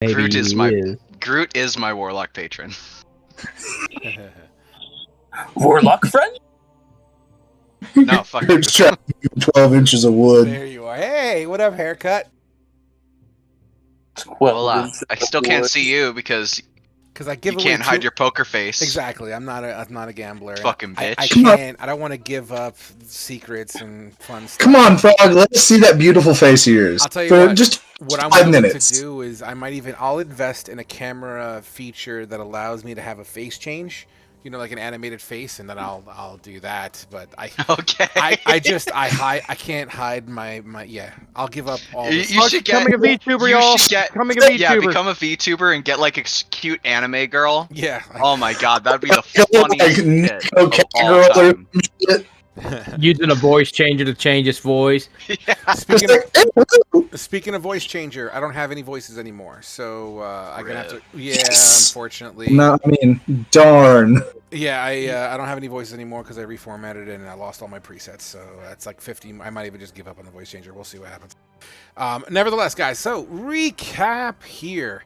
Maybe Groot is he my is. Groot is my warlock patron. Warlock friend? No, fuck you. Groot's trapped between 12 inches of wood. There you are. Hey, what up, haircut? Hola. I still can't see you because Because I give you away can't hide your poker face. Exactly. I'm not a gambler. and Fucking bitch. I Come on. can't. I don't want to give up secrets and fun stuff. Come on, Frog. Let's see that beautiful face of yours. I'll tell you For what. just What I'm 5 willing minutes. to do is I'll invest in a camera feature that allows me to have a face change. You know, like an animated face, and then I'll do that. But Okay. I can't hide my yeah. I'll give up all. You This should get Becoming a VTuber, you y'all. should get Becoming a VTuber. Yeah, become a VTuber and get like a cute anime girl. Yeah. Oh my god, that'd be the Like funniest shit Nico of all Girl or time. some shit. Using a voice changer to change his voice. Yeah. Speaking It's of, like, "Hey, Speaking of voice changer, I don't have any voices anymore, so I'm gonna have to. Yeah, Yes. unfortunately. no, I mean, darn. Yeah, I don't have any voices anymore because I reformatted it and I lost all my presets. So that's like 50. I might even just give up on the voice changer. We'll see what happens. Nevertheless, guys. So recap here.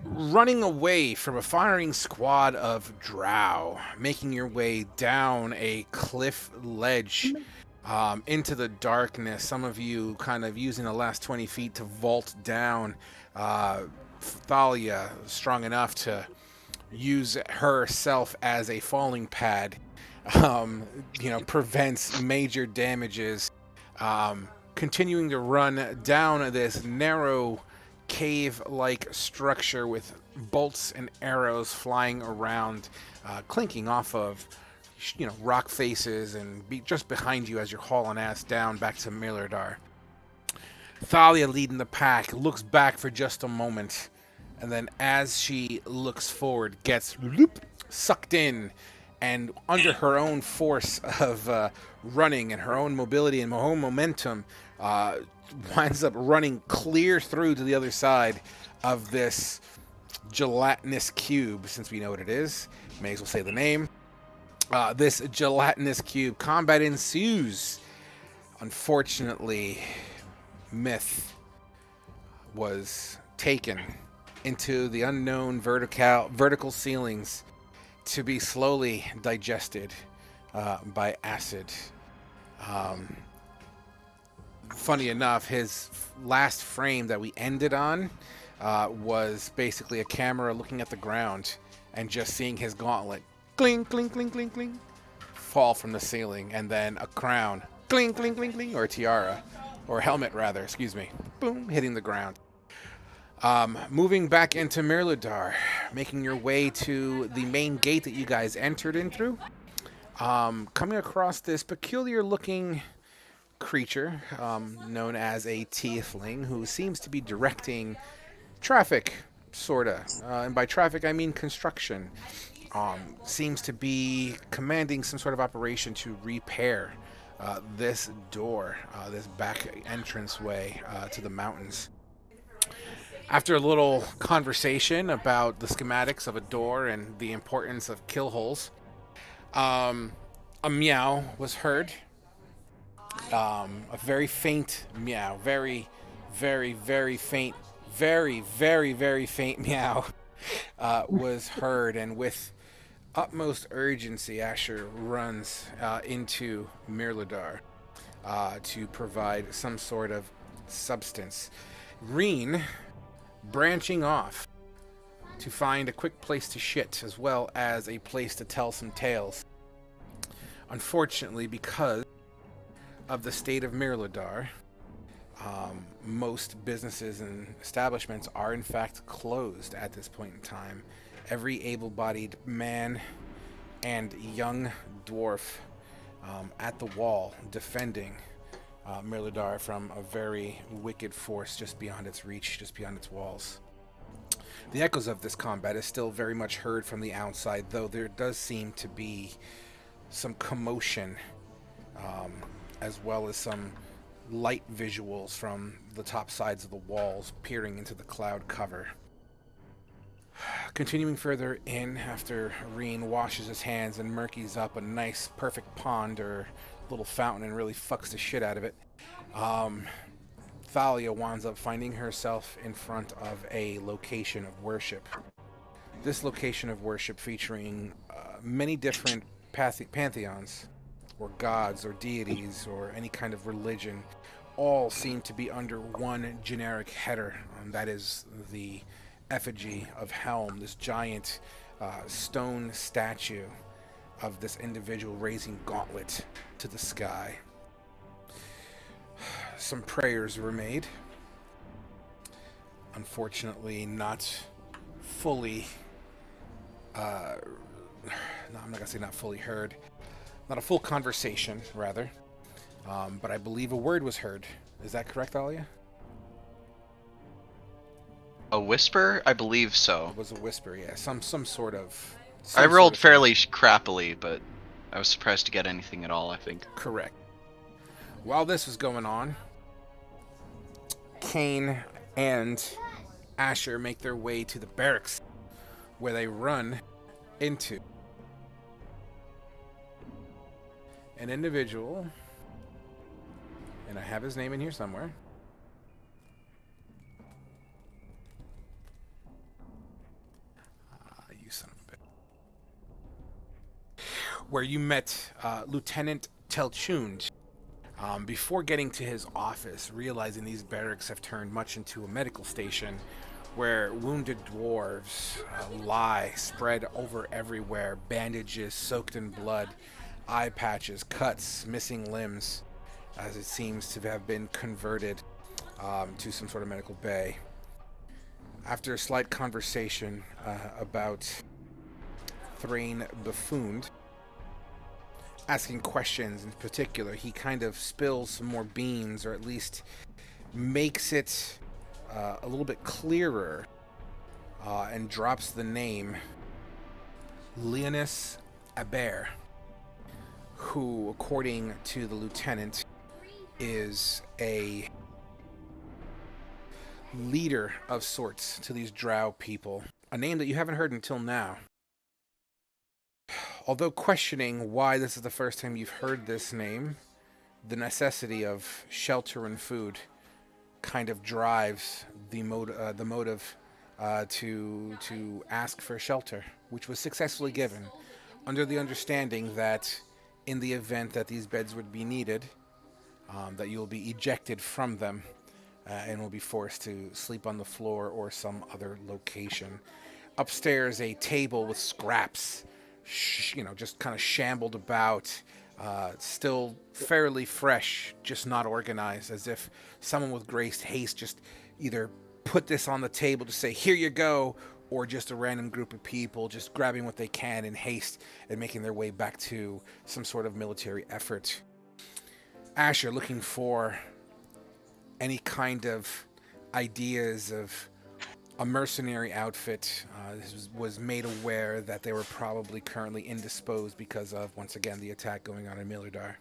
Running away from a firing squad of drow, making your way down a cliff ledge into the darkness. Some of you kind of using the last 20 feet to vault down. Thalia strong enough to use herself as a falling pad, prevents major damages. Continuing to run down this narrow cave-like structure with bolts and arrows flying around, clinking off of rock faces and just behind you as you're hauling ass down back to Milardar. Thalia leading the pack looks back for just a moment, and then as she looks forward, gets sucked in, and under her own force of running and her own mobility and her own momentum, winds up running clear through to the other side of this gelatinous cube. Since we know what it is, may as well say the name. This gelatinous cube. Combat ensues. Unfortunately, Myth was taken into the unknown vertical ceilings to be slowly digested by acid. Funny enough, his last frame that we ended on was basically a camera looking at the ground and just seeing his gauntlet cling, cling, cling, cling, cling, fall from the ceiling, and then a crown cling, cling, cling, cling, or a tiara, or helmet rather, excuse me, boom, hitting the ground. Moving back into Mirladar, making your way to the main gate that you guys entered in through. Coming across this peculiar-looking creature known as a tiefling who seems to be directing traffic, sorta. And by traffic, I mean construction. Seems to be commanding some sort of operation to repair this door, this back entranceway to the mountains. After a little conversation about the schematics of a door and the importance of kill holes, a meow was heard. A very faint meow, very, very, very faint, very, very, very faint meow was heard, and with utmost urgency, Asher runs into Mirladar to provide some sort of substance. Reen branching off to find a quick place to shit as well as a place to tell some tales. Unfortunately, because of the state of Mirladar, most businesses and establishments are in fact closed at this point in time. Every able-bodied man and young dwarf at the wall defending Mirladar from a very wicked force just beyond its reach, just beyond its walls. The echoes of this combat is still very much heard from the outside, though there does seem to be some commotion, as well as some light visuals from the top sides of the walls peering into the cloud cover. Continuing further in, after Reen washes his hands and murkies up a nice, perfect pond or little fountain and really fucks the shit out of it, Thalia winds up finding herself in front of a location of worship. This location of worship featuring many different pantheons, or gods, or deities, or any kind of religion, all seem to be under one generic header, and that is the effigy of Helm, this giant stone statue of this individual raising gauntlet to the sky. Some prayers were made. Unfortunately, not fully. No, I'm not gonna say not fully heard. Not a full conversation, rather. But I believe a word was heard. Is that correct, Alia? A whisper? I believe so. It was a whisper, yeah. Some sort of. I rolled fairly crappily, but I was surprised to get anything at all, I think. Correct. While this was going on, Kane and Asher make their way to the barracks, where they run into an individual, and I have his name in here somewhere. You son of a bitch. Where you met Lieutenant Tal Rune. Before getting to his office, realizing these barracks have turned much into a medical station where wounded dwarves lie spread over everywhere, bandages soaked in blood, eye patches, cuts, missing limbs, as it seems to have been converted to some sort of medical bay. After a slight conversation about Thrain Buffooned, asking questions in particular, he kind of spills some more beans, or at least makes it a little bit clearer, and drops the name Leonis Aber, who, according to the lieutenant, is a leader of sorts to these drow people. A name that you haven't heard until now. Although questioning why this is the first time you've heard this name, the necessity of shelter and food kind of drives the motive to ask for shelter, which was successfully given, under the understanding that in the event that these beds would be needed, that you'll be ejected from them and will be forced to sleep on the floor or some other location. Upstairs, a table with scraps, just kind of shambled about, still fairly fresh, just not organized, as if someone with great haste just either put this on the table to say, here you go, or just a random group of people just grabbing what they can in haste and making their way back to some sort of military effort. Asher, looking for any kind of ideas of a mercenary outfit, was made aware that they were probably currently indisposed because of, once again, the attack going on in Millardar.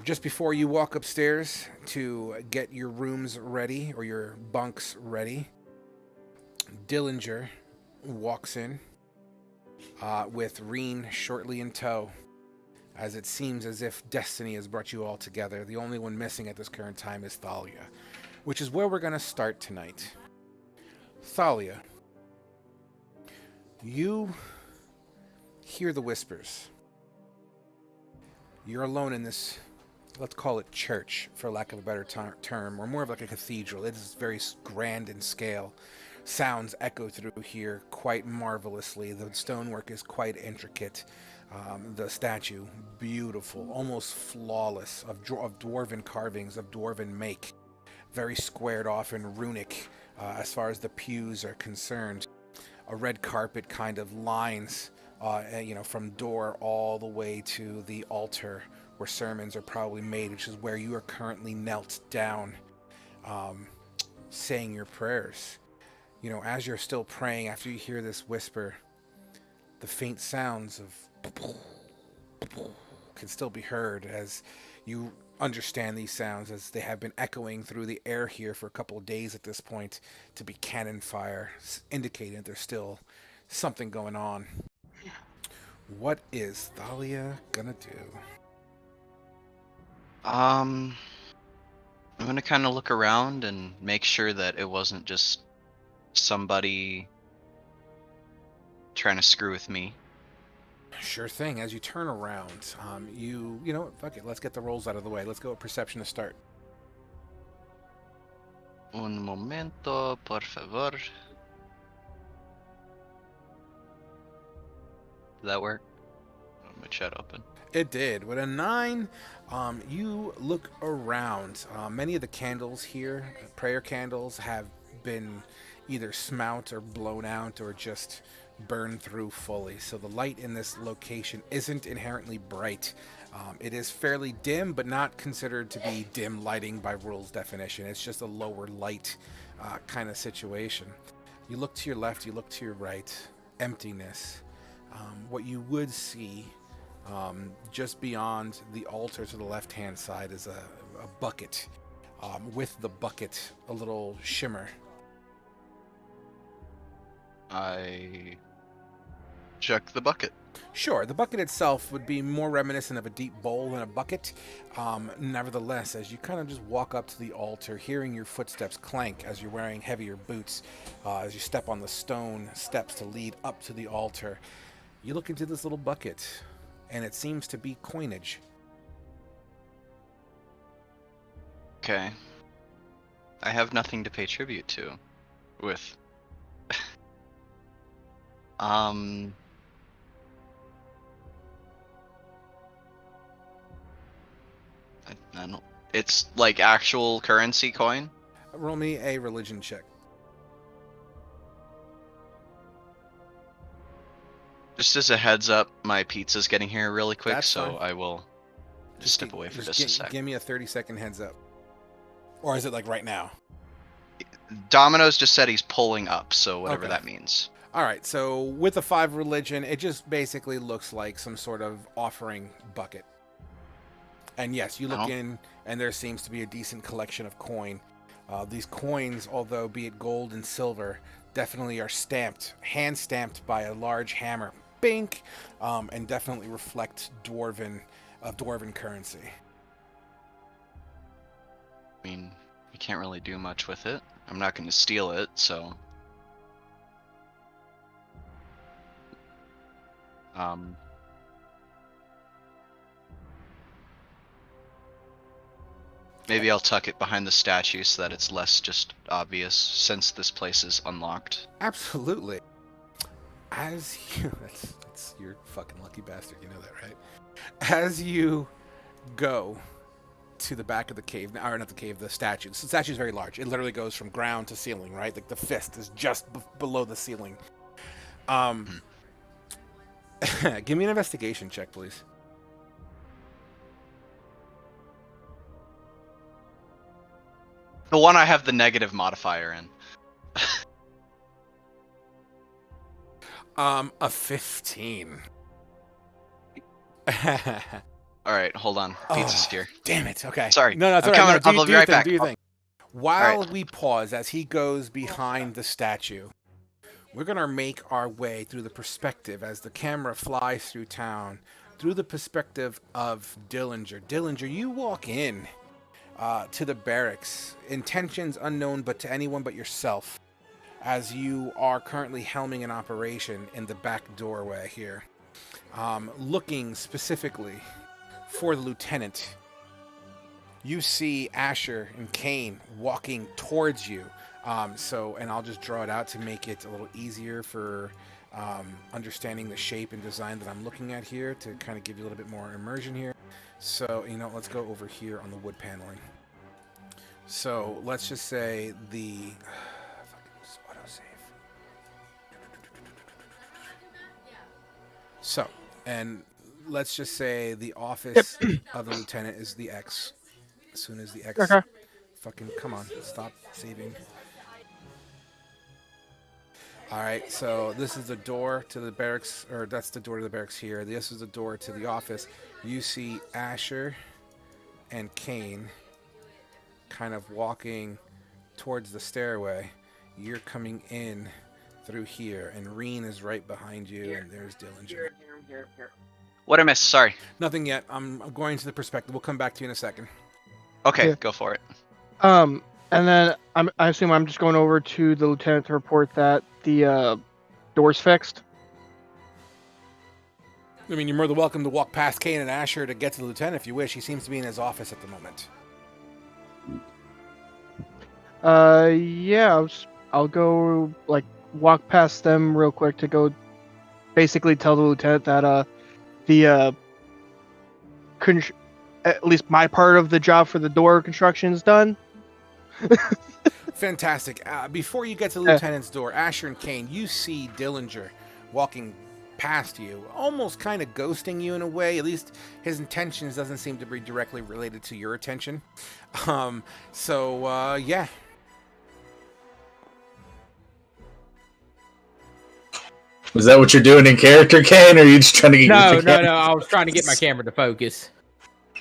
Just before you walk upstairs to get your rooms ready, or your bunks ready, Dillinger walks in with Reen shortly in tow, as it seems as if destiny has brought you all together. The only one missing at this current time is Thalia, which is where we're going to start tonight. Thalia, you hear the whispers. You're alone in this, let's call it church, for lack of a better term, or more of like a cathedral. It is very grand in scale. Sounds echo through here quite marvelously. The stonework is quite intricate. The statue, beautiful, almost flawless, of dwarven carvings, of dwarven make. Very squared off and runic as far as the pews are concerned. A red carpet kind of lines, from door all the way to the altar where sermons are probably made, which is where you are currently knelt down, saying your prayers. As you're still praying, after you hear this whisper, the faint sounds of can still be heard, as you understand these sounds as they have been echoing through the air here for a couple of days at this point to be cannon fire, indicating that there's still something going on. What is Thalia gonna do? I'm gonna kind of look around and make sure that it wasn't just somebody trying to screw with me. Sure thing. As you turn around, you know what, fuck it. Let's get the rolls out of the way. Let's go with perception to start. Un momento, por favor. Did that work? My chat open. It did. With a 9, you look around. Many of the candles here, prayer candles, have been either smount or blown out or just burned through fully. So the light in this location isn't inherently bright. It is fairly dim, but not considered to be dim lighting by rules definition. It's just a lower light kind of situation. You look to your left, you look to your right, emptiness. What you would see just beyond the altar to the left-hand side is a bucket. With the bucket, a little shimmer. I check the bucket. Sure, the bucket itself would be more reminiscent of a deep bowl than a bucket. Nevertheless, as you kind of just walk up to the altar, hearing your footsteps clank as you're wearing heavier boots, as you step on the stone steps to lead up to the altar, you look into this little bucket, and it seems to be coinage. Okay. I have nothing to pay tribute to with. I don't. It's like actual currency coin. Roll me a religion check. Just as a heads up, my pizza's getting here really quick, That's so fine. I will just step away for just a sec. Give me a 30-second heads up. Or is it like right now? Domino's just said he's pulling up, so whatever Okay. that means. All right, so with the 5 religion, it just basically looks like some sort of offering bucket. And yes, you look Oh. in, and there seems to be a decent collection of coin. These coins, although be it gold and silver, definitely are stamped, hand-stamped by a large hammer. Bink! And definitely reflect dwarven currency. I mean, you can't really do much with it. I'm not going to steal it, so. Maybe I'll tuck it behind the statue so that it's less just obvious, since this place is unlocked. Absolutely. As you, that's you're a fucking lucky bastard. You know that, right? As you go to the back of the cave, or not the cave, the statue. The statue is very large. It literally goes from ground to ceiling, right? Like the fist is just below the ceiling. Give me an investigation check, please. The one I have the negative modifier in. A 15. Alright, hold on. Pizza's here. Damn it. Okay. Sorry. No, it's I'm all right. coming. No, I'll be right back. Do your thing. While Alright. we pause, as he goes behind the statue, we're going to make our way through the perspective as the camera flies through town, through the perspective of Dillinger. Dillinger, you walk in to the barracks, intentions unknown but to anyone but yourself, as you are currently helming an operation in the back doorway here, looking specifically for the lieutenant. You see Asher and Kane walking towards you. And I'll just draw it out to make it a little easier for understanding the shape and design that I'm looking at here, to kind of give you a little bit more immersion here. So, let's go over here on the wood paneling. So, let's just say the... autosave. So, and let's just say the office of the lieutenant is the X. As soon as the X... Okay. Fucking, come on, stop saving. Alright, so this is the door to the barracks, or that's the door to the barracks here. This is the door to the office. You see Asher and Kane kind of walking towards the stairway. You're coming in through here, and Reen is right behind you, and there's Dillinger. Here. What I missed? Sorry. Nothing yet. I'm going to the perspective. We'll come back to you in a second. Okay, Yeah. go for it. And then I assume I'm just going over to the lieutenant to report that the door's fixed. I mean, you're more than welcome to walk past Kane and Asher to get to the lieutenant if you wish. He seems to be in his office at the moment. Yeah, I'll go like walk past them real quick to go basically tell the lieutenant that at least my part of the job for the door construction is done. Fantastic. Before you get to the lieutenant's door, Asher and Kane, you see Dillinger walking past you, almost kind of ghosting you in a way. At least his intentions doesn't seem to be directly related to your attention. Yeah. Was that what you're doing in character, Kane, or are you just trying to get No. your camera? I was trying to get my camera to focus.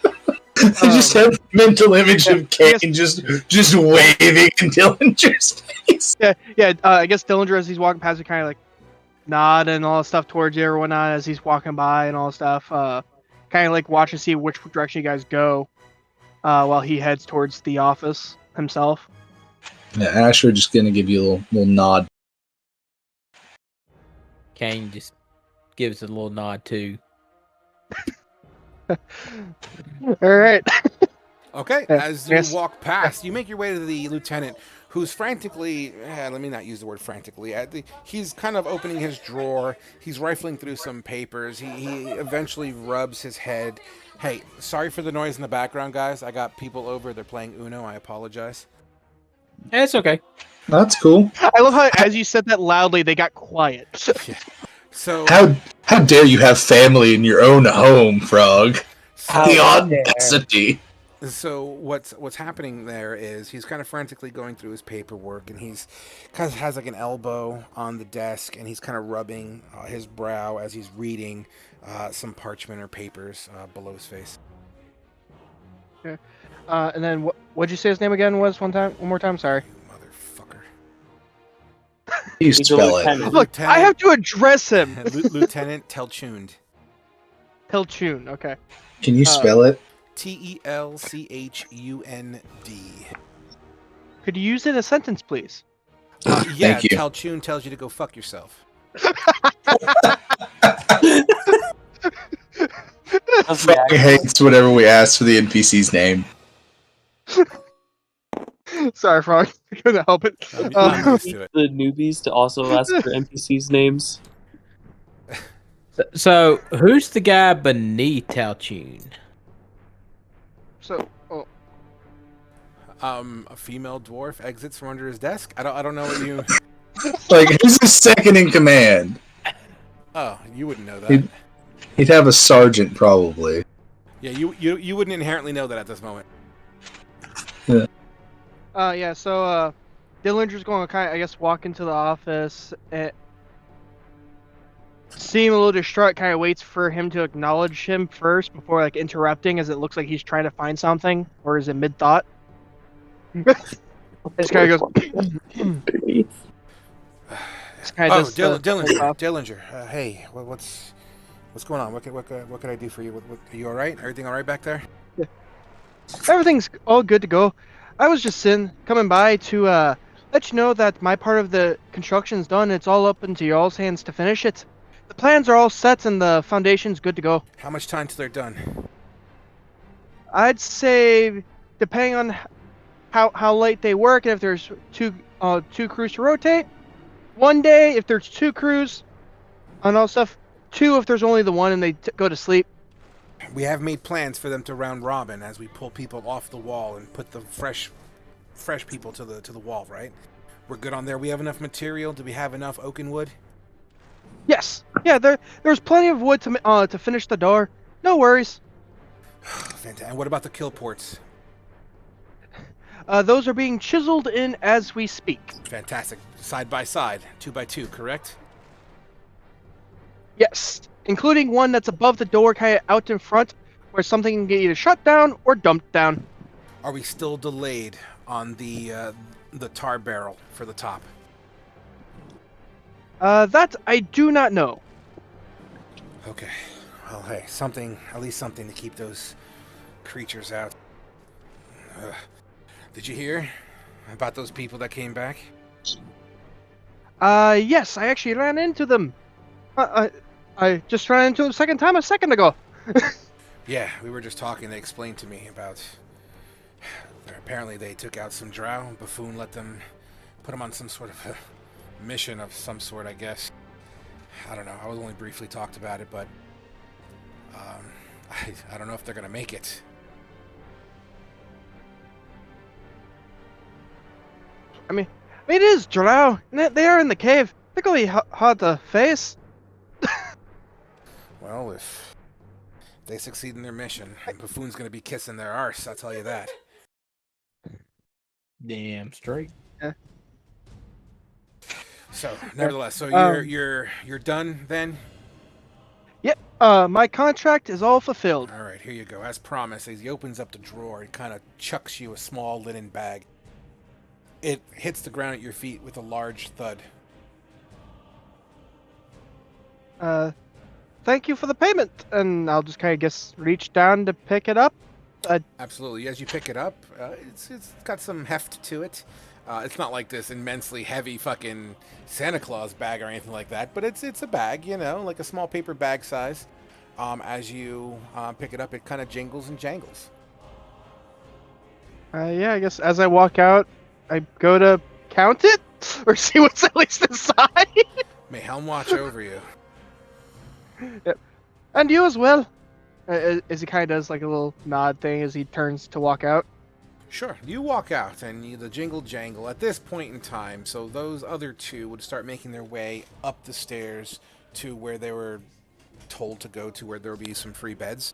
I just have a mental image of Kane just waving in Dillinger's face. Yeah. I guess Dillinger, as he's walking past, he kind of like nod and all that stuff towards you or whatnot as he's walking by and all that stuff. Kind of like watch and see which direction you guys go while he heads towards the office himself. Yeah, Asher just gonna give you a little nod. Kane just gives a little nod too. All right. Okay, Yeah, as you yes. walk past, you make your way to the lieutenant, who's frantically, let me not use the word frantically, he's kind of opening his drawer, he's rifling through some papers, he eventually rubs his head. Hey, sorry for the noise in the background, guys. I got people over, they're playing Uno, I apologize. It's okay. That's cool. I love how as you said that loudly, they got quiet. So, How dare you have family in your own home, Frog? How The dare. audacity. So what's happening there is he's kind of frantically going through his paperwork, and he's kind of has like an elbow on the desk, and he's kind of rubbing his brow as he's reading some parchment or papers below his face. And then what'd you say his name again was one more time? Sorry. You motherfucker. You He's a spell it. lieutenant. Look, I have to address him. Lieutenant Telchund. Telchun. Okay. Can you spell it? Telchund. Could you use it in a sentence, please? Yeah, Thank you. Telchund tells you to go fuck yourself. Frog hates whenever we ask for the NPC's name. Sorry, Frog. I couldn't help it. I'm used to it. The newbies to also ask for NPCs' names. So, who's the guy beneath Taltune? So, A female dwarf exits from under his desk. I don't know what you. Like, who's the second in command? Oh, you wouldn't know that. He'd have a sergeant, probably. Yeah, you wouldn't inherently know that at this moment. yeah. So, Dillinger's going to kind of, I guess, walk into the office. Seem a little distraught, kind of waits for him to acknowledge him first before like interrupting, as it looks like he's trying to find something, or is it mid thought? Just kind of goes. Dillinger. Hey, what's going on? What can I do for you? Are you all right? Everything all right back there? Yeah. Everything's all good to go. I was just coming by to let you know that my part of the construction's done. It's all up into y'all's hands to finish it. The plans are all set and the foundation's good to go. How much time till they're done? I'd say, depending on how late they work, and if there's two crews to rotate, one day if there's two crews and all stuff, two if there's only the one and they go to sleep. We have made plans for them to round robin as we pull people off the wall and put the fresh people to the wall, right? We're good on there. We have enough material. Do we have enough oaken wood? Yes. Yeah, there's plenty of wood to finish the door. No worries. Fantastic. And what about the kill ports? Those are being chiseled in as we speak. Fantastic. Side by side, 2 by 2, correct? Yes, including one that's above the door, kind of out in front, where something can get either shut down or dumped down. Are we still delayed on the tar barrel for the top? That I do not know. Okay. Well, hey, at least something to keep those creatures out. Did you hear about those people that came back? Yes, I actually ran into them. I just ran into them a second ago. Yeah, we were just talking. They explained to me about. Apparently, they took out some drow. Buffoon let them put them on some sort of a mission of some sort, I guess. I don't know. I was only briefly talked about it, but I don't know if they're gonna make it. I mean, it is drow. They are in the cave. They're gonna be hard to face. Well, if they succeed in their mission, Buffoon's gonna be kissing their arse. I'll tell you that. Damn straight. So, nevertheless, so you're done then. Yep. My contract is all fulfilled. All right, here you go. As promised, as he opens up the drawer and kind of chucks you a small linen bag. It hits the ground at your feet with a large thud. Thank you for the payment, and I'll just kind of reach down to pick it up. Absolutely. As you pick it up, it's got some heft to it. It's not like this immensely heavy fucking Santa Claus bag or anything like that, but it's a bag, you know, like a small paper bag size. As you pick it up, it kind of jingles and jangles. Yeah, I guess as I walk out, I go to count it or see what's at least inside. May Helm watch over you. Yep. And you as well. As he kind of does like a little nod thing as he turns to walk out. Sure. You walk out and the jingle jangle at this point in time. So those other two would start making their way up the stairs to where they were told to go to, where there would be some free beds.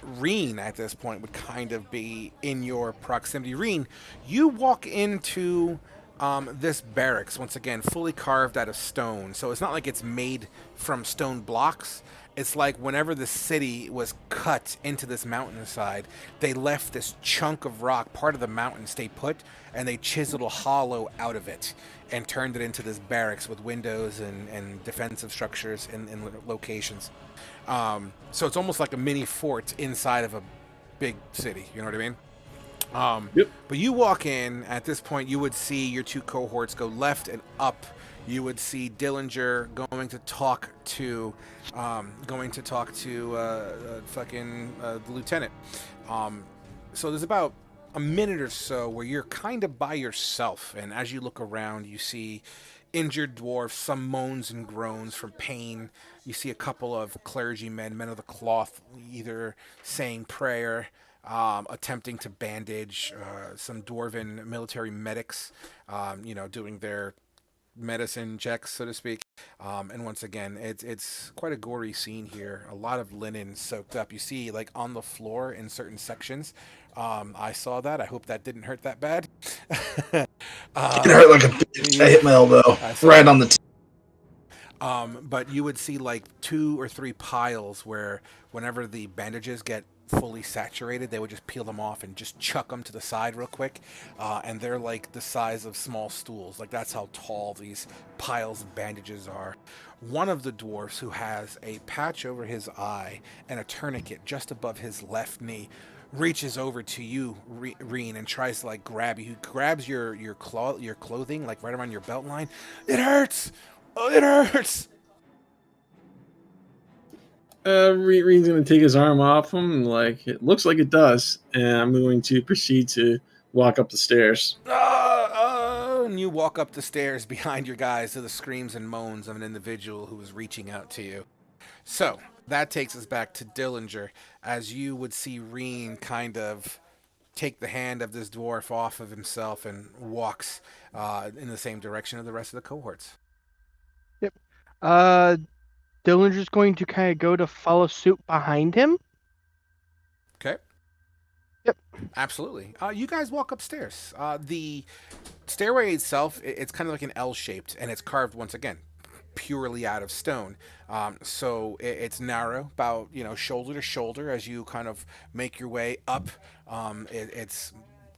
Reen at this point would kind of be in your proximity. Reen, you walk into this barracks, once again, fully carved out of stone. So it's not like it's made from stone blocks. It's like whenever the city was cut into this mountainside, they left this chunk of rock, part of the mountain, stay put, and they chiseled a hollow out of it and turned it into this barracks with windows and defensive structures in locations. So it's almost like a mini fort inside of a big city. You know what I mean? Yep. But you walk in, at this point, you would see your two cohorts go left and up. You would see Dillinger going to talk to the lieutenant. So there's about a minute or so where you're kind of by yourself, and as you look around, you see injured dwarfs, some moans and groans from pain. You see a couple of clergymen, men of the cloth, either saying prayer, attempting to bandage, some dwarven military medics, doing their medicine checks, so to speak. And once again, it's quite a gory scene here. A lot of linen soaked up. You see, like, on the floor in certain sections. I saw that. I hope that didn't hurt that bad. It hurt like a bitch. I hit my elbow right on the but you would see like 2 or 3 piles where whenever the bandages get fully saturated, they would just peel them off and just chuck them to the side real quick. And they're like the size of small stools. Like, that's how tall these piles of bandages are. One of the dwarfs, who has a patch over his eye and a tourniquet just above his left knee, reaches over to you, Reen, and tries to like grab you. He grabs your clothing, like right around your belt line. It hurts. Oh, it hurts. Reen's going to take his arm off him, like it looks like it does, and I'm going to proceed to walk up the stairs. And you walk up the stairs behind your guys to the screams and moans of an individual who is reaching out to you. So that takes us back to Dillinger, as you would see Reen kind of take the hand of this dwarf off of himself and walks in the same direction of the rest of the cohorts. Yep. Dillinger's going to kind of go to follow suit behind him. Okay. Yep. Absolutely. You guys walk upstairs. The stairway itself, it's kind of like an L-shaped, and it's carved, once again, purely out of stone. So it's narrow, about, shoulder to shoulder as you kind of make your way up. It's,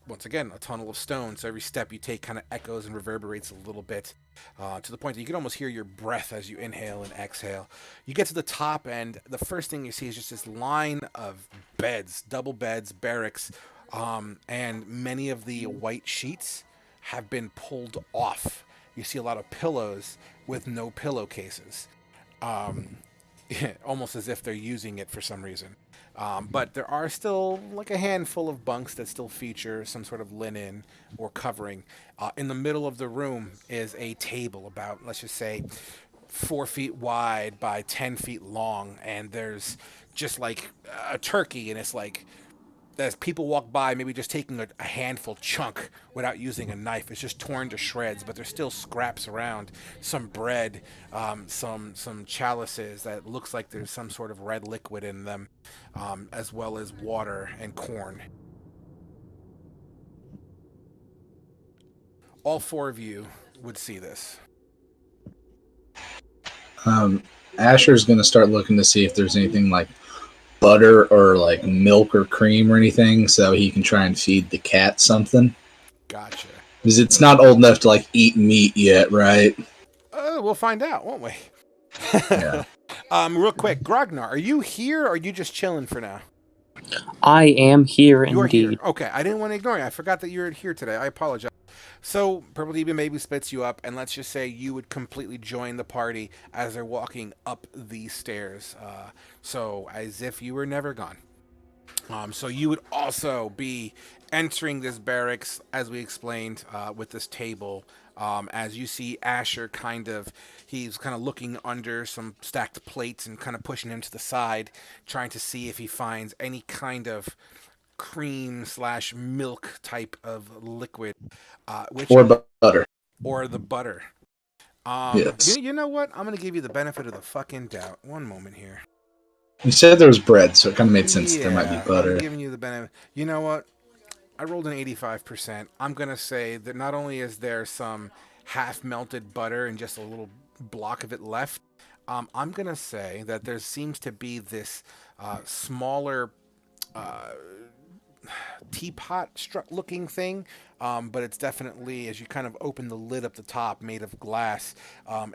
once again, a tunnel of stone, so every step you take kind of echoes and reverberates a little bit, to the point that you can almost hear your breath as you inhale and exhale. You get to the top, and the first thing you see is just this line of beds, double beds, barracks, And many of the white sheets have been pulled off. You see a lot of pillows with no pillowcases, almost as if they're using it for some reason. But there are still like a handful of bunks that still feature some sort of linen or covering. In the middle of the room is a table about, let's just say, 4 feet wide by 10 feet long, and there's just like a turkey, and it's like as people walk by, maybe just taking a handful chunk without using a knife. It's just torn to shreds, but there's still scraps around. Some bread, some chalices that looks like there's some sort of red liquid in them, as well as water and corn. All 4 of you would see this. Asher's going to start looking to see if there's anything like butter or like milk or cream or anything so he can try and feed the cat something. Gotcha. Because it's not old enough to like eat meat yet, right? We'll find out, won't we? Yeah. Real quick, Grognar, are you here or are you just chilling for now? I am here You're indeed. here. Okay, I didn't want to ignore you. I forgot that you're here today. I apologize. So, Purple Demon maybe splits you up, and let's just say you would completely join the party as they're walking up these stairs. So, as if you were never gone. So you would also be entering this barracks, as we explained, with this table. As you see Asher he's kind of looking under some stacked plates and kind of pushing him to the side, trying to see if he finds any kind of cream/milk type of liquid, Butter. or the butter. Yes. You know what? I'm gonna give you the benefit of the fucking doubt. One moment here. You said there was bread, so it kind of made sense that there might be I'm butter. giving you the benefit. You know what? I rolled an 85%. I'm gonna say that not only is there some half melted butter and just a little block of it left, I'm gonna say that there seems to be this smaller teapot looking thing, but it's definitely, as you kind of open the lid up the top, made of glass,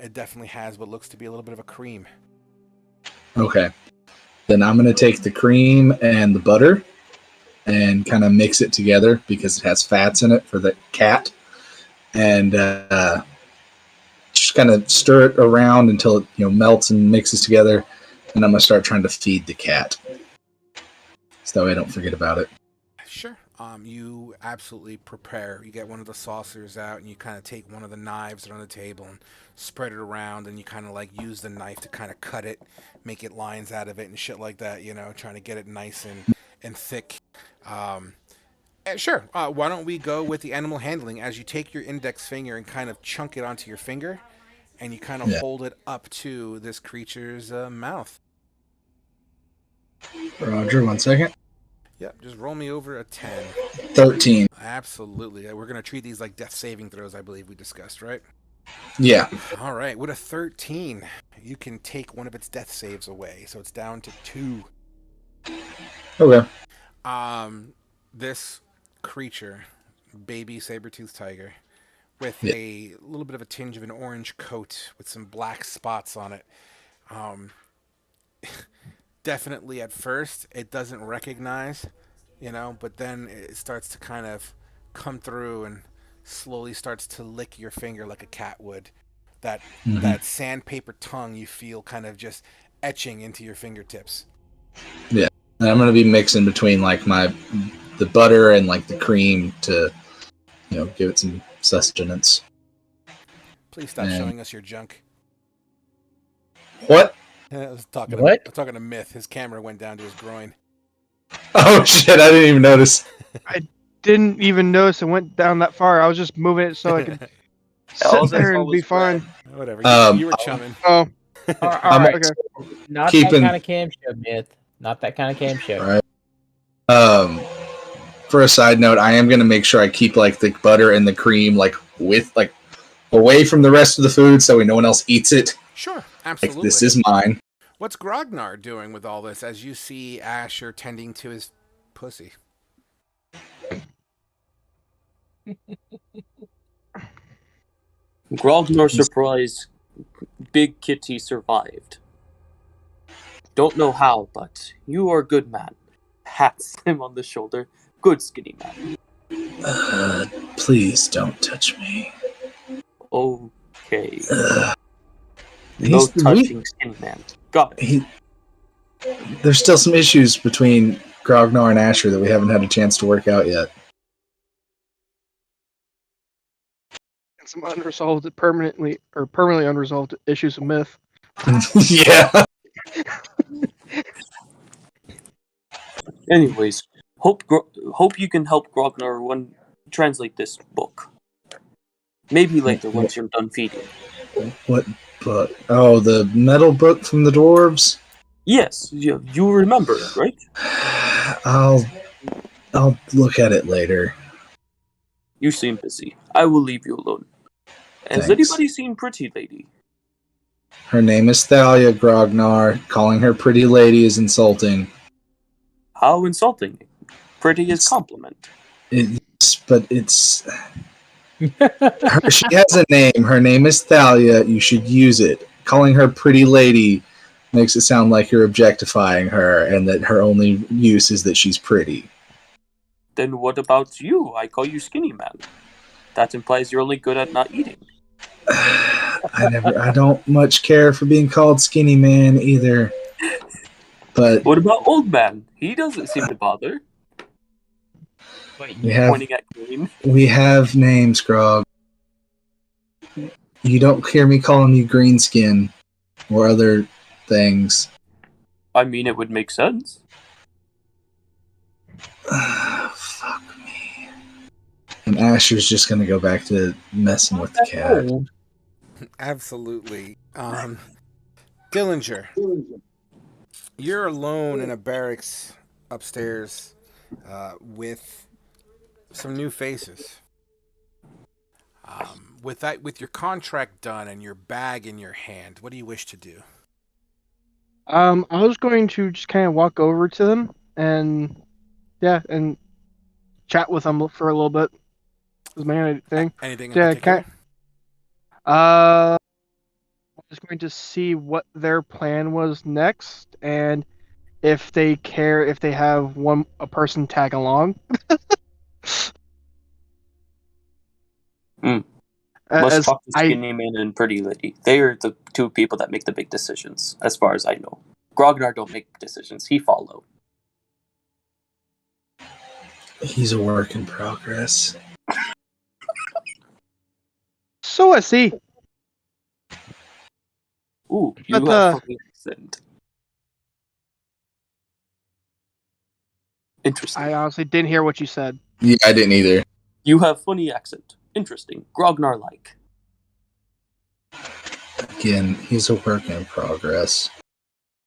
it definitely has what looks to be a little bit of a cream. Okay. Then I'm going to take the cream and the butter and kind of mix it together because it has fats in it for the cat. And just kind of stir it around until it melts and mixes together. And I'm going to start trying to feed the cat. So that way I don't forget about it. Sure. You absolutely prepare. You get one of the saucers out and you kind of take one of the knives that are on the table and spread it around, and you kind of like use the knife to kind of cut it, make it lines out of it and shit like that, trying to get it nice and thick. Sure. Why don't we go with the animal handling as you take your index finger and kind of chunk it onto your finger and you kind of hold it up to this creature's mouth. Roger, 1 second. Yep, just roll me over a 10. 13. Absolutely. We're going to treat these like death saving throws, I believe we discussed, right? Yeah. All right. With a 13, you can take one of its death saves away, so it's down to 2. Okay. This creature, baby saber-toothed tiger, with a little bit of a tinge of an orange coat with some black spots on it. Definitely at first it doesn't recognize, but then it starts to kind of come through and slowly starts to lick your finger like a cat would. That sandpaper tongue you feel kind of just etching into your fingertips. Yeah. And I'm going to be mixing between like the butter and like the cream to give it some sustenance. Please stop showing us your junk. What? I was talking to Myth. His camera went down to his groin. Oh shit, I didn't even notice. I didn't even notice it went down that far. I was just moving it so I could sit there and be fine. Whatever. You were chumming. Oh. Alright. Okay. Not Keeping- that kind of cam show, Myth. Not that kind of cam show. Right. For a side note, I am going to make sure I keep like the butter and the cream like with like away from the rest of the food so no one else eats it. Sure, absolutely. Like, this is mine. What's Grognar doing with all this as you see Asher tending to his pussy? Grognar surprised Big Kitty survived. Don't know how, but you are a good man. Pats him on the shoulder. Good, Skinny Man. Please don't touch me. Okay. Ugh. No touching, Skinny Man. Got it. There's still some issues between Grognar and Asher that we haven't had a chance to work out yet. And some permanently unresolved issues of myth. Yeah. Anyways, hope you can help Grognar translate this book. Maybe later once you're done feeding. What book? Oh, the metal book from the dwarves? Yes, you remember it, right? I'll look at it later. You seem busy. I will leave you alone. Has Thanks. anybody seen Pretty Lady? Her name is Thalia, Grognar. Calling her pretty lady is insulting. How insulting. Pretty is compliment. But it's... she has a name. Her name is Thalia. You should use it. Calling her pretty lady makes it sound like you're objectifying her and that her only use is that she's pretty. Then what about you? I call you Skinny Man. That implies you're only good at not eating. I don't much care for being called Skinny Man either. But what about Old Man? He doesn't seem to bother. Wait, pointing at Green. We have names, Grog. You don't hear me calling you Greenskin or other things. I mean, it would make sense. Fuck me. And Asher's just gonna go back to messing with the cat. Absolutely. Dillinger, you're alone in a barracks upstairs with some new faces. With your contract done and your bag in your hand, what do you wish to do? I was going to just kind of walk over to them and chat with them for a little bit. Was my only thing. Anything in particular? I was going to see what their plan was next, and if they have a person tag along. Let's talk to Skinny Man and Pretty Lady. They are the two people that make the big decisions, as far as I know. Grognar don't make decisions; he follow. He's a work in progress. So I see. Ooh, you have a funny accent. Interesting. I honestly didn't hear what you said. Yeah, I didn't either. You have funny accent. Interesting. Grognar-like. Again, he's a work in progress.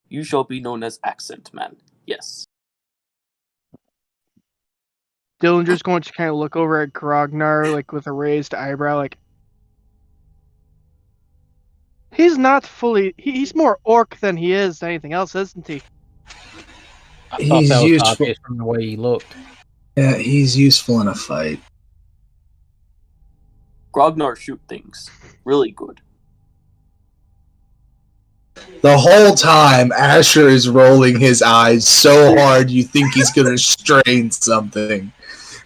You shall be known as Accent Man. Yes. Dillinger's going to kind of look over at Grognar, like, with a raised eyebrow, like... He's not fully... He's more orc than he is anything else, isn't he? I thought that was obvious from the way he looked. Yeah, he's useful in a fight. Grognar shoot things. Really good. The whole time, Asher is rolling his eyes so hard you think he's going to strain something.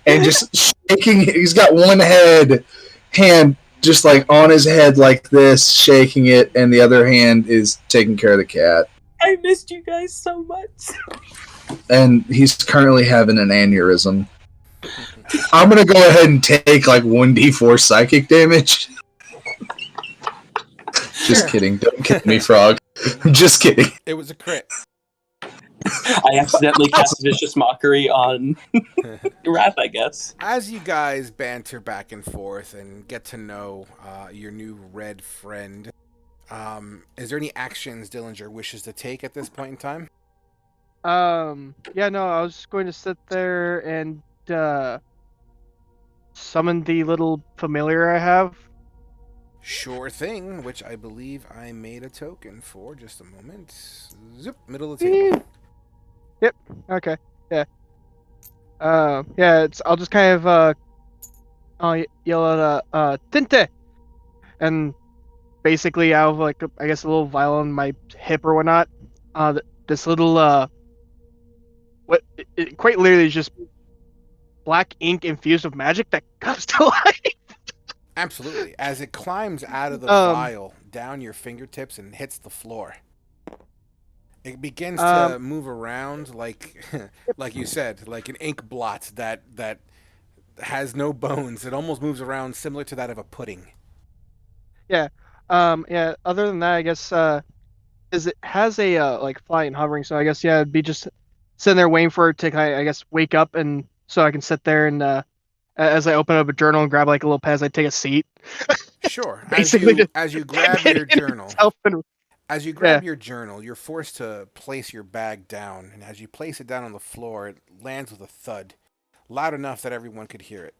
And just shaking, he's got one hand just like on his head like this, shaking it, and the other hand is taking care of the cat. I missed you guys so much. And he's currently having an aneurysm. I'm going to go ahead and take like 1d4 psychic damage. Just kidding. Don't kill me, Frog. I'm just kidding. It was a crit. I accidentally cast Vicious Mockery on Wrath, I guess. As you guys banter back and forth and get to know your new red friend, is there any actions Dillinger wishes to take at this point in time? Yeah, no, I was going to sit there and summon the little familiar I have. Sure thing, which I believe I made a token for. Just a moment. Zip, middle of the table. Yep. Okay. Yeah. Yeah. I'll just kind of I'll yell at Tinte, and basically I have like I guess a little vial on my hip or whatnot. This little quite literally just black ink infused with magic that comes to life. Absolutely. As it climbs out of the Um, vial down your fingertips and hits the floor, it begins to move around like, like you said, like an ink blot that has no bones. It almost moves around similar to that of a pudding. Yeah. Yeah. Other than that, I guess is it has a like flight and hovering, so I guess yeah, it'd be just sitting there waiting for it to I guess wake up, and so I can sit there and as I open up a journal and grab like a little pen, as I take a seat. Sure. Basically, As you grab your journal, as you grab your journal, you're forced to place your bag down, and as you place it down on the floor, it lands with a thud, loud enough that everyone could hear it.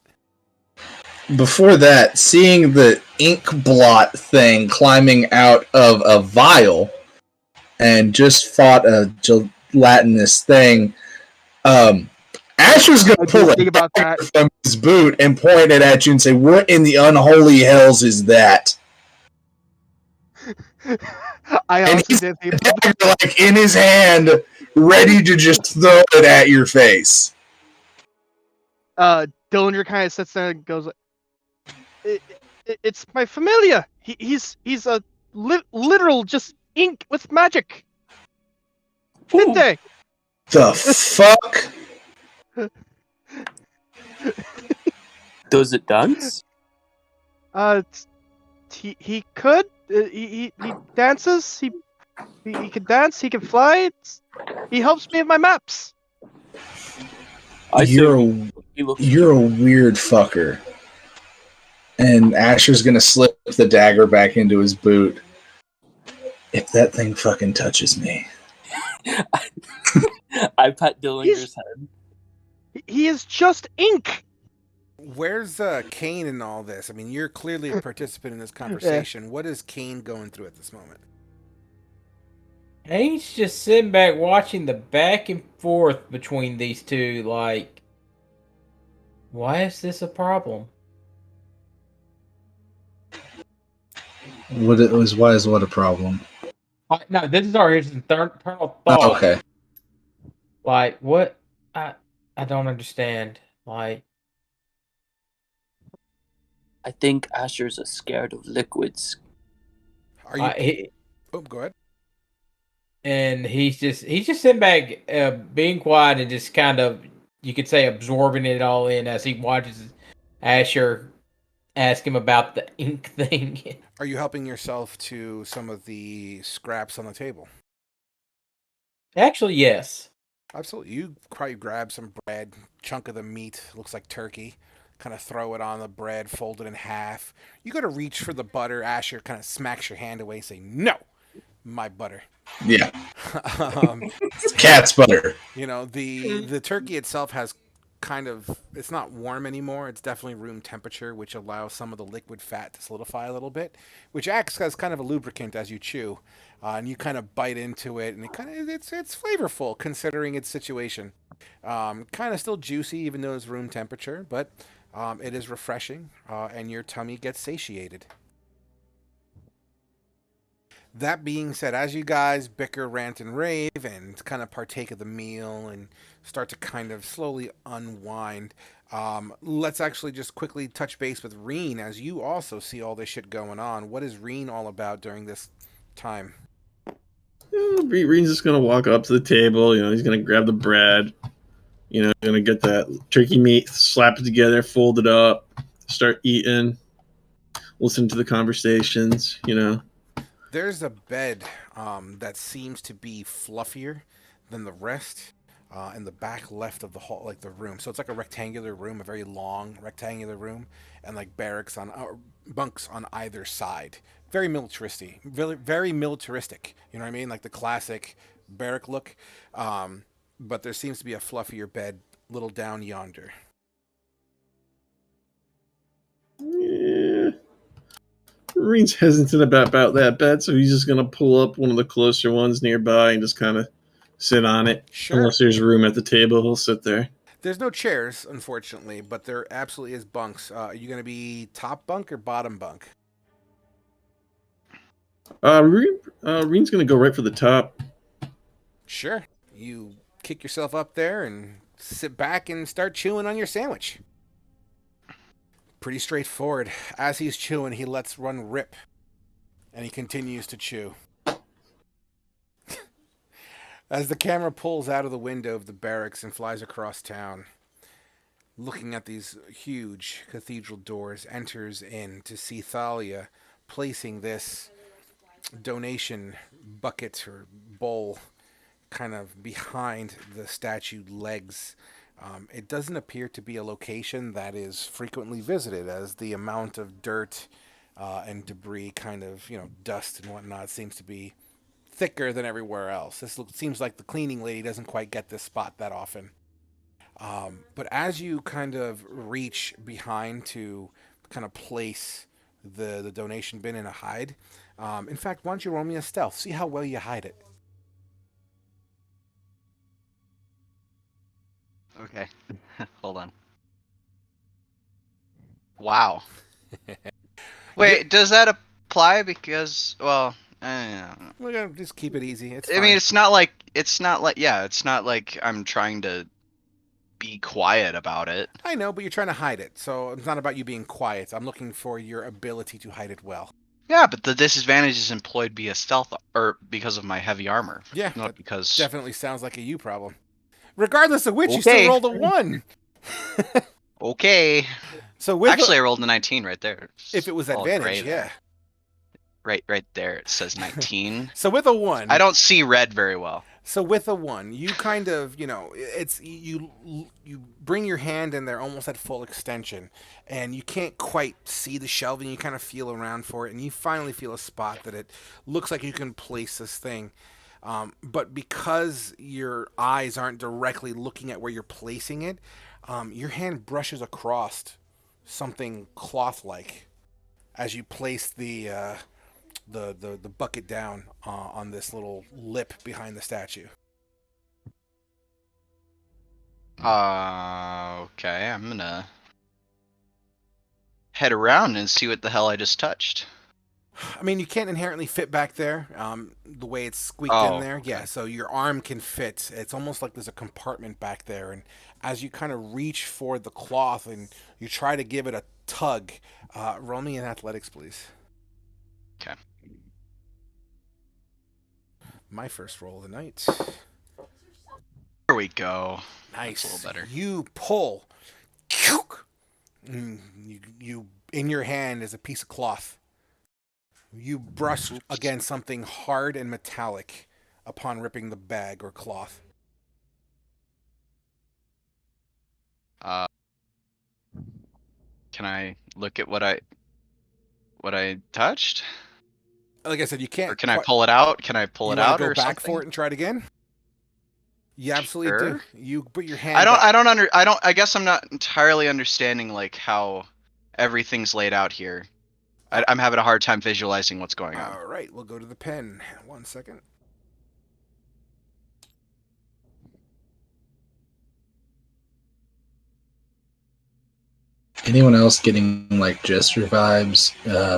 Before that, seeing the ink blot thing climbing out of a vial and just fought a gelatinous thing, Asher's going to pull think about that from his boot and point it at you and say, "What in the unholy hells is that?" I honestly did think about that. Like in his hand, ready to just throw it at your face. Dillinger kind of sits there and goes, "It's my familia. He's a literal just ink with magic." Finte. The fuck? Does it dance? He could. He dances. He can dance. He can fly. He helps me with my maps. You're a weird fucker. And Asher's gonna slip the dagger back into his boot. If that thing fucking touches me. I pat Dillinger's head. He is just ink. Where's Kane in all this? I mean, you're clearly a participant in this conversation. Yeah. What is Kane going through at this moment? Kane's just sitting back watching the back and forth between these two, like, why is this a problem? Why is what a problem? No, this is our internal thought. Oh, okay. Like, what? I don't understand. Like, I think Asher's scared of liquids. Are you? Go ahead. And he's just sitting back, being quiet and just kind of, you could say, absorbing it all in as he watches Asher ask him about the ink thing. Are you helping yourself to some of the scraps on the table? Actually, yes. Absolutely. You probably grab some bread, chunk of the meat, looks like turkey, kind of throw it on the bread, fold it in half. You go to reach for the butter. Asher kind of smacks your hand away, saying, "No, my butter." Yeah. Cat's butter. You know, the turkey itself has kind of, it's not warm anymore. It's definitely room temperature, which allows some of the liquid fat to solidify a little bit, which acts as kind of a lubricant as you chew. And you kind of bite into it, and it's flavorful considering its situation. Kind of still juicy, even though it's room temperature, but it is refreshing, and your tummy gets satiated. That being said, as you guys bicker, rant, and rave, and kind of partake of the meal and start to kind of slowly unwind, let's actually just quickly touch base with Reen, as you also see all this shit going on. What is Reen all about during this time? Reen's just gonna walk up to the table. You know, he's gonna grab the bread. You know, gonna get that turkey meat, slap it together, fold it up, start eating, listen to the conversations. You know. There's a bed that seems to be fluffier than the rest in the back left of the hall, like the room. So it's like a rectangular room, a very long rectangular room, and like barracks bunks on either side. Very militaristic, very militaristic. You know what I mean? Like the classic barrack look. But there seems to be a fluffier bed a little down yonder. Yeah. Reen's hesitant about that bed, so he's just gonna pull up one of the closer ones nearby and just kind of sit on it. Sure. Unless there's room at the table, he'll sit there. There's no chairs, unfortunately, but there absolutely is bunks. Are you gonna be top bunk or bottom bunk? Reen's gonna go right for the top. Sure. You kick yourself up there and sit back and start chewing on your sandwich. Pretty straightforward. As he's chewing, he lets one rip, and he continues to chew. As the camera pulls out of the window of the barracks and flies across town, looking at these huge cathedral doors, enters in to see Thalia placing this donation bucket or bowl kind of behind the statue legs. It doesn't appear to be a location that is frequently visited, as the amount of dirt and debris, kind of, dust and whatnot, seems to be thicker than everywhere else. Seems like the cleaning lady doesn't quite get this spot that often. But as you kind of reach behind to kind of place the donation bin in a hide, in fact, why don't you roll me a stealth? See how well you hide it. Okay. Hold on. Wow. Wait, does that apply? Because, well, We're gonna just keep it easy. It's I fine. mean, it's not like I'm trying to be quiet about it. I know, but you're trying to hide it, so it's not about you being quiet. I'm looking for your ability to hide it well. Yeah, but the disadvantage is employed via stealth, or because of my heavy armor. Yeah, Not that because. definitely sounds like a you problem. Regardless of which, you Okay. still rolled a 1. Okay. So with Actually, I rolled a 19 right there. if it was All advantage, gray yeah. there. Right there. It says 19. So with a 1, I don't see red very well. So with a 1, you kind of, it's you bring your hand in there almost at full extension, and you can't quite see the shelving. You kind of feel around for it, and you finally feel a spot that it looks like you can place this thing. But because your eyes aren't directly looking at where you're placing it, your hand brushes across something cloth-like as you place the bucket down on this little lip behind the statue. Okay, I'm gonna head around and see what the hell I just touched. I mean, you can't inherently fit back there, the way it's squeaked in there. Okay. Yeah, so your arm can fit. It's almost like there's a compartment back there, and as you kind of reach for the cloth and you try to give it a tug, roll me in athletics, please. Okay. My first roll of the night. Here we go. Nice. That's a little better. You pull. You in your hand is a piece of cloth. You brush against something hard and metallic upon ripping the bag or cloth. Can I look at what I touched? Like I said, you can't. Or can I pull it out? Can I pull you it wanna out go or back something? for it and try it again? You absolutely Sure. do. You put your hand. I guess I'm not entirely understanding like how everything's laid out here. I'm having a hard time visualizing what's going on. All right, we'll go to the pen. 1 second. Anyone else getting like Jester vibes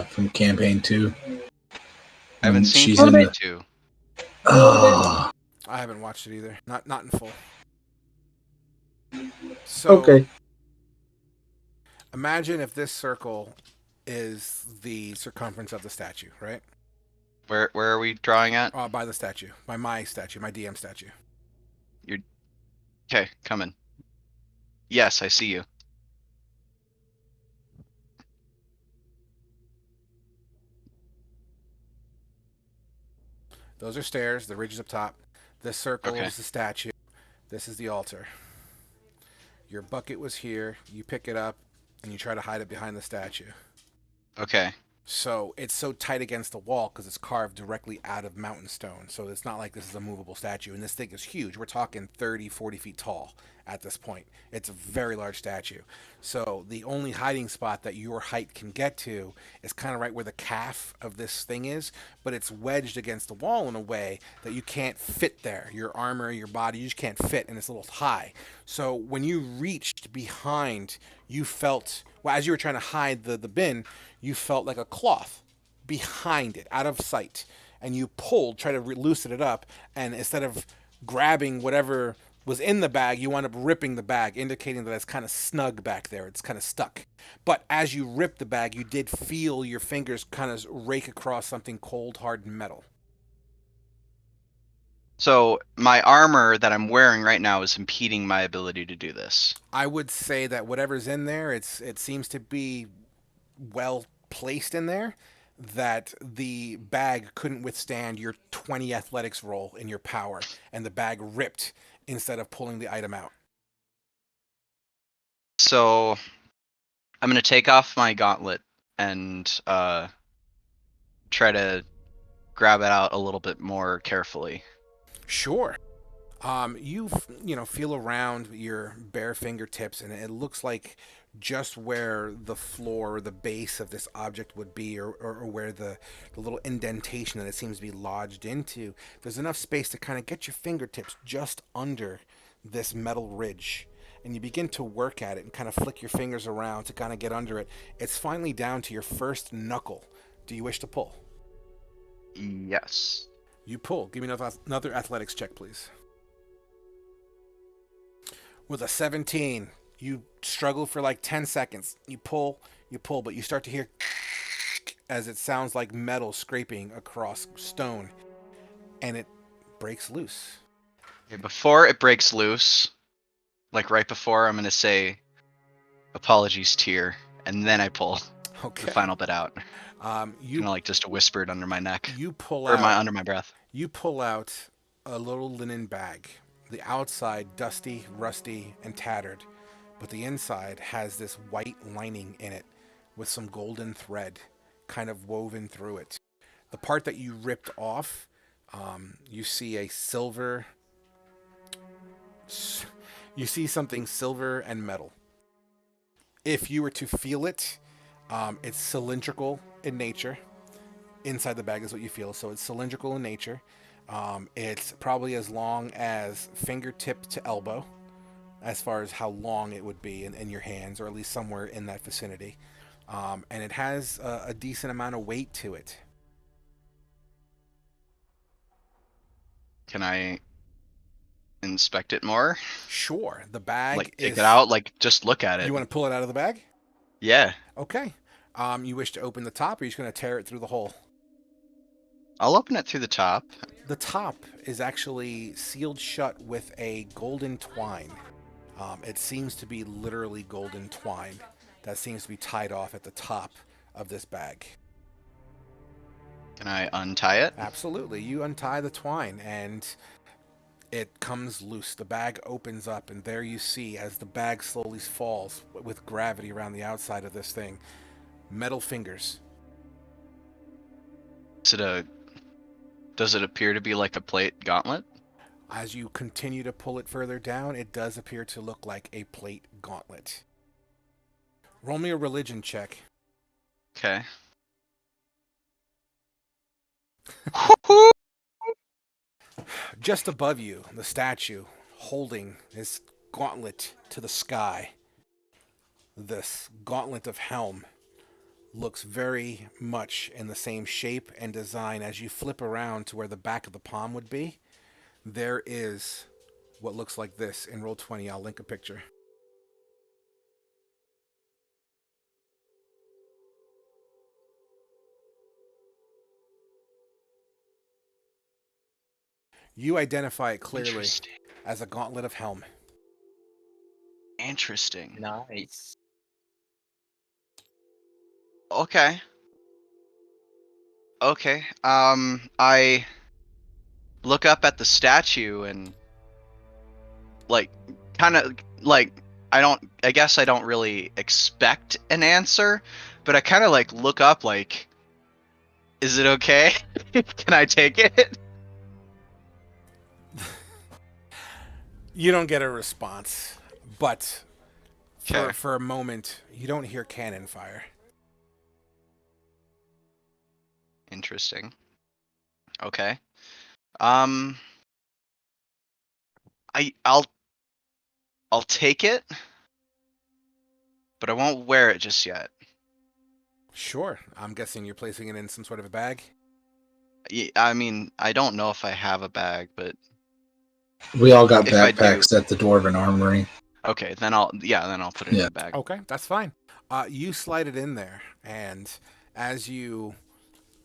from campaign 2? I haven't seen she's Campaign in 2. Oh, I haven't watched it either. Not in full. So, okay. Imagine if this circle is the circumference of the statue, right? Where are we drawing at? By the statue. By my statue, my DM statue. Okay, coming. Yes, I see you. Those are stairs. The ridge is up top. This circle Okay. is the statue. This is the altar. Your bucket was here. You pick it up, and you try to hide it behind the statue. Okay. So it's so tight against the wall because it's carved directly out of mountain stone. So it's not like this is a movable statue. And this thing is huge. We're talking 30, 40 feet tall at this point. It's a very large statue. So the only hiding spot that your height can get to is kind of right where the calf of this thing is, but it's wedged against the wall in a way that you can't fit there. Your armor, your body, you just can't fit, and it's a little high. So when you reached behind, you felt, well, as you were trying to hide the bin, you felt like a cloth behind it, out of sight. And you pulled, try to loosen it up, and instead of grabbing whatever was in the bag, you wind up ripping the bag, indicating that it's kind of snug back there. It's kind of stuck. But as you ripped the bag, you did feel your fingers kind of rake across something cold, hard metal. So my armor that I'm wearing right now is impeding my ability to do this. I would say that whatever's in there, it seems to be well placed in there, that the bag couldn't withstand your 20 athletics roll in your power, and the bag ripped instead of pulling the item out. So I'm going to take off my gauntlet and try to grab it out a little bit more carefully. Sure. You feel around your bare fingertips, and it looks like just where the floor or the base of this object would be, or where the little indentation that it seems to be lodged into, there's enough space to kind of get your fingertips just under this metal ridge. And you begin to work at it and kind of flick your fingers around to kind of get under it. It's finally down to your first knuckle. Do you wish to pull? Yes. You pull. Give me another athletics check, please. With a 17, you struggle for like 10 seconds. You pull, but you start to hear as it sounds like metal scraping across stone, and it breaks loose. Okay, before it breaks loose, like right before, I'm going to say apologies, Tyr, and then I pull Okay. the final bit out. You Kind of like just whispered under my neck, you pull or out under my breath. You pull out a little linen bag. The outside dusty, rusty, and tattered, but the inside has this white lining in it with some golden thread kind of woven through it. The part that you ripped off, you see a silver. You see something silver and metal. If you were to feel it, it's cylindrical in nature. Inside the bag is what you feel, so it's cylindrical in nature. It's probably as long as fingertip to elbow, as far as how long it would be in your hands, or at least somewhere in that vicinity. And it has a decent amount of weight to it. Can I inspect it more? Sure, the bag Like take is... it out, like just look at it. You want to pull it out of the bag? Yeah. Okay. You wish to open the top, or are you just going to tear it through the hole? I'll open it through the top. The top is actually sealed shut with a golden twine. It seems to be literally golden twine that seems to be tied off at the top of this bag. Can I untie it? Absolutely. You untie the twine and it comes loose. The bag opens up, and there you see, as the bag slowly falls with gravity around the outside of this thing, metal fingers. Does it appear to be like a plate gauntlet? As you continue to pull it further down, it does appear to look like a plate gauntlet. Roll me a religion check. Okay. Just above you, the statue holding this gauntlet to the sky. This gauntlet of Helm looks very much in the same shape and design. As you flip around to where the back of the palm would be, there is what looks like this. In Roll20, I'll link a picture. You identify it clearly as a gauntlet of Helm. Interesting. Nice. Okay. I look up at the statue and I guess I don't really expect an answer, but I kind of like look up like, is it okay? Can I take it? You don't get a response, but Okay. for a moment, you don't hear cannon fire. Interesting. Okay. I'll take it, but I won't wear it just yet. Sure. I'm guessing you're placing it in some sort of a bag? I mean, I don't know if I have a bag, but We all got If I do- backpacks at the Dwarven Armory. Okay, then I'll put it in Yeah. the bag. Okay, that's fine. You slide it in there, and as you're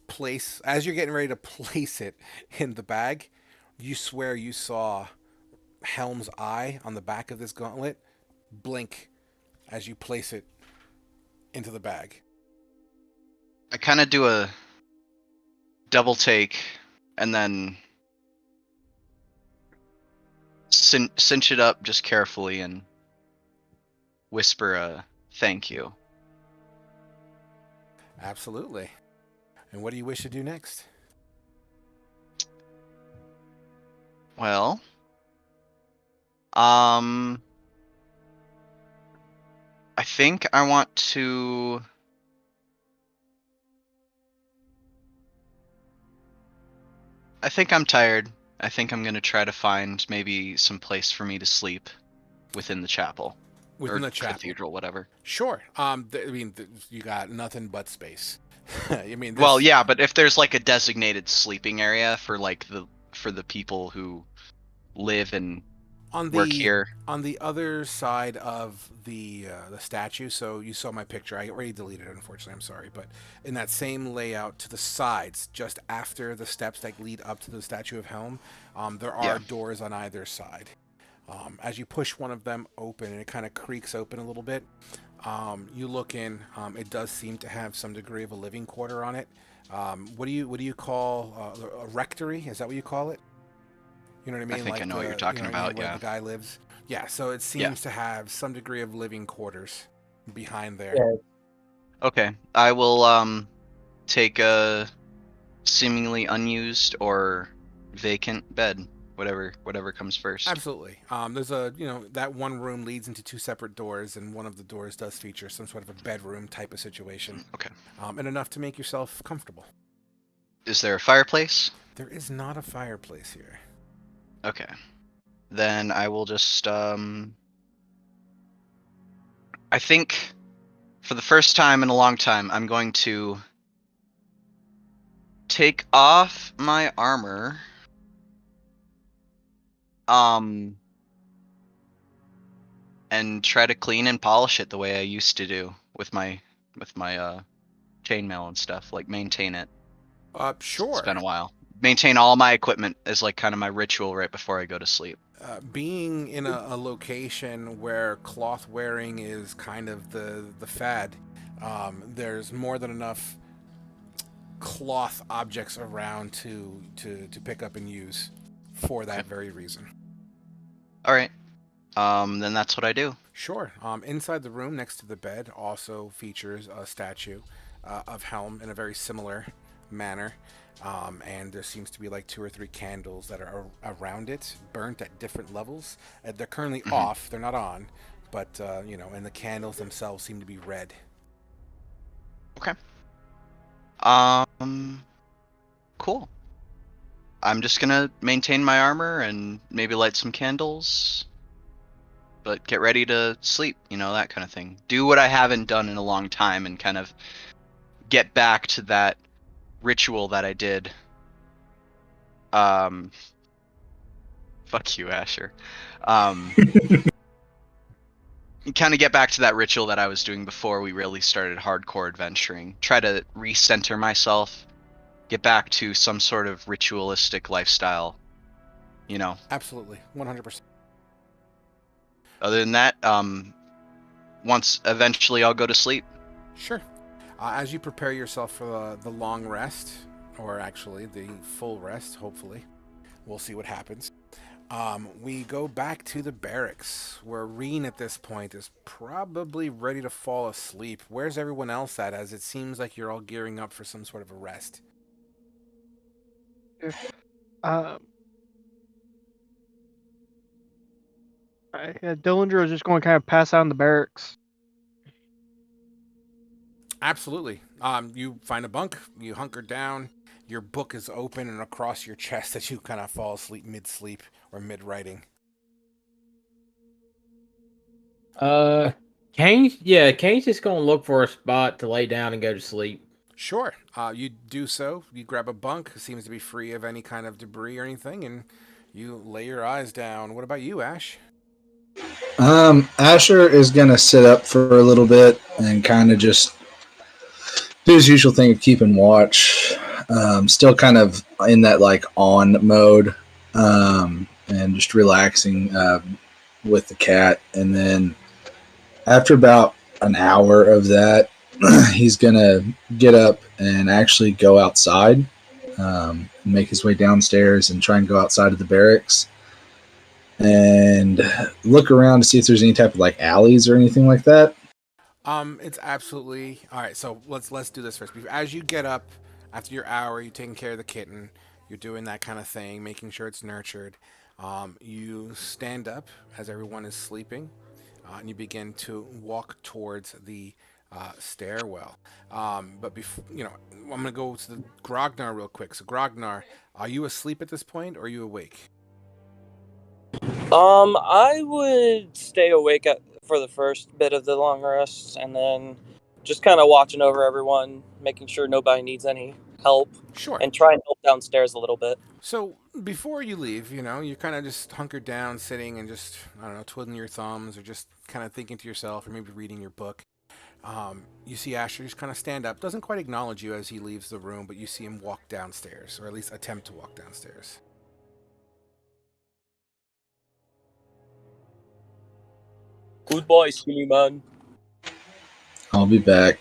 getting ready to place it in the bag, you swear you saw Helm's eye on the back of this gauntlet blink as you place it into the bag. I kind of do a double take and then cinch it up just carefully and whisper a thank you. Absolutely. And what do you wish to do next? Well, I think I want to. I think I'm tired. I think I'm gonna try to find maybe some place for me to sleep within the chapel. Within or the chapel. cathedral, whatever. Sure. You got nothing but space. I mean, Well, yeah, but if there's like a designated sleeping area for the people who live and work here. On the other side of the statue, so you saw my picture. I already deleted it, unfortunately. I'm sorry, but in that same layout to the sides, just after the steps that lead up to the statue of Helm, there are doors on either side. As you push one of them open, and it kind of creaks open a little bit, you look in. It does seem to have some degree of a living quarter on it. What do you call a rectory? Is that what you call it? You know what I mean? I think I know what you're talking about. Where Yeah, the guy lives. Yeah, so it seems to have some degree of living quarters behind there. Yeah. Okay, I will take a seemingly unused or vacant bed, whatever comes first. Absolutely. There's that one room leads into two separate doors, and one of the doors does feature some sort of a bedroom type of situation. Okay. And enough to make yourself comfortable. Is there a fireplace? There is not a fireplace here. Okay. Then I will just I think for the first time in a long time I'm going to take off my armor and try to clean and polish it the way I used to do with my chainmail and stuff, like maintain it. Sure. It's been a while. Maintain all my equipment as like kind of my ritual right before I go to sleep. Being in a location where cloth wearing is kind of the fad, there's more than enough cloth objects around to pick up and use for that very reason. All right. Then that's what I do. Sure. Inside the room next to the bed also features a statue of Helm in a very similar manner. And there seems to be like 2 or 3 candles that are around it, burnt at different levels. They're currently off; they're not on, but and the candles themselves seem to be red. Okay. Cool. I'm just gonna maintain my armor and maybe light some candles, but get ready to sleep. That kind of thing. Do what I haven't done in a long time and kind of get back to that ritual that I did. Fuck you, Asher. Kind of get back to that ritual that I was doing before we really started hardcore adventuring. Try to recenter myself, get back to some sort of ritualistic lifestyle. Absolutely, 100%. Other than that, once eventually I'll go to sleep. Sure. As you prepare yourself for the long rest, or actually the full rest, hopefully, we'll see what happens. We go back to the barracks, where Reen at this point is probably ready to fall asleep. Where's everyone else at, as it seems like you're all gearing up for some sort of a rest? Dillinger is just going to kind of pass out in the barracks. Absolutely. You find a bunk, you hunker down, your book is open and across your chest as you kind of fall asleep mid-sleep or mid-writing. Kane's just gonna look for a spot to lay down and go to sleep. Sure. You do so. You grab a bunk, it seems to be free of any kind of debris or anything, and You lay your eyes down. What about you, Ash? Asher is gonna sit up for a little bit and kind of just do his usual thing of keeping watch. Still kind of in that like on mode, and just relaxing with the cat. And then after about an hour of that, he's gonna get up and actually go outside, make his way downstairs and try and go outside of the barracks and look around to see if there's any type of like alleys or anything like that. It's absolutely all right. So let's do this first. As you get up after your hour, you're taking care of the kitten. You're doing that kind of thing, making sure it's nurtured. You stand up as everyone is sleeping, and you begin to walk towards the stairwell. But before I'm gonna go to the Grognar real quick. So Grognar, are you asleep at this point, or are you awake? I would stay awake for the first bit of the long rest, and then just kind of watching over everyone, making sure nobody needs any help, Sure. and try and help downstairs a little bit. So before you leave, you're kind of just hunkered down, sitting and just, I don't know, twiddling your thumbs or just kind of thinking to yourself or maybe reading your book. You see Asher just kind of stand up, doesn't quite acknowledge you as he leaves the room, but you see him walk downstairs, or at least attempt to walk downstairs. Goodbye, skinny man. I'll be back.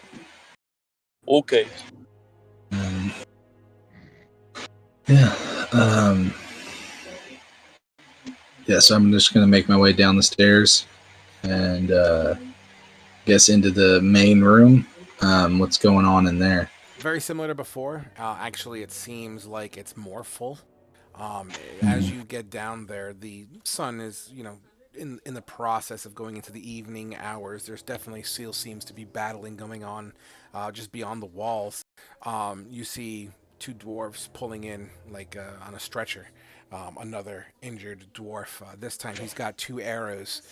Okay. Yeah. Yeah, so I'm just going to make my way down the stairs and guess into the main room. What's going on in there? Very similar to before. Actually, it seems like it's more full. As you get down there, the sun is, in the process of going into the evening hours. There's definitely still seems to be battling going on just beyond the walls. You see two dwarves pulling in like on a stretcher. Another injured dwarf. This time he's got two arrows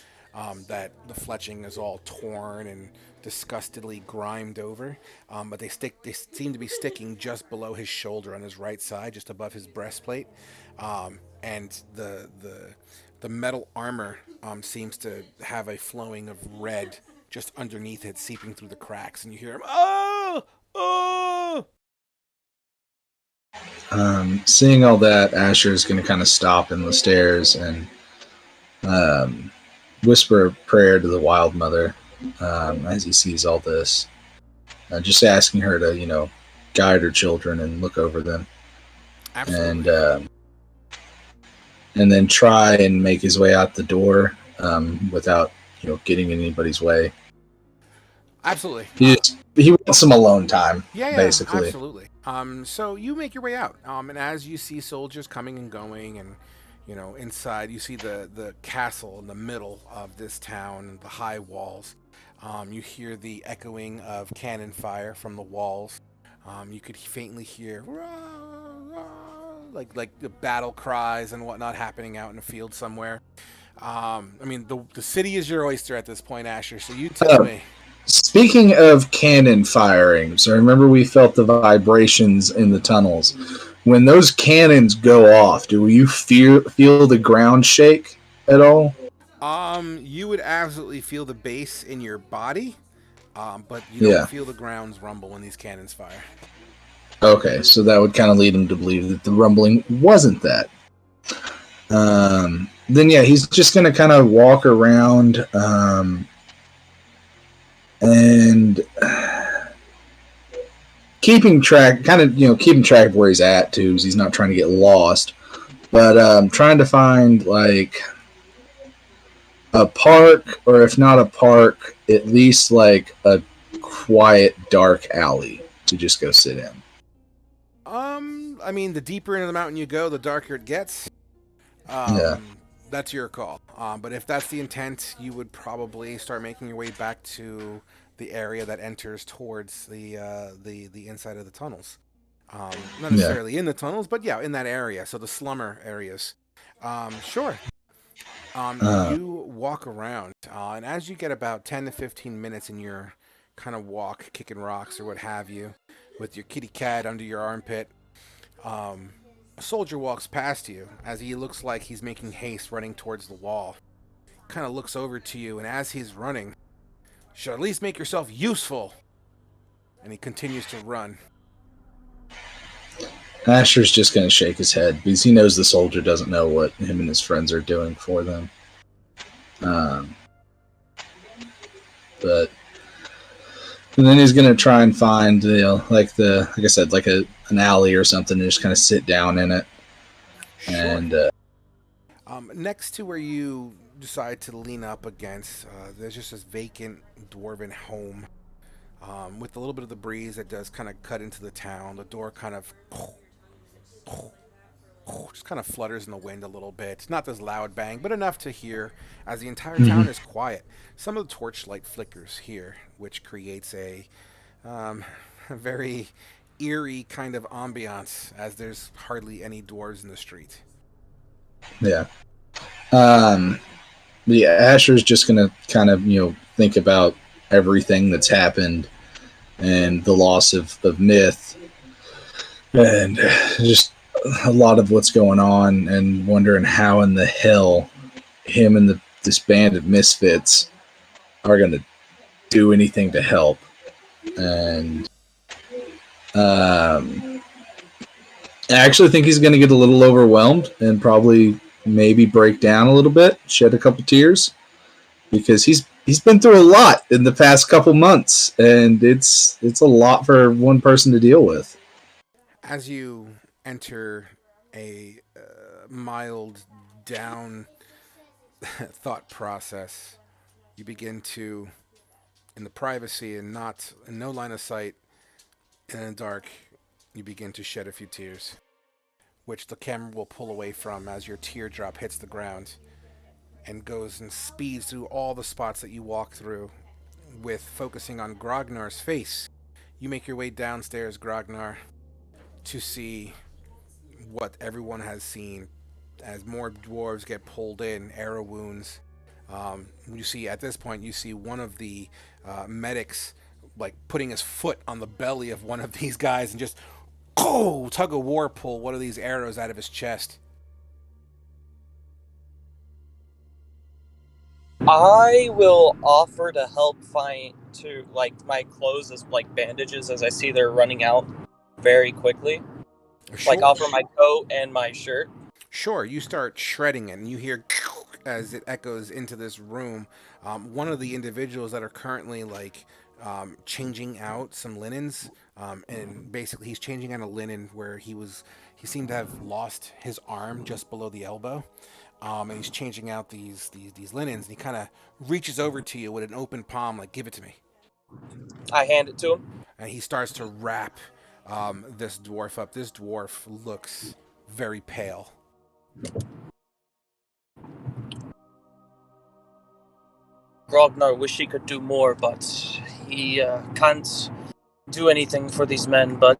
that the fletching is all torn and disgustedly grimed over. But they seem to be sticking just below his shoulder on his right side, just above his breastplate. And the metal armor seems to have a flowing of red just underneath it, seeping through the cracks, and you hear him, "Oh, oh!" Seeing all that, Asher is going to kind of stop in the stairs and whisper a prayer to the Wild Mother as he sees all this. Just asking her to, guide her children and look over them. Absolutely. And then try and make his way out the door without, getting in anybody's way. Absolutely. He wants some alone time, Yeah, basically. absolutely. So you make your way out, and as you see soldiers coming and going, and inside you see the castle in the middle of this town and the high walls. You hear the echoing of cannon fire from the walls. You could faintly hear "Rah, rah," like the battle cries and whatnot happening out in a field somewhere. The city is your oyster at this point, Asher. So you tell me. Speaking of cannon firings, I remember we felt the vibrations in the tunnels. When those cannons go off, do you feel the ground shake at all? You would absolutely feel the bass in your body, but you don't feel the grounds rumble when these cannons fire. Okay, so that would kind of lead him to believe that the rumbling wasn't that. Then he's just going to kind of walk around and keeping track of where he's at too, because he's not trying to get lost, but trying to find like a park, or if not a park, at least like a quiet, dark alley to just go sit in. The deeper into the mountain you go, the darker it gets. That's your call. But if that's the intent, you would probably start making your way back to the area that enters towards the inside of the tunnels. Not necessarily in the tunnels, but in that area. So the slumber areas. Sure. You walk around, and as you get about 10 to 15 minutes in your kind of walk, kicking rocks or what have you, with your kitty cat under your armpit, A soldier walks past you as he looks like he's making haste running towards the wall. Kind of looks over to you, and as he's running, you should at least make yourself useful. And he continues to run. Asher's just going to shake his head because he knows the soldier doesn't know what him and his friends are doing for them. But and then he's going to try and find, like I said, like an alley or something, and just kind of sit down in it. Sure. And next to where you decide to lean up against, there's just this vacant dwarven home. With a little bit of the breeze that does kind of cut into the town, the door kind of just kind of flutters in the wind a little bit. Not this loud bang, but enough to hear as the entire town is quiet. Some of the torchlight flickers here, which creates a very eerie kind of ambiance as there's hardly any dwarves in the street. Yeah. Asher's just going to kind of, think about everything that's happened and the loss of myth and just a lot of what's going on, and wondering how in the hell him and this band of misfits are going to do anything to help. And I actually think he's going to get a little overwhelmed and probably maybe break down a little bit, shed a couple tears, because he's been through a lot in the past couple months, and it's a lot for one person to deal with. As you enter a mild down thought process, you begin to, in the privacy and in no line of sight, in the dark, you begin to shed a few tears, which the camera will pull away from as your teardrop hits the ground and goes and speeds through all the spots that you walk through, with focusing on Grognar's face. You make your way downstairs, Grognar, to see what everyone has seen as more dwarves get pulled in, arrow wounds. You see, at this point, you see one of the medics like putting his foot on the belly of one of these guys and just tug of war pull one of these arrows out of his chest. I will offer to help find my clothes as bandages as I see they're running out very quickly. Sure. Offer my coat and my shirt. Sure, you start shredding it, and you hear as it echoes into this room. One of the individuals that are currently changing out some linens, and basically he's changing out a linen where he seemed to have lost his arm just below the elbow, and he's changing out these linens. And he kind of reaches over to you with an open palm, like, "Give it to me." I hand it to him, and he starts to wrap this dwarf up. This dwarf looks very pale. Grognar wish he could do more, but he can't do anything for these men. But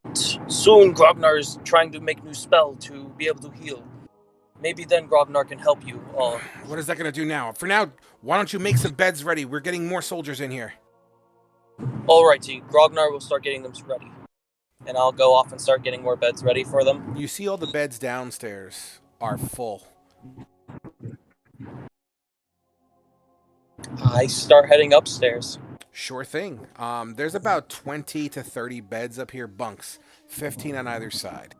soon Grognar is trying to make new spell to be able to heal. Maybe then Grognar can help you all. What is that going to do now? For now, why don't you make some beds ready? We're getting more soldiers in here. Alrighty, Grognar will start getting them ready. And I'll go off and start getting more beds ready for them. You see all the beds downstairs are full. I start heading upstairs. Sure thing. There's about 20 to 30 beds up here, bunks, 15 on either side.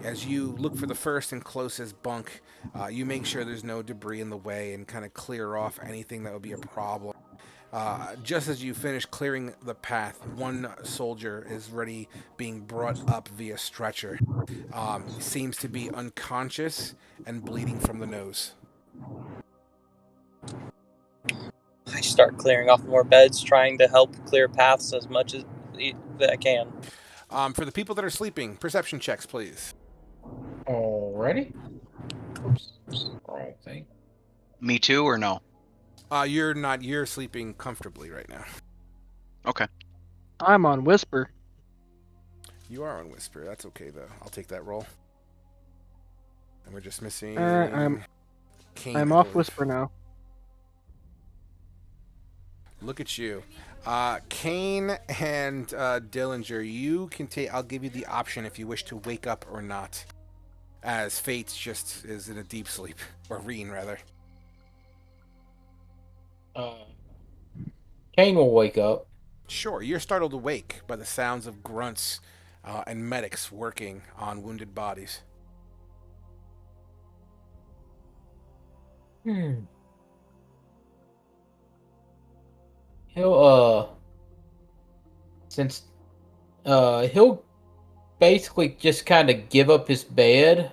As you look for the first and closest bunk, you make sure there's no debris in the way and kind of clear off anything that would be a problem. Just as you finish clearing the path, one soldier is ready being brought up via stretcher. He seems to be unconscious and bleeding from the nose. I start clearing off more beds, trying to help clear paths as much as I can. For the people that are sleeping, perception checks, please. Already? Oops. Wrong thing. Me too, or no? You're not. You're sleeping comfortably right now. Okay. I'm on Whisper. You are on Whisper. That's okay, though. I'll take that roll. And we're just missing... Kane, I'm off Whisper now. Look at you. Kane and Dillinger, you can take... I'll give you the option if you wish to wake up or not. as Fate just is in a deep sleep, or Reen rather. Kane will wake up. Sure, you're startled awake by the sounds of grunts and medics working on wounded bodies. Hmm. He'll since he'll basically just kind of give up his bed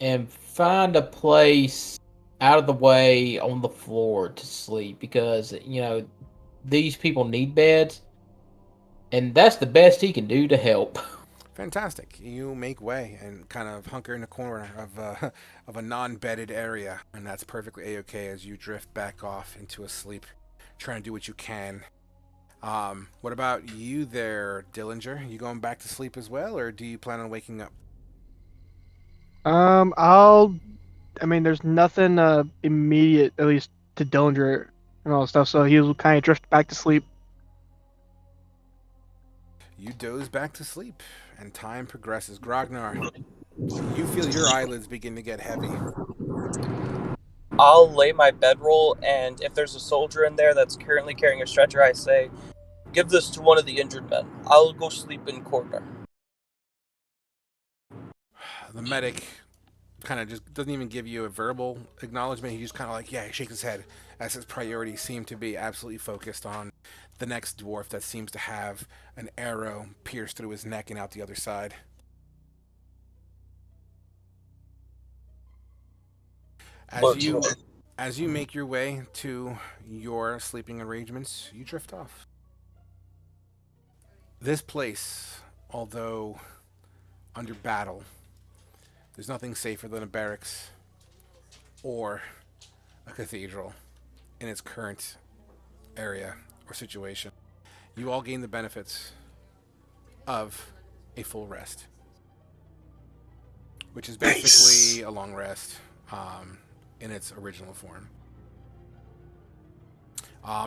and find a place out of the way on the floor to sleep because these people need beds, and that's the best he can do to help. Fantastic. You make way and kind of hunker in the corner of a non-bedded area, and that's perfectly a-okay as you drift back off into a sleep, trying to do what you can. What about you there, Dillinger? You going back to sleep as well, or do you plan on waking up? There's nothing immediate, at least to Dillinger and all that stuff, so he'll kind of drift back to sleep. You doze back to sleep, and time progresses. Grognar, you feel your eyelids begin to get heavy. I'll lay my bedroll, and if there's a soldier in there that's currently carrying a stretcher, I say, give this to one of the injured men. I'll go sleep in corner. The medic kind of just doesn't even give you a verbal acknowledgement. He just kind of like, yeah, he shakes his head as his priorities seem to be absolutely focused on the next dwarf that seems to have an arrow pierced through his neck and out the other side. As you make your way to your sleeping arrangements, you drift off. This place, although under battle, there's nothing safer than a barracks or a cathedral in its current area or situation. You all gain the benefits of a full rest, which is basically a long rest in its original form.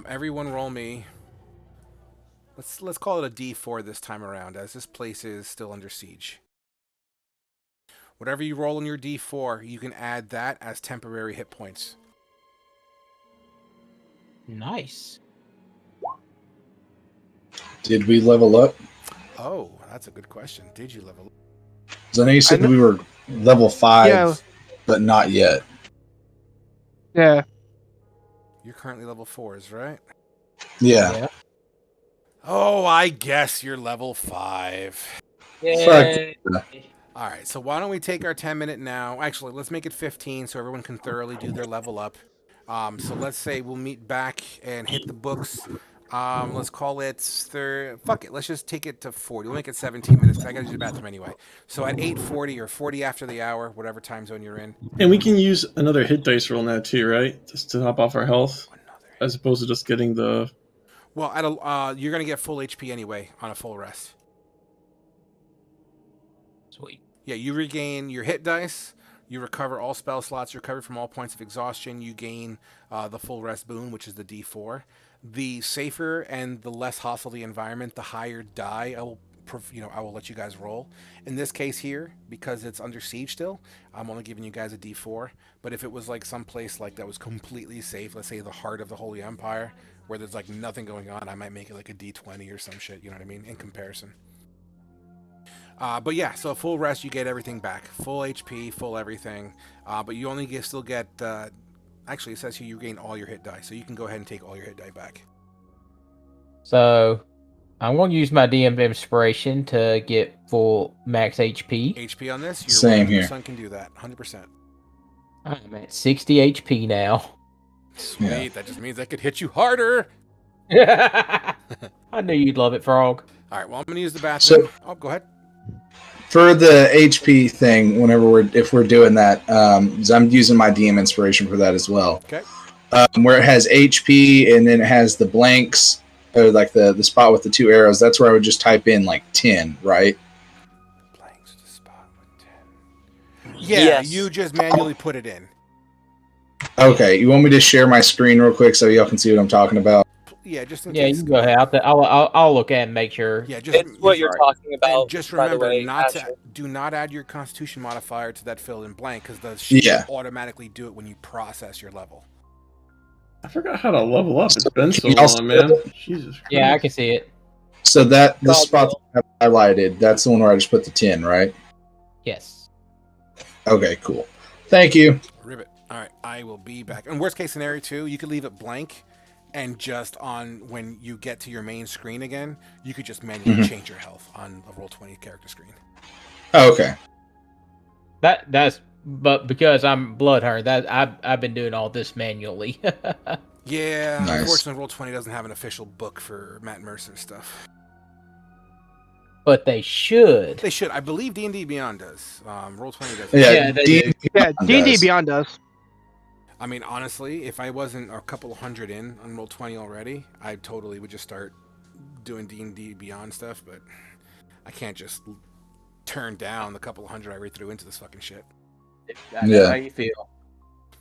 Everyone roll me. Let's call it a D4 this time around, as this place is still under siege. Whatever you roll in your D4, you can add that as temporary hit points. Nice. Did we level up? Oh, that's a good question. Did you level up? Because I know you said we were level 5, but not yet. Yeah. You're currently level 4s, right? Yeah. Oh, I guess you're level 5. Yeah. All right, so why don't we take our 10-minute now? Actually, let's make it 15 so everyone can thoroughly do their level up. So let's say we'll meet back and hit the books. Let's call it fuck it. Let's just take it to 40. We'll make it 17 minutes because I got to do the bathroom anyway. So at 8:40 or 40 after the hour, whatever time zone you're in. And we can use another hit dice roll now too, right? Just to top off our health, as opposed to just getting the. Well, you're gonna get full HP anyway on a full rest. Sweet. Yeah, you regain your hit dice. You recover all spell slots. You recover from all points of exhaustion. You gain the full rest boon, which is the D4. The safer and the less hostile the environment, the higher die I will let you guys roll. In this case here, because it's under siege still, I'm only giving you guys a D4. But if it was like some place like that was completely safe, let's say the heart of the Holy Empire, where there's like nothing going on, I might make it like a D20 or some shit. You know what I mean? In comparison. But yeah, so full rest, you get everything back. Full HP, full everything. But you only still get... actually, it says here you gain all your hit die. So you can go ahead and take all your hit die back. So, I'm going to use my DM inspiration to get full max HP. HP on this? Same here. Your son can do that, 100%. I'm at 60 HP now. Sweet, yeah. That just means I could hit you harder. I knew you'd love it, Frog. All right, well, I'm going to use the bathroom. Go ahead. For the HP thing, if we're doing that, I'm using my DM inspiration for that as well. Okay. Where it has HP and then it has the blanks, or like the spot with the 2 arrows, that's where I would just type in like 10, right? Blanks, the spot with 10. Yeah, yes. You just manually put it in. Okay, you want me to share my screen real quick so y'all can see what I'm talking about? Yeah, just in Yeah, case. you can go ahead. I'll look at it and make sure. Yeah, just It's what you're talking and about. just by the remember way, not to Asher. do not add your Constitution modifier to that fill in blank because the sheet Yeah. will automatically do it when you process your level. I forgot how to level up. It's been so Can y'all long, man. Jesus Christ. Yeah, I can see it. So that the Frog spot will. that I have highlighted, that's the one where I just put the 10, right? Yes. Okay, cool. Thank you. Ribbit. All right, I will be back. And worst case scenario too, you could leave it blank, and just on when you get to your main screen again, you could just manually Mhm. change your health on the Roll20 character screen. Okay. But because I'm Bloodhunter, that I've been doing all this manually. Yeah, Nice. unfortunately, Roll20 doesn't have an official book for Matt Mercer stuff. But they should. They should. I believe D&D Beyond does. Roll20 does. Yeah, they D&D do. Yeah, D&D does. Beyond us. I mean, honestly, if I wasn't a couple hundred in on Roll20 already, I totally would just start doing D&D Beyond stuff, but I can't just turn down the couple hundred I already threw into this fucking shit. I know Yeah. how you feel.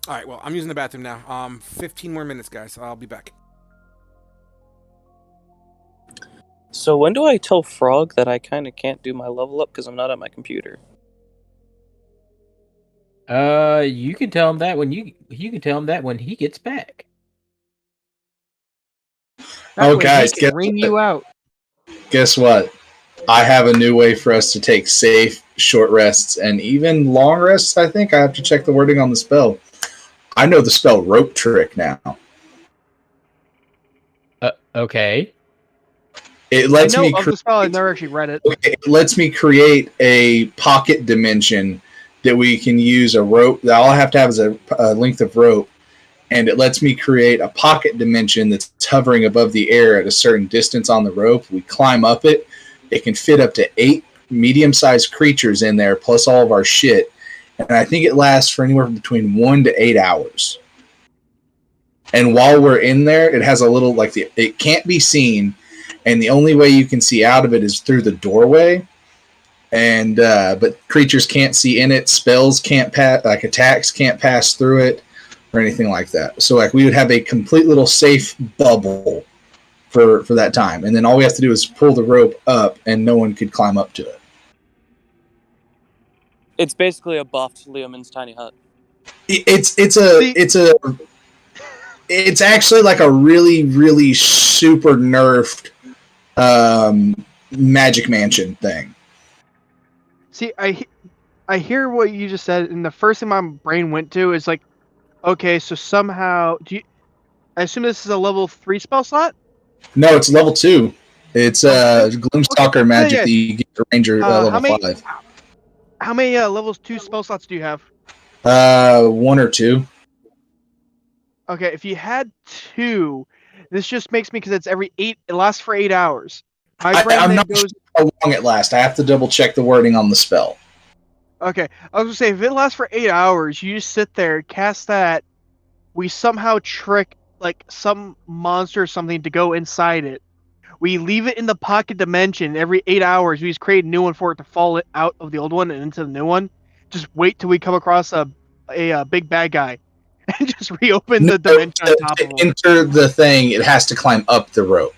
All right, well, I'm using the bathroom now. 15 more minutes, guys. I'll be back. So when do I tell Frog that I kind of can't do my level up because I'm not at my computer? You can tell him that when you can tell him that when he gets back. That Oh, way guys, he can ring you out. Guess what? I have a new way for us to take safe, short rests, and even long rests, I think. I have to check the wording on the spell. I know the spell Rope Trick now. Okay. It I lets know me of the spell. I've never actually read it. it lets me create a pocket dimension that we can use a rope. That all I have to have is a length of rope, and it lets me create a pocket dimension that's hovering above the air at a certain distance on the rope. We climb up it. It can fit up to 8 medium-sized creatures in there, plus all of our shit. And I think it lasts for anywhere between 1 to 8 hours. And while we're in there, it has a little, it can't be seen, and the only way you can see out of it is through the doorway. And but creatures can't see in it. Spells can't pass, like attacks can't pass through it, or anything like that. So like we would have a complete little safe bubble for that time, and then all we have to do is pull the rope up, and no one could climb up to it. It's basically a buffed Leoman's tiny hut. It's actually like a really, really super nerfed Magic Mansion thing. See, I hear what you just said, and the first thing my brain went to is like, okay, so somehow I assume this is a level 3 spell slot? No, it's level 2. It's Gloomstalker magic yeah. that you get to Ranger level 5. How many levels 2 spell slots do you have? 1 or 2. Okay, if you had 2, this just makes me, because it's every 8, it lasts for 8 hours. My brain I'm then not goes, sure how long it lasts. I have to double check the wording on the spell. okay, I was gonna say, if it lasts for 8 hours, you just sit there, cast that, we somehow trick like some monster or something to go inside it. We leave it in the pocket dimension. Every 8 hours, we just create a new one for it to fall out of the old one and into the new one. Just wait till we come across a big bad guy, and just reopen the dimension on top of To him. enter the thing, it has to climb up the rope.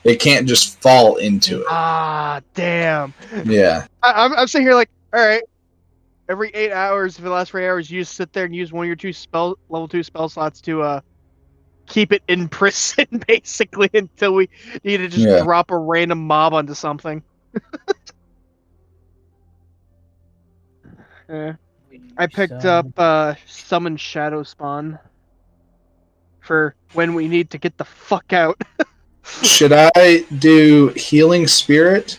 It can't just fall into it. Ah, damn. Yeah. I'm sitting here like, all right. Every 8 hours, if it lasts for 8 hours, you just sit there and use one of your 2 level 2 spell slots to keep it in prison, basically, until we need to just drop a random mob onto something. I picked up Summon Shadow Spawn for when we need to get the fuck out. Should I do Healing Spirit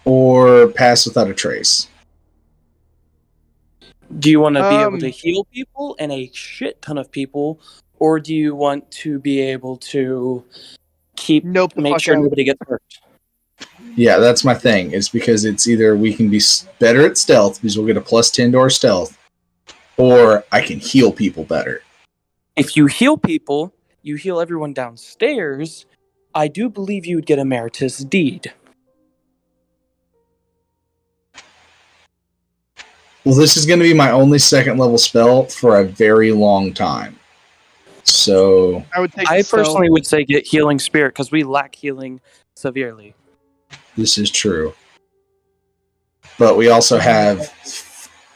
or Pass Without a Trace? Do you want to be able to heal people and a shit ton of people, or do you want to be able to make sure nobody gets hurt? Yeah, that's my thing. It's because it's either we can be better at stealth because we'll get a +10 to our stealth, or I can heal people better. If you heal people, you heal everyone downstairs, I do believe you would get Emeritus Deed. Well, this is going to be my only 2nd level spell for a very long time. So I would take I the cell. personally would say get healing spirit because we lack healing severely. this is true. But we also have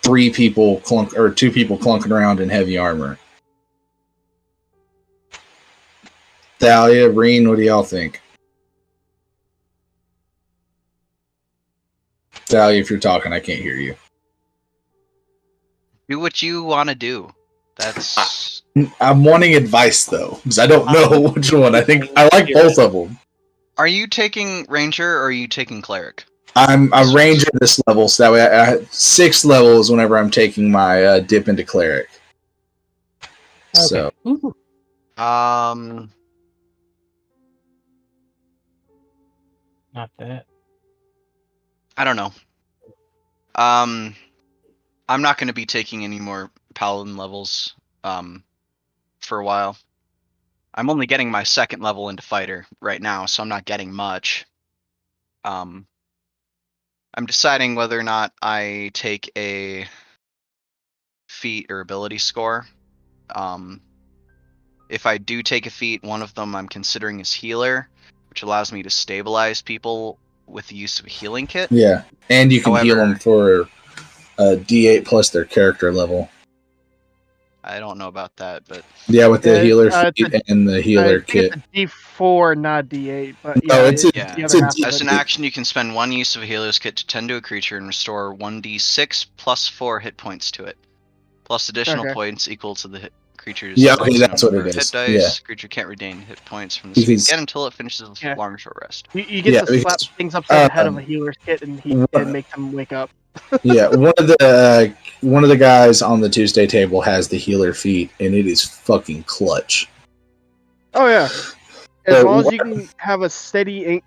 2 people clunking around in heavy armor. Thalia, Reen, what do y'all think? Thalia, if you're talking, I can't hear you. Do what you want to do. That's I'm wanting advice though, because I don't know which one. I think I like both of them. Are you taking ranger or are you taking cleric? I'm a ranger this level, so that way I 6th level is whenever I'm taking my dip into cleric. So Ooh. Um, Not that. I don't know. I'm not going to be taking any more paladin levels for a while. I'm only getting my 2nd level into fighter right now, so I'm not getting much. I'm deciding whether or not I take a feat or ability score. If I do take a feat, one of them I'm considering is healer, which allows me to stabilize people with the use of a healing kit. yeah, and you can heal However- them for a D8 plus their character level. I don't know about that, but Yeah, with the Yeah, healer it's feat and the I healer think kit. it's a D4, not D8. But No, it's a- yeah. the it's other a half D- of As it. an action, you can spend 1 use of a healer's kit to tend to a creature and restore 1d6 plus 4 hit points to it, plus additional Okay. points equal to the creature's Yeah, okay, maximum that's what number it of hit is. dice. Yeah. Creature can't regain hit points from this Because- again until it finishes a Yeah. long short rest. You get Yeah, to slap because, things upside the head of um, a healer's kit and make them wake up. Yeah, one of the guys on the Tuesday table has the healer feat, and it is fucking clutch. Oh yeah. As So long as what- you can have a steady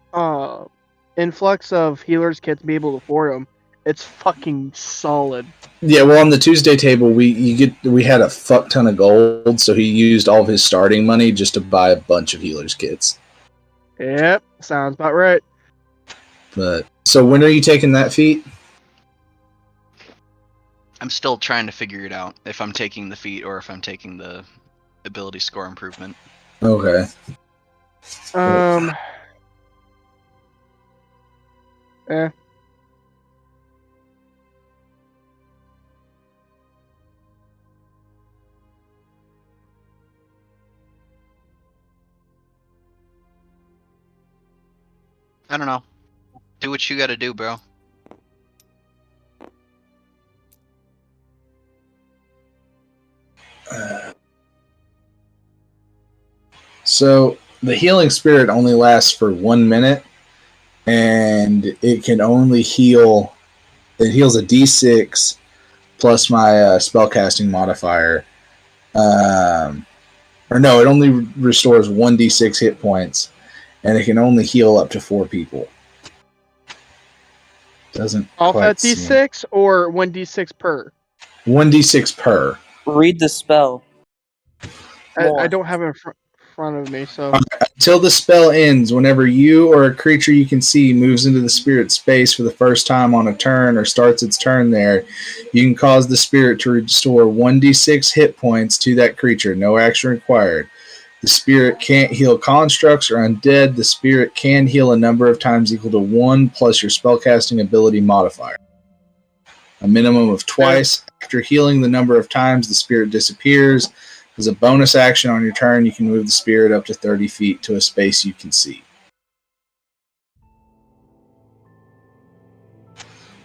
influx of healers kits and be able to afford them, it's fucking solid. Yeah, well, on the Tuesday table, we had a fuck ton of gold, so he used all of his starting money just to buy a bunch of healers kits. Yep, sounds about right. But so when are you taking that feat? I'm still trying to figure it out if I'm taking the feat or if I'm taking the ability score improvement. Okay. Eh. I don't know. Do what you gotta do, bro. So the healing spirit only lasts for 1 minute, and it can only heal. It heals a D6 plus my spellcasting modifier. Or no, it only restores 1d6 hit points, and it can only heal up to 4 people. Doesn't Off quite at D6 or 1d6 per? 1d6 per. Read the spell. I don't have it in front of me, so Until the spell ends, whenever you or a creature you can see moves into the spirit space for the first time on a turn or starts its turn there, you can cause the spirit to restore 1d6 hit points to that creature. No action required. The spirit can't heal constructs or undead. The spirit can heal a number of times equal to 1 plus your spellcasting ability modifier. A minimum of twice. After healing the number of times, the spirit disappears. As a bonus action on your turn, you can move the spirit up to 30 feet to a space you can see.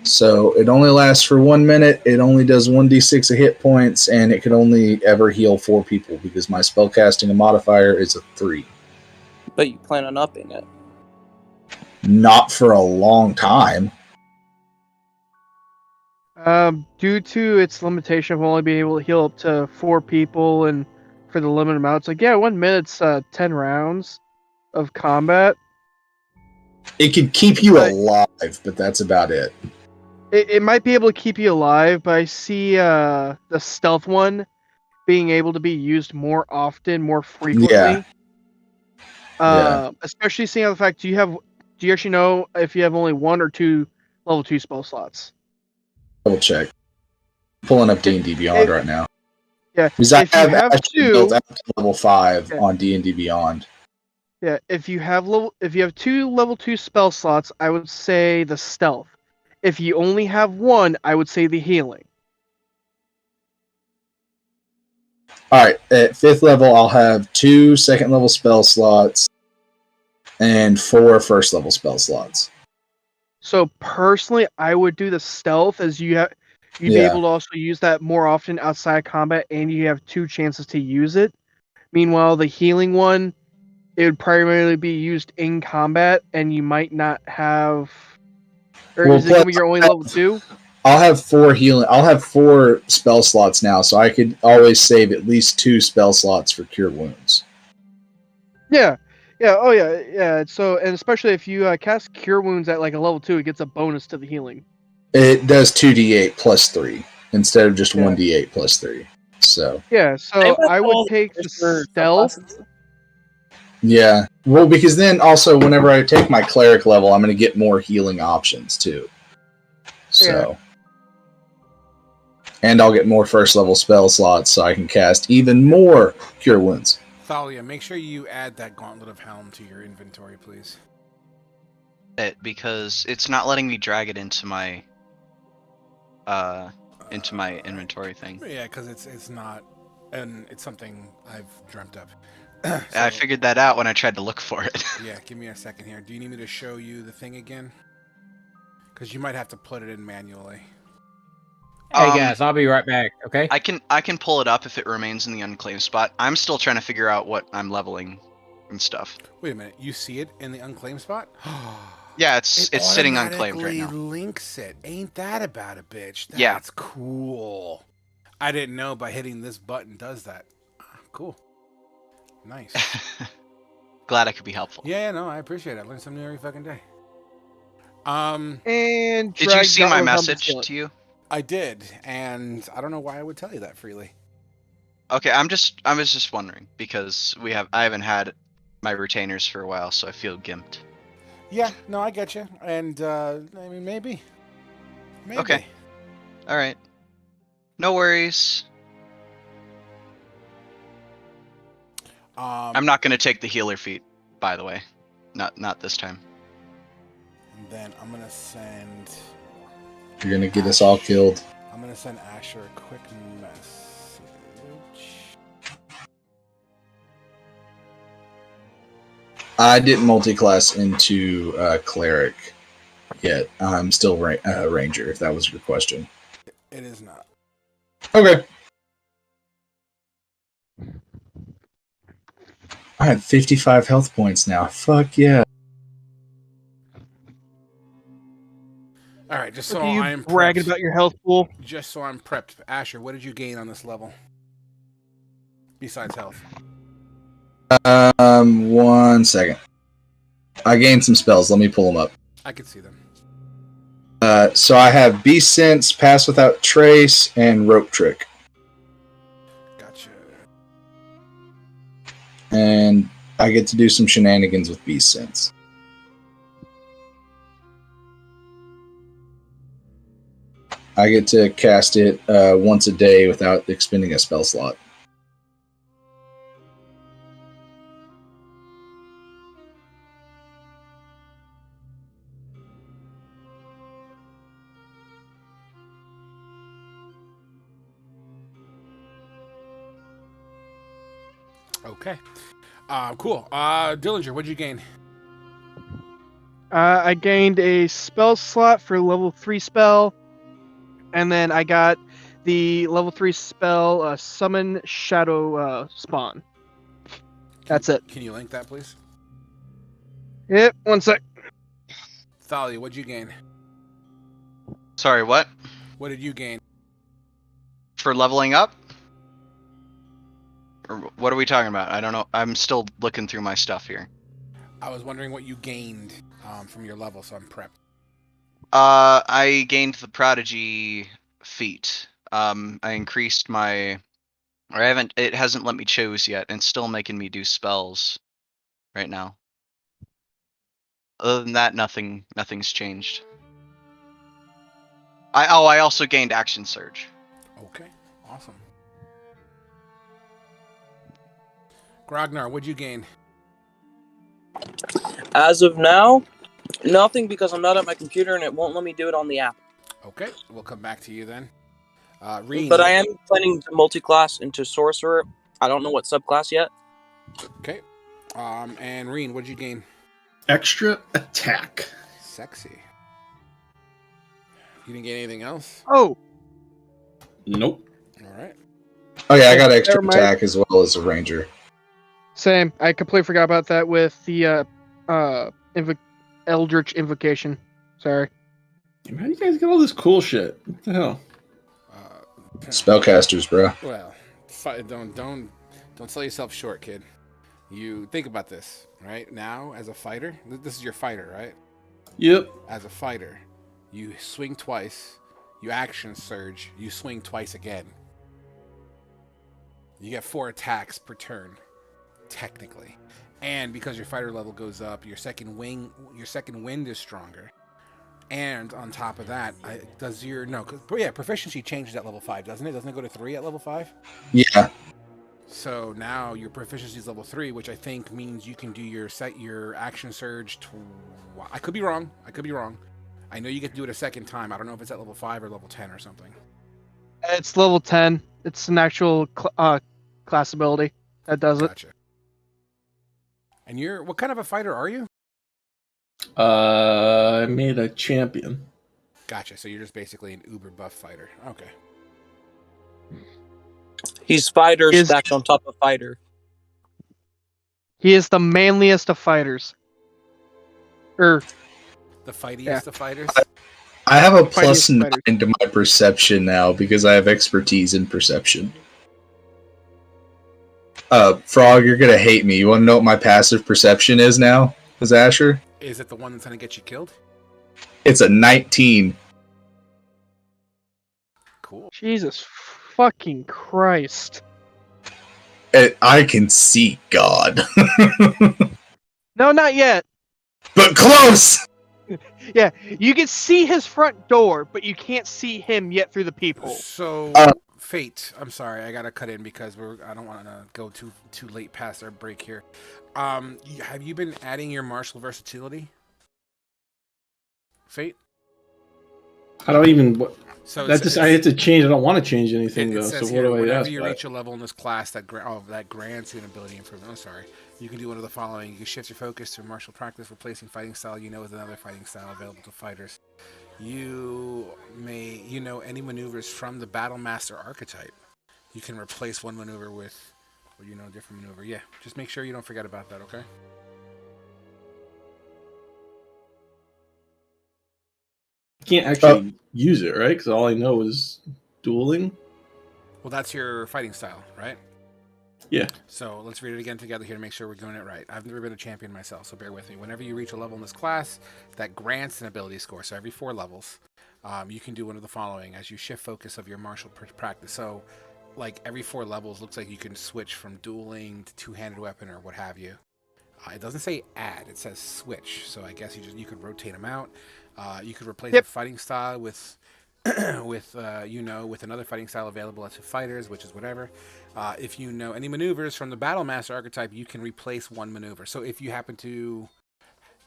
So it only lasts for 1 minute. It only does 1d6 of hit points, and it can only ever heal 4 people because my spellcasting modifier is a 3. But you plan on upping it. Not for a long time. due to its limitation of only being able to heal up to 4 people and for the limited amount, it's like 1 minute's 10 rounds of combat. It could keep you But- alive, but that's about it. It might be able to keep you alive, but I see the stealth one being able to be used more often, more frequently. Yeah. Especially seeing how the fact do you actually know if you have only 1 or 2 level 2 spell slots? Double check. Pulling up D&D Beyond right now. Yeah, Because I if you have have actually built two, out to level 5 Yeah. on D&D Beyond. yeah, if you have 2 level 2 spell slots, I would say the stealth. If you only have one, I would say the healing. All right, at 5th level, I'll have 2 second level spell slots and 4 first level spell slots. So personally, I would do the stealth, as you'd be Yeah. able to also use that more often outside combat, and you have 2 chances to use it. Meanwhile, the healing one, it would primarily be used in combat, and you might not have. Or Well, is it going to be your only level 2? I'll have 4 healing. I'll have 4 spell slots now, so I could always save at least 2 spell slots for cure wounds. Yeah. Yeah. Oh, yeah. Yeah. So, and especially if you cast Cure Wounds at like a level 2, it gets a bonus to the healing. It does 2d8 plus 3 instead of just Yeah. 1d8 plus 3. So Yeah. So I would take the stealth. yeah, well, because then also whenever I take my cleric level, I'm going to get more healing options too. So, and I'll get more first level spell slots, so I can cast even more cure wounds. Thalia, make sure you add that Gauntlet of Helm to your inventory, please. Because it's not letting me drag it into my inventory thing. Yeah, because it's not, and it's something I've dreamt up. I figured that out when I tried to look for it. Yeah, give me a second here. Do you need me to show you the thing again? Because you might have to put it in manually. Hey guys, I'll be right back. Okay. I can pull it up if it remains in the unclaimed spot. I'm still trying to figure out what I'm leveling and stuff. Wait a minute, you see it in the unclaimed spot? Yeah, it's sitting unclaimed right It now. automatically links it. Ain't that about a bitch? That's Yeah. cool. I didn't know by hitting this button does that. Cool. Nice. Glad I could be helpful. Yeah, no, I appreciate it. I learn something every fucking day. And Did you see my message to you? I did, and I don't know why I would tell you that freely. Okay, I was just wondering because I haven't had my retainers for a while, so I feel gimped. Yeah, no, I get you, and I mean maybe. Okay. All right. No worries. I'm not gonna take the healer feat, by the way. Not this time. And then I'm gonna send. You're going to get us all killed. I'm gonna send Asher a quick message. I didn't multi-class into cleric yet. I'm still ranger, if that was your question. It is not. Okay. I have 55 health points now. Fuck yeah. All right, just so Look at you I'm bragging prepped. about your health pool. Just so I'm prepped. Asher, what did you gain on this level? Besides health. 1 second. I gained some spells. Let me pull them up. I could see them. So I have Beast Sense, Pass Without Trace, and Rope Trick. Gotcha. And I get to do some shenanigans with Beast Sense. I get to cast it once a day without expending a spell slot. Okay. Cool. Dillinger, what'd you gain? I gained a spell slot for level 3 spell, and then I got the level 3 spell Summon Shadow Spawn. That's it. Can you link that, please? Yep, 1 sec. Thalia, what'd you gain? Sorry, what? What did you gain? For leveling up? Or what are we talking about? I don't know. I'm still looking through my stuff here. I was wondering what you gained from your level, so I'm prepped. I gained the Prodigy feat. I increased my... Or it hasn't let me choose yet, and it's still making me do spells right now. Other than that, nothing's changed. I also gained Action Surge. Okay, awesome. Grognar, what'd you gain? As of now, nothing because I'm not at my computer and it won't let me do it on the app. Okay, we'll come back to you then. Reen, But I am planning to multi-class into sorcerer. I don't know what subclass yet. Okay. And Reen, what'd you gain? Extra attack. Sexy. You didn't get anything else? Oh, Nope. All right. Oh yeah, I got extra Never mind. attack as well as a ranger. same. I completely forgot about that with the Eldritch Invocation. Sorry. How do you guys get all this cool shit? What the hell? Spellcasters, bro. Well, don't sell yourself short, kid. You think about this, right? Now, as a fighter, this is your fighter, right? Yep. As a fighter, you swing twice, you action surge, you swing twice again. You get 4 attacks per turn, technically. And because your fighter level goes up, your second wind is stronger. And on top of that, proficiency changes at level 5, doesn't it? Doesn't it go to 3 at level 5? Yeah. So now your proficiency is level 3, which I think means you can do your action surge. I could be wrong. I know you get to do it a second time. I don't know if it's at level 5 or level 10 or something. It's level 10. It's an actual class ability that does it. Gotcha. And what kind of a fighter are you? I made a champion. Gotcha. So you're just basically an uber buff fighter. Okay. He's fighter stacked on top of fighter. He is the manliest of fighters. The fightiest of fighters? I have a plus Fighting 9 to my perception now because I have expertise in perception. Frog, you're gonna hate me. You want to know what my passive perception is now, as Asher? Is it the one that's gonna get you killed? It's a 19. Cool. Jesus fucking Christ. I can see God. No, not yet. But close! Yeah, you can see his front door, but you can't see him yet through the peephole. So, Fate, I'm sorry, I gotta cut in because I don't want to go too late past our break here. Have you been adding your martial versatility? Fate? How do I even? So I had to change. I don't want to change anything It though. says So here, what do I whenever ask? you reach a level in this class that grants you an ability improvement. I'm sorry. You can do one of the following. You can shift your focus to martial practice, replacing fighting style you know with another fighting style available to fighters. You may any maneuvers from the Battle Master archetype. You can replace one maneuver with, a different maneuver. Yeah, just make sure you don't forget about that, okay? Can't actually use it, right? Because all I know is dueling. Well, that's your fighting style, right? Yeah. So let's read it again together here to make sure we're doing it right. I've never been a champion myself, so bear with me. Whenever you reach a level in this class, that grants an ability score. So every 4 levels, you can do one of the following as you shift focus of your martial practice. So, like every 4 levels, looks like you can switch from dueling to two-handed weapon or what have you. It doesn't say add; it says switch. So I guess you could rotate them out. You could replace a fighting style with with another fighting style available to fighters, which is whatever. If you know any maneuvers from the Battle Master archetype, you can replace one maneuver. So if you happen to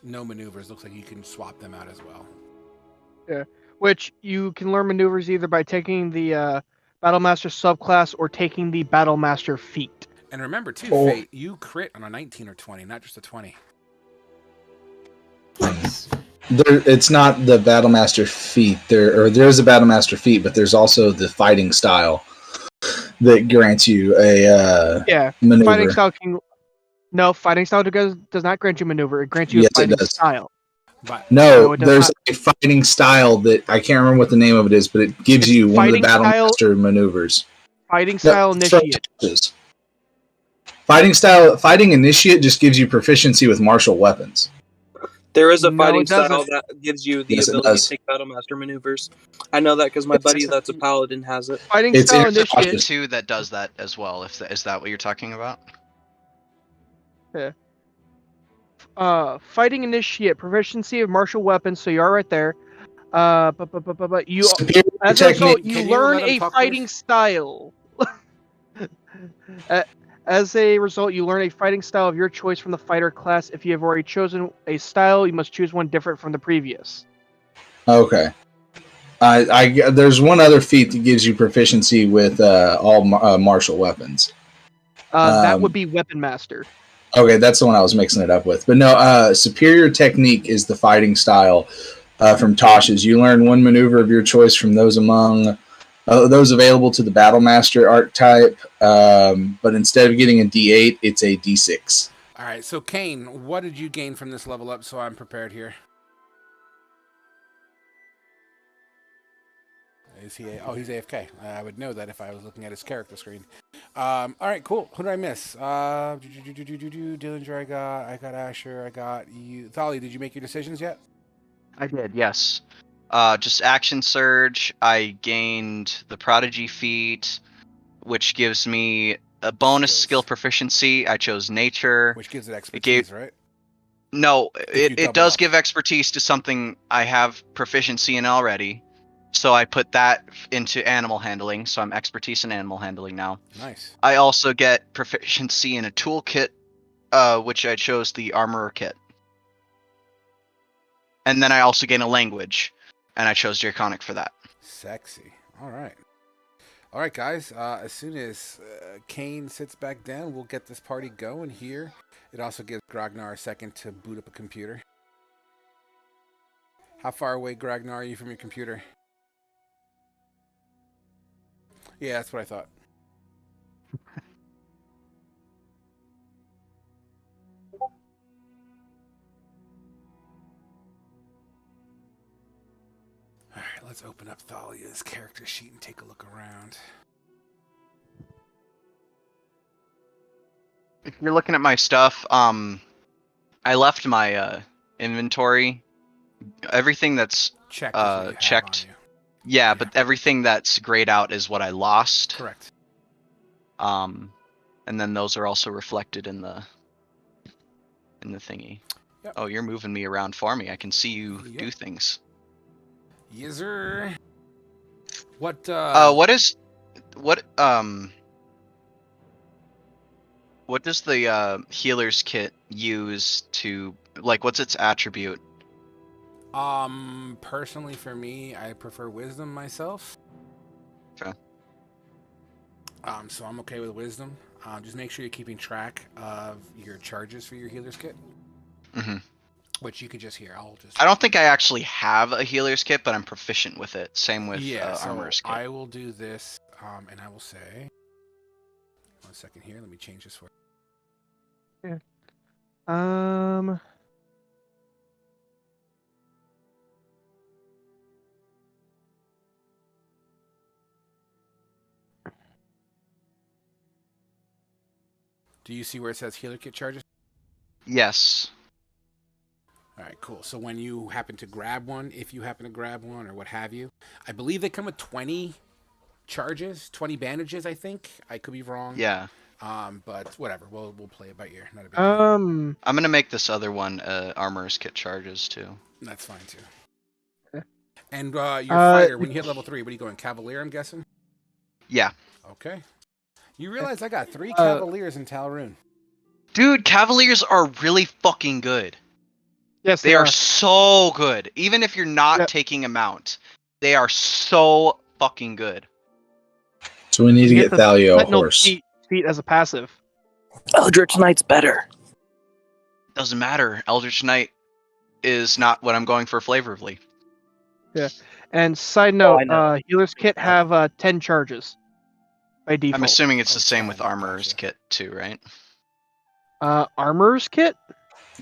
know maneuvers, looks like you can swap them out as well. Yeah, which you can learn maneuvers either by taking the Battle Master subclass or taking the Battle Master feat. And remember too, Fate, you crit on a 19 or 20, not just a 20. It's not the Battlemaster feat. There is a Battlemaster feat, but there's also the fighting style that grants you a maneuver. Fighting style fighting style does not grant you maneuver. It grants you a fighting style. No, there's a fighting style that I can't remember what the name of it is, but it gives you one of the Battlemaster maneuvers. Fighting style initiate. Fighting initiate just gives you proficiency with martial weapons. There is a fighting style that gives you the ability to take Battle Master maneuvers. I know that because my buddy that's a paladin has it. Fighting style initiate. 2 that does that as well. Is that what you're talking about? Yeah. Fighting initiate, proficiency of martial weapons. So you are right there. But you as a result, you learn a fighting style. As a result, you learn a fighting style of your choice from the fighter class. If you have already chosen a style, you must choose one different from the previous. Okay. There's one other feat that gives you proficiency with all martial weapons. That would be Weapon Master. Okay, that's the one I was mixing it up with. But no, Superior Technique is the fighting style from Tosh's. You learn one maneuver of your choice from those among those available to the Battle Master archetype, but instead of getting a D8, it's a D6. All right, so Kane, what did you gain from this level up so I'm prepared here? Is he he's AFK. I would know that if I was looking at his character screen. All right, cool. Who did I miss? Dillinger, I got Asher, I got you. Thali, did you make your decisions yet? I did, yes. Just action surge. I gained the prodigy feat, which gives me a bonus skill proficiency. I chose nature, which gives it expertise, right? No, it does give expertise to something I have proficiency in already. So I put that into animal handling. So I'm expertise in animal handling now. Nice. I also get proficiency in a toolkit, which I chose the armorer kit. And then I also gain a language, and I chose Draconic for that. Sexy. All right, guys. As soon as Kane sits back down, we'll get this party going here. It also gives Grognar a second to boot up a computer. How far away, Grognar, are you from your computer? Yeah, that's what I thought. All right, let's open up Thalia's character sheet and take a look around. If you're looking at my stuff, I left my inventory. Everything that's checked. Yeah, but everything that's grayed out is what I lost. Correct. And then those are also reflected in the thingy. Yep. Oh, you're moving me around for me. I can see you do things. Yes, sir. What does the healer's kit use to, like, what's its attribute? Personally for me, I prefer wisdom myself. Okay. So I'm okay with wisdom. Just make sure you're keeping track of your charges for your healer's kit. Mm-hmm. Which you could just hear. I don't think I actually have a healer's kit, but I'm proficient with it. Same with armorer's kit. I will do this, and I will say, 1 second here. Let me change this for you. Do you see where it says healer kit charges? Yes. All right, cool. So when you happen to grab one, if you happen to grab one or what have you, I believe they come with 20 charges, 20 bandages, I think. I could be wrong. Yeah. But whatever. We'll play it by ear. Not a big deal. I'm going to make this other one armorer's kit charges too. That's fine too. Okay. And your fighter, when you hit level 3, what are you going? Cavalier, I'm guessing? Yeah. Okay. You realize I got 3 Cavaliers in Tal Rune. Dude, Cavaliers are really fucking good. Yes, they are so good. Even if you're not taking a mount, they are so fucking good. So we need to get Thalia a horse. Feat as a passive. Eldritch Knight's better. Doesn't matter. Eldritch Knight is not what I'm going for flavorfully. Yeah. And side note, healer's kit have 10 charges by default. I'm assuming it's the same with armorer's kit too, right? Armorer's kit?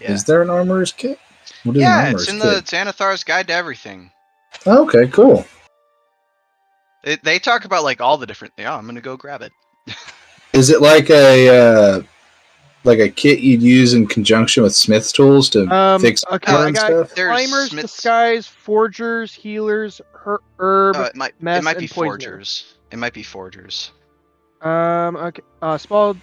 Yeah. Is there an armorer's kit? What is an armorer's kit? The Xanathar's Guide to Everything. Okay, cool. They talk about like all the different. Yeah, I'm gonna go grab it. Is it like a kit you'd use in conjunction with smith's tools to fix and stuff? Climbers, disguise, forgers, healers, herb, it might be forgers. It might be forgers. Okay. Small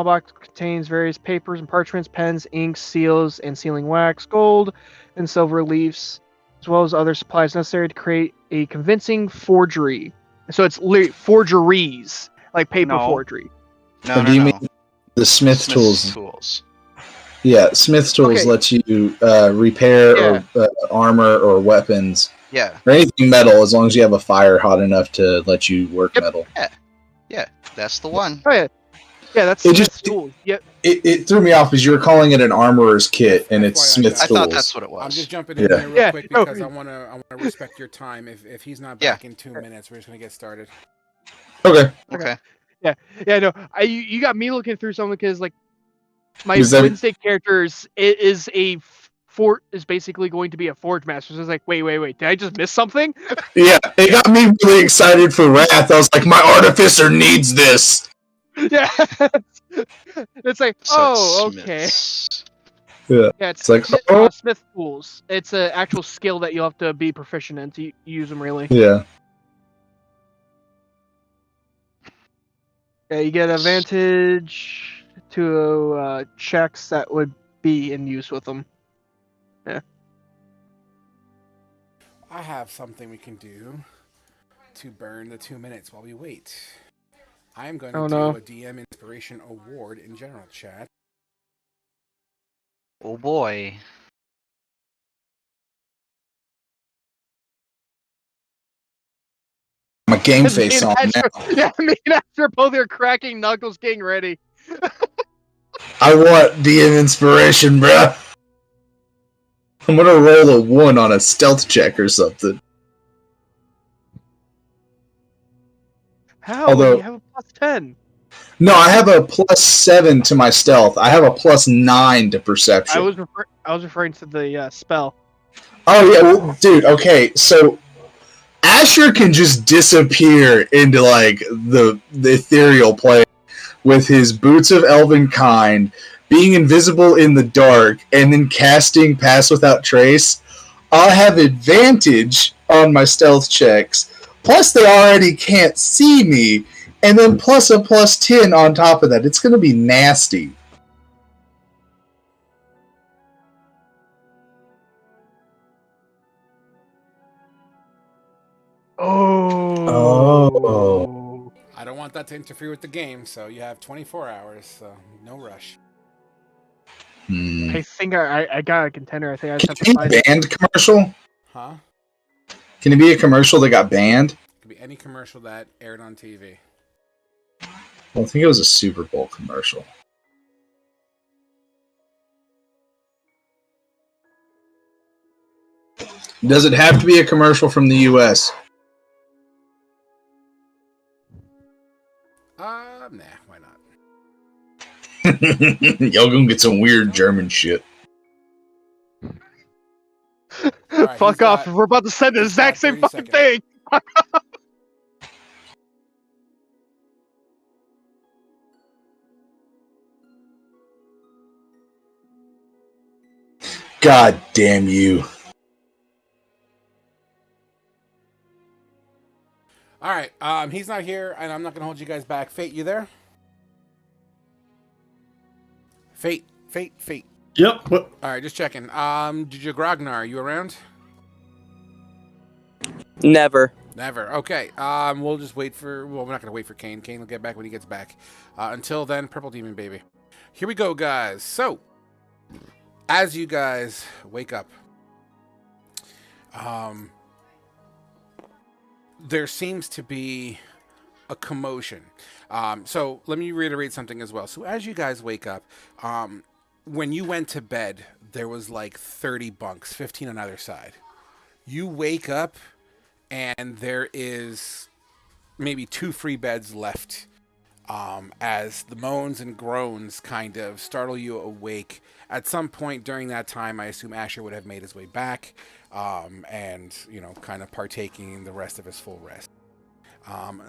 box contains various papers and parchments, pens, inks, seals, and sealing wax, gold, and silver leaves, as well as other supplies necessary to create a convincing forgery. So it's forgeries, like paper forgery. No. The Smith tools. Tools. Yeah, Smith tools Okay. lets you repair Yeah. or armor or weapons Yeah. or anything metal as long as you have a fire hot enough to let you work Yep. metal. Yeah. That's the one. Oh yeah, yeah. That's It Smith's just- tool. Yep. It threw me off because you were calling it an armorer's kit and it's FYI, Smith's I tools. thought that's what it I'm was. just jumping in Yeah. here real Yeah, quick no. because I wanna respect your time. If he's not Yeah. back in 2 minutes, we're just gonna get started. Okay. Okay. Yeah. No. You got me looking through something because like my Is that- Wednesday characters is a fort is basically going to be a forge master. So it's like wait. Did I just miss something? Yeah, it got me really excited for Wrath. I was like, my artificer needs this. Yeah. It's like So it's okay. Smiths. Yeah, it's It's like, Smith, oh. Smith tools. It's an actual skill that you'll have to be proficient in to use them. Really. Yeah. Yeah, you get advantage to checks that would be in use with them. I have something we can do to burn the 2 minutes while we wait. I am going to Oh, do no. a DM Inspiration Award in general chat. Oh boy. I'm a game Me face and on now. Asher- Yeah, me and Asher both are cracking knuckles, getting ready. I want DM inspiration, bruh. I'm gonna roll a 1 on a stealth check or something. How? Although- You have a +10. No, I have a +7 to my stealth. I have a +9 to perception. I was referring to the spell. Oh yeah, well, dude. Okay, so Asher can just disappear into like the ethereal plane with his boots of elven kind, being invisible in the dark, and then casting Pass Without Trace. I'll have advantage on my stealth checks. Plus, they already can't see me, and then plus a +10 on top of that. It's gonna be nasty. Oh. I don't want that to interfere with the game, so you have 24 hours, so no rush. I think I got a contender. I think I just have to Can it find be a it. banned commercial? Huh? Can it be a commercial that got banned? It could be any commercial that aired on TV. Well, I think it was a Super Bowl commercial. Does it have to be a commercial from the U.S.? Nah, why not? Y'all gonna get some weird German shit. Alright, Fuck he's off! got- We're about to send the he's exact got same 30 fucking seconds. thing. God damn you. Alright, he's not here, and I'm not gonna hold you guys back. Fate, you there? Fate. Yep. What? Alright, just checking. Did you Grognar, are you around? Never. Never. Okay. We'll just wait for. Well, we're not gonna wait for Kane. Kane will get back when he gets back. Until then, Purple Demon baby. Here we go, guys. So, as you guys wake up, there seems to be a commotion. So let me reiterate something as well. So as you guys wake up, when you went to bed, there was like 30 bunks, 15 on either side. You wake up, and there is maybe 2 free beds left, as the moans and groans kind of startle you awake. At some point during that time, I assume Asher would have made his way back, and, you know, kind of partaking in the rest of his full rest.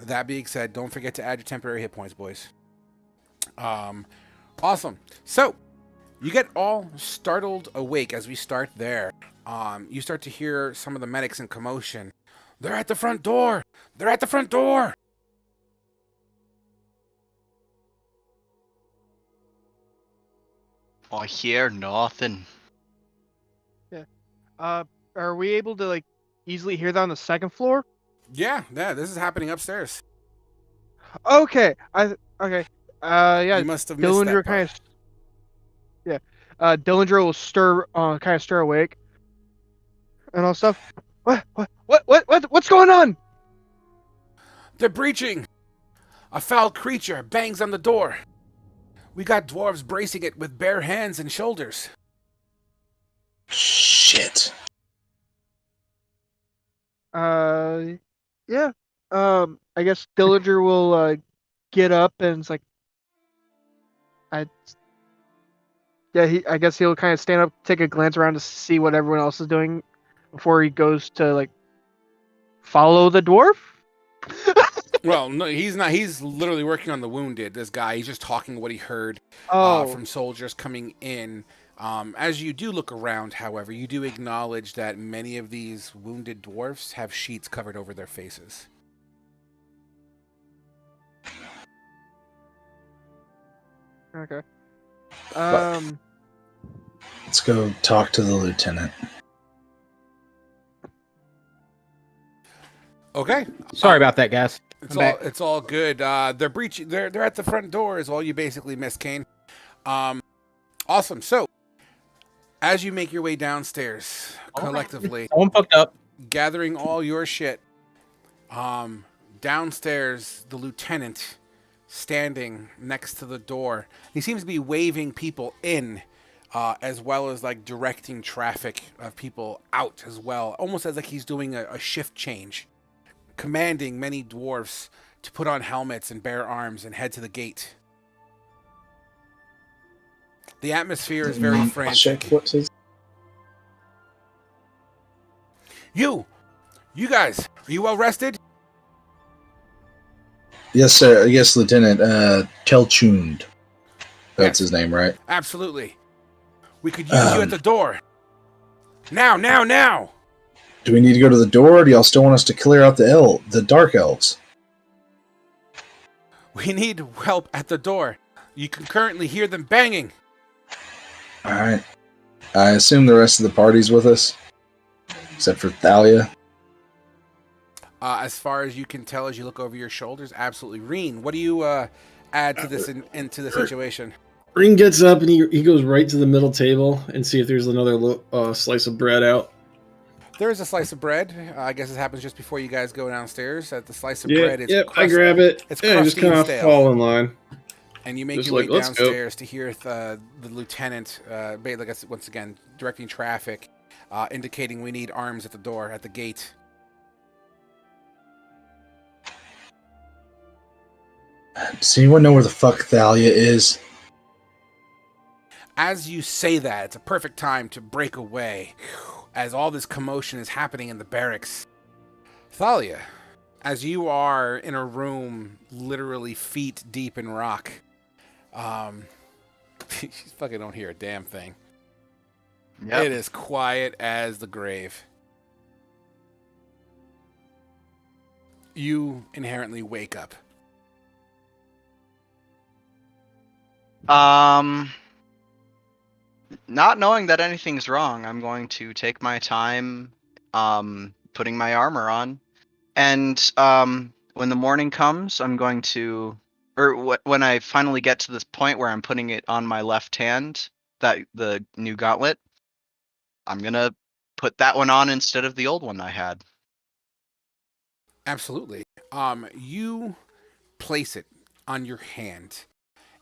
That being said, don't forget to add your temporary hit points, boys. Awesome. So, you get all startled awake as we start there. You start to hear some of the medics in commotion. They're at the front door! They're at the front door! I hear nothing. Are we able to like easily hear that on the second floor? Yeah, this is happening upstairs. Okay. Yeah. You must have missed Dillinger that kind part. of. Yeah. Dillinger will kind of stir awake, and all stuff. What's going on? They're breaching! A foul creature bangs on the door. We got dwarves bracing it with bare hands and shoulders. Shit. Yeah. I guess Dillinger will get up and it's like, I. Yeah, I guess he'll kind of stand up, take a glance around to see what everyone else is doing before he goes to like follow the dwarf. Well, no, he's not. He's literally working on the wounded. This guy, he's just talking what he heard Oh, from soldiers coming in. As you do look around, however, you do acknowledge that many of these wounded dwarfs have sheets covered over their faces. okay. Let's go talk to the lieutenant. Okay. Sorry about that, guys. It's all good. They're breaching. They're at the front door. Is all you basically missed, Kane. Awesome. So, as you make your way downstairs collectively, Someone fucked up. gathering all your shit, downstairs, the lieutenant standing next to the door. He seems to be waving people in, as well as like directing traffic of people out as well, almost as like he's doing a shift change, commanding many dwarfs to put on helmets and bear arms and head to the gate. The atmosphere is very frantic. You guys, are you well rested? Yes, sir. Yes, Lieutenant. Telchund. That's Yes. his name, right? Absolutely. We could use you at the door. Now! Do we need to go to the door, or do y'all still want us to clear out the dark elves? We need help at the door. You can currently hear them banging. All right. I assume the rest of the party's with us, except for Thalia. As far as you can tell, as you look over your shoulders, absolutely. Reen, what do you add to this into the situation? Ring gets up and he goes right to the middle table and see if there's another slice of bread out. There is a slice of bread. I guess it happens just before you guys go downstairs. At the slice of Yeah, bread, it's yep, I grab it. It's and just crusty kind and of stale. fall in line. And you make Just your way like, let's go. downstairs to hear the lieutenant, once again, directing traffic, indicating we need arms at the door, at the gate. Does anyone know where the fuck Thalia is? As you say that, it's a perfect time to break away, as all this commotion is happening in the barracks. Thalia, as you are in a room literally feet deep in rock, you fucking don't hear a damn thing. Yep. It is quiet as the grave. You inherently wake up. Not knowing that anything's wrong, I'm going to take my time putting my armor on. And when the morning comes, I'm going to, when I finally get to this point where I'm putting it on my left hand, the new gauntlet, I'm going to put that one on instead of the old one I had. Absolutely. You place it on your hand,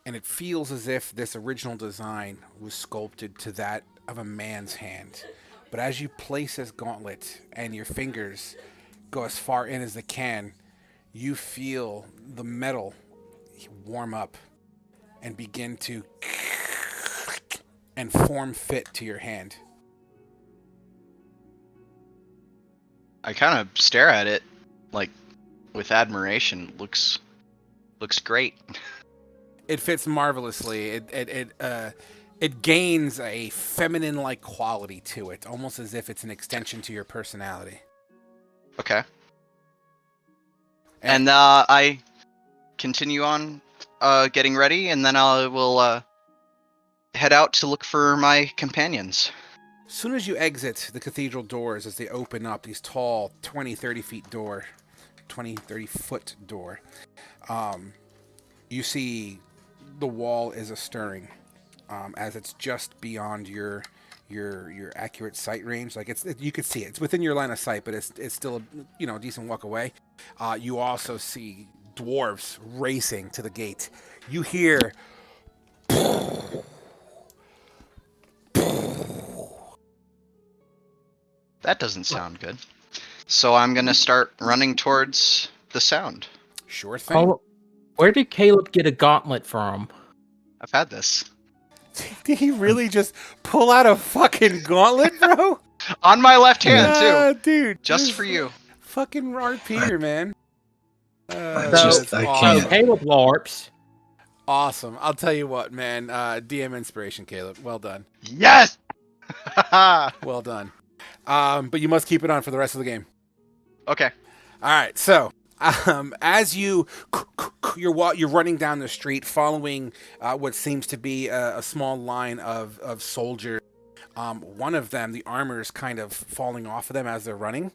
and it feels as if this original design was sculpted to that of a man's hand. But as you place this gauntlet and your fingers go as far in as they can, you feel the metal warm up and begin to and form fit to your hand. I kind of stare at it, like, with admiration. Looks great. It fits marvelously. It gains a feminine-like quality to it, almost as if it's an extension to your personality. Okay. And I continue on getting ready, and then I will head out to look for my companions. As soon as you exit the cathedral doors, as they open up, these tall 20, 30 feet door, 20, 30 foot door, you see the wall is a stirring, as it's just beyond your accurate sight range. Like you could see it. It's within your line of sight, but it's still a decent walk away. You also see dwarves racing to the gate. You hear. That doesn't sound good. So I'm gonna start running towards the sound. Sure thing. Oh, where did Caleb get a gauntlet from? I've had this. Did he really just pull out a fucking gauntlet, bro? On my left hand, too. Dude. Just for you. Fucking Art Peter, man. Just- I awesome. can't. Caleb LARPs. Awesome. I'll tell you what, man. DM inspiration, Caleb. Well done. Yes! Well done. But you must keep it on for the rest of the game. Okay. All right. So, as you're running down the street, following what seems to be a small line of soldiers. One of them, the armor is kind of falling off of them as they're running.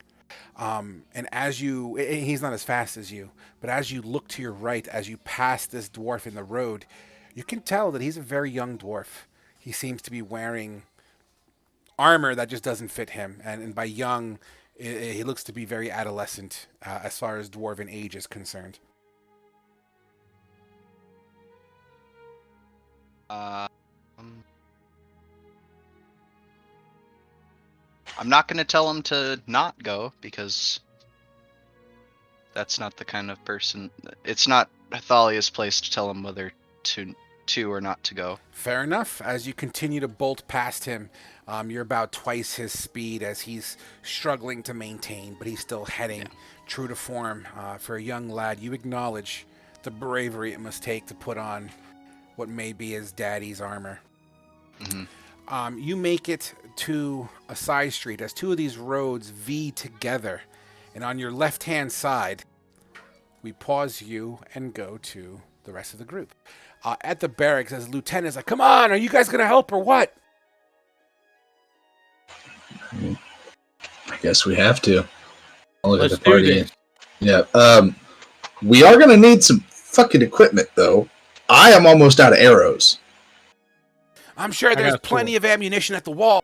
And he's not as fast as you, but as you look to your right, as you pass this dwarf in the road, you can tell that he's a very young dwarf. He seems to be wearing armor that just doesn't fit him. And by young, he looks to be very adolescent as far as dwarven age is concerned. I'm not going to tell him to not go because that's not the kind of person. It's not Athalia's place to tell him whether to or not to go. Fair enough. As you continue to bolt past him, you're about twice his speed as he's struggling to maintain, but he's still heading true to form. For a young lad, you acknowledge the bravery it must take to put on what may be his daddy's armor. Mm-hmm. You make it to a side street as two of these roads V together. And on your left-hand side, we pause you and go to the rest of the group. At the barracks, as Lieutenant is like, come on, are you guys going to help or what? I guess we have to. Look Let's at the party. do this. Yeah. We are gonna need some fucking equipment though. I am almost out of arrows. I'm sure there's got plenty of ammunition at the wall.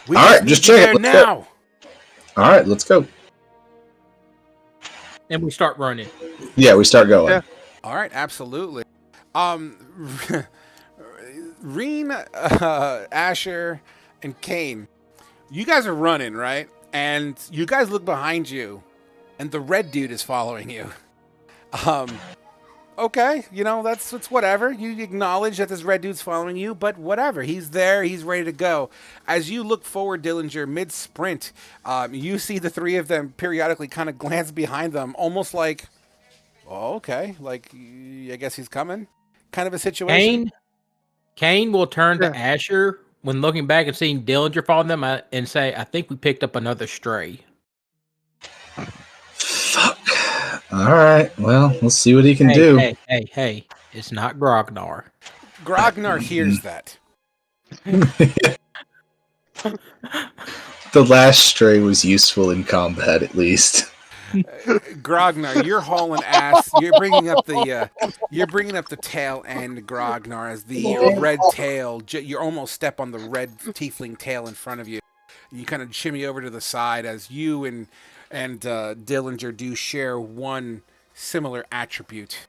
We All right, need just you check it. there Let's go. now. All right, let's go. And we start running. Yeah, we start going. Yeah. All right, absolutely. Reen, Asher, and Kane, you guys are running, right? And you guys look behind you, and the red dude is following you. Okay, that's whatever. You acknowledge that this red dude's following you, but whatever. He's there. He's ready to go. As you look forward, Dillinger, mid-sprint, you see the three of them periodically kind of glance behind them, almost like, oh, okay, like, I guess he's coming, kind of a situation. Kane will turn to Asher when looking back and seeing Dillinger following them and say, I think we picked up another stray. Fuck. All right. Well, let's see what he can do. Hey. It's not Grognar. Grognar hears that. The last stray was useful in combat, at least. Grognar, you're hauling ass. You're bringing up the tail end, Grognar, as the red tail. You almost step on the red tiefling tail in front of you. You kind of shimmy over to the side as you and Dillinger do share one similar attribute.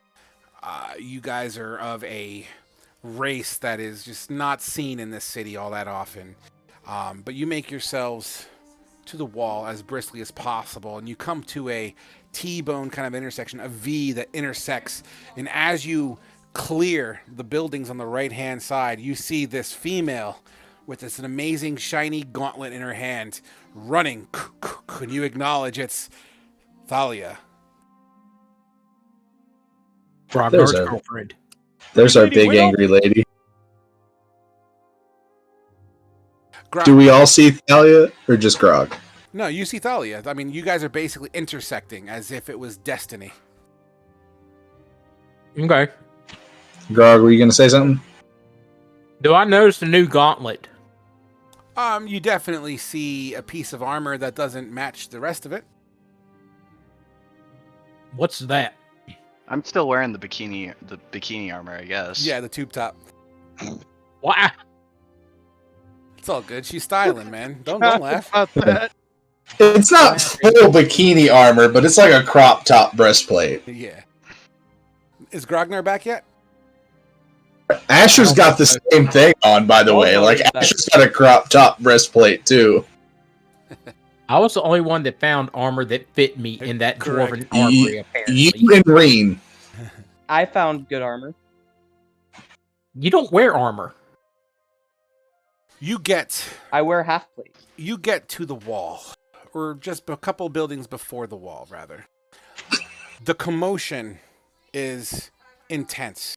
You guys are of a race that is just not seen in this city all that often. But you make yourselves to the wall as briskly as possible, and you come to a T-bone kind of intersection, a V that intersects, and as you clear the buildings on the right-hand side, you see this female with this amazing shiny gauntlet in her hand, running, and you acknowledge it's Thalia. Grognar's girlfriend. There's our big angry lady. Do we all see Thalia or just Grog? No, you see Thalia. I mean, you guys are basically intersecting as if it was destiny. Okay. Grog, were you going to say something? Do I notice the new gauntlet? You definitely see a piece of armor that doesn't match the rest of it. What's that? I'm still wearing the bikini armor, I guess. Yeah, the tube top. Wow. It's all good. She's styling, man. Don't laugh. About that. It's not full bikini armor, but it's like a crop top breastplate. Yeah. Is Grognar back yet? Asher's got the same thing on, by the Oh, way. no, Like he's back. Asher's got a crop top breastplate too. I was the only one that found armor that fit me in that Correct. dwarven armory, apparently. You and Reen. I found good armor. You don't wear armor. You get I wear half plate. to the wall, or just a couple buildings before the wall, rather. The commotion is intense.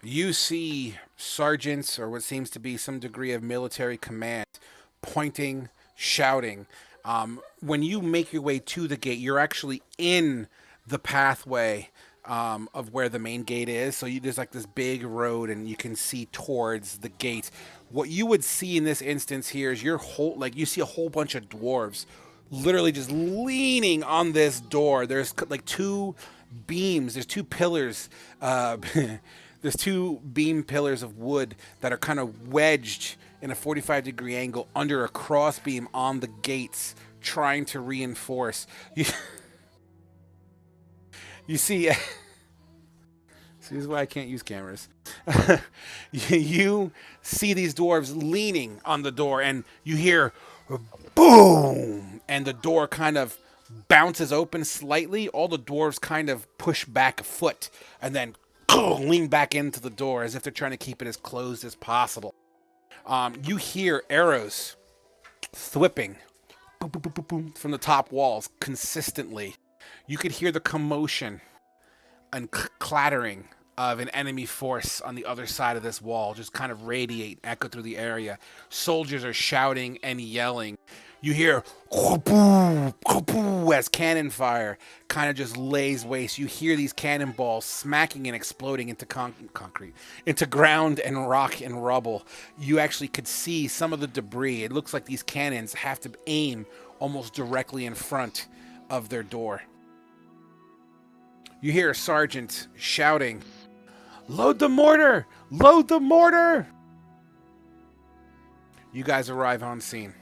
You see sergeants, or what seems to be some degree of military command, pointing, shouting. When you make your way to the gate, you're actually in the pathway of where the main gate is. So there's like this big road, and you can see towards the gate. What you would see in this instance here is you see a whole bunch of dwarves literally just leaning on this door. There's like two beams. There's two pillars. There's two beam pillars of wood that are kind of wedged in a 45-degree angle under a crossbeam on the gates, trying to reinforce. You see, this is why I can't use cameras. You see these dwarves leaning on the door, and you hear boom, and the door kind of bounces open slightly. All the dwarves kind of push back a foot, and then lean back into the door as if they're trying to keep it as closed as possible. You hear arrows thwipping boom, boom, boom, boom, boom, from the top walls consistently. You could hear the commotion and clattering of an enemy force on the other side of this wall just kind of radiate, echo through the area. Soldiers are shouting and yelling. You hear as cannon fire kind of just lays waste. You hear these cannonballs smacking and exploding into concrete, into ground and rock and rubble. You actually could see some of the debris. It looks like these cannons have to aim almost directly in front of their door. You hear a sergeant shouting, "Load the mortar! Load the mortar!" You guys arrive on scene.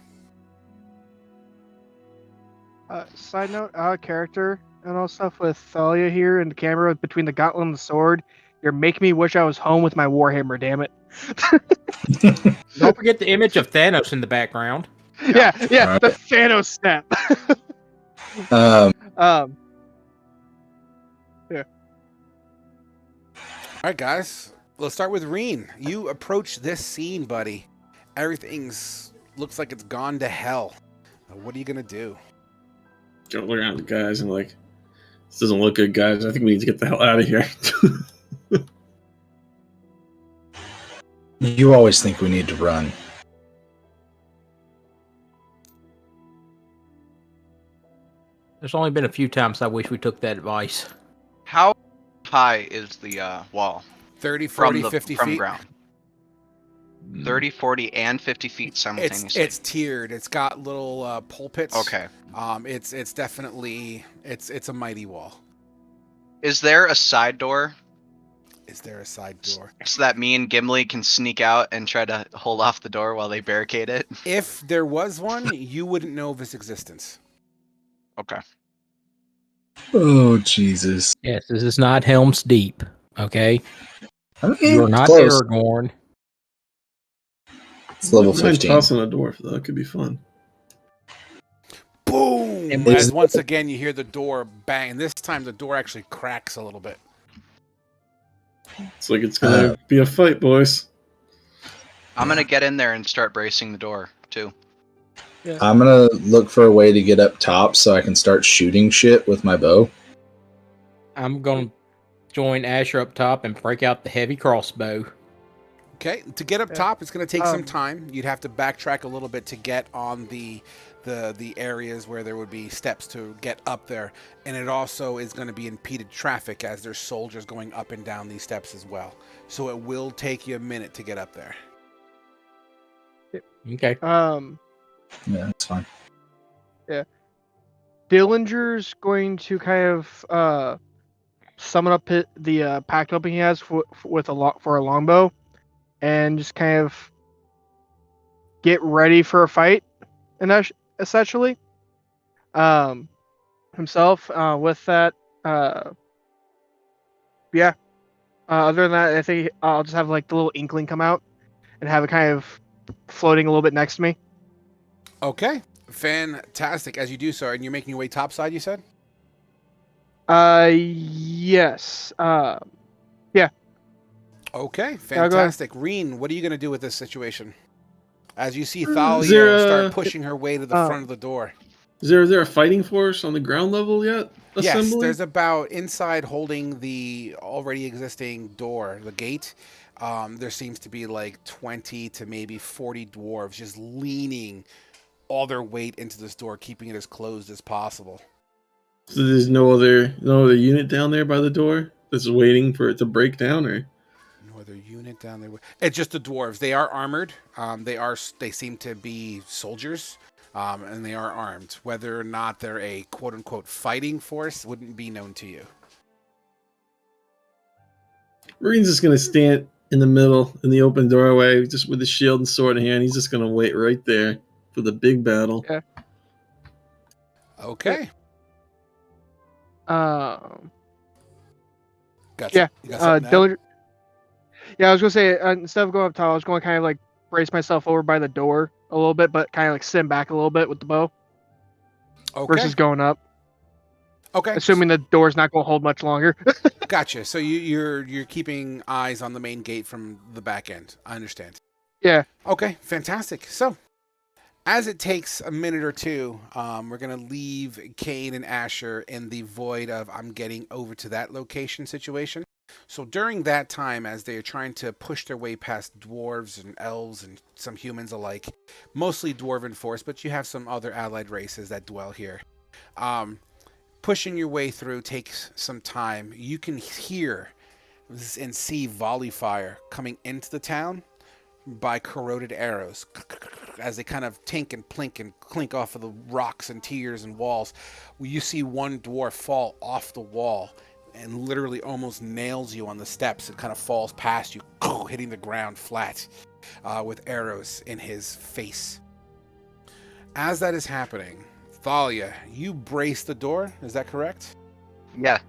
Side note, character and all stuff with Thalia here and the camera between the gauntlet and the sword. You're making me wish I was home with my Warhammer, damn it. Don't forget the image of Thanos in the background. Yeah, Alright. the Thanos snap. Yeah. All right, guys. Let's start with Reen. You approach this scene, buddy. Everything's looks like it's gone to hell. What are you gonna do? Go around the guys and like, this doesn't look good, guys. I think we need to get the hell out of here. You always think we need to run. There's only been a few times I wish we took that advice. How high is the wall 30, 40, from 50 from feet? ground? 30, 40, and 50 feet simultaneously. It's tiered. It's got little pulpits. Okay. It's definitely it's a mighty wall. Is there a side door Is there a side door? so that me and Gimli can sneak out and try to hold off the door while they barricade it? If there was one, you wouldn't know of its existence. Okay. Oh Jesus! Yes, this is not Helm's Deep. Okay, Okay, you're not close. Aragorn. It's level Wouldn't mind 15. tossing a dwarf, though. That could be fun. Boom! And As once again you hear the door bang. This time the door actually cracks a little bit. It's like it's gonna be a fight, boys. I'm gonna get in there and start bracing the door too. I'm gonna look for a way to get up top so I can start shooting shit with my bow. I'm gonna join Asher up top and break out the heavy crossbow. Okay, to get up Yeah. top, it's going to take some Um, time. You'd have to backtrack a little bit to get on the areas where there would be steps to get up there, and it also is going to be impeded traffic as there's soldiers going up and down these steps as well. So it will take you a minute to get up there. Okay. Yeah, that's fine. Dillinger's going to kind of summon up the packed weapon he has for a longbow, and just kind of get ready for a fight, and essentially, himself. With that, yeah. Other than that, I think I'll just have like the little inkling come out and have it kind of floating a little bit next to me. Okay, fantastic. As you do so, and you're making your way topside, you said? Yes. Yeah. Okay, I'll go ahead. fantastic. Reen, what are you going to do with this situation? As you see Is there Thalia a- start pushing her way to the front of the door. Is there a fighting force on the ground level yet? Yes, Assembling? there's about inside holding the already existing door, the gate. There seems to be like 20 to maybe 40 dwarves just leaning all their weight into this door, keeping it as closed as possible. So there's no other unit down there by the door that's waiting for it to break down, or No other unit down there. It's just the dwarves. They are armored. They seem to be soldiers. And they are armed. Whether or not they're a quote-unquote fighting force wouldn't be known to you. Marine's just gonna stand in the middle in the open doorway, just with his shield and sword in hand. He's just gonna wait right there for the big battle. Yeah. Okay. Got Yeah. You got something to add? Dillinger. Yeah, I was gonna say instead of going up top, I was going to kind of like brace myself over by the door a little bit, but kind of like sit back a little bit with the bow Okay. versus going up. Okay. Assuming the door's not going to hold much longer. Gotcha. So you're keeping eyes on the main gate from the back end. I understand. Yeah. Okay. Fantastic. So, as it takes a minute or two, we're gonna leave Kane and Asher in the void of I'm getting over to that location situation. So during that time, as they are trying to push their way past dwarves and elves and some humans alike, mostly dwarven force, but you have some other allied races that dwell here. Pushing your way through takes some time. You can hear and see volley fire coming into the town by corroded arrows as they kind of tink and plink and clink off of the rocks and tiers and walls. You see one dwarf fall off the wall and literally almost nails you on the steps. It kind of falls past you, hitting the ground flat with arrows in his face. As that is happening, Thalia, you brace the door. Is that correct? Yeah,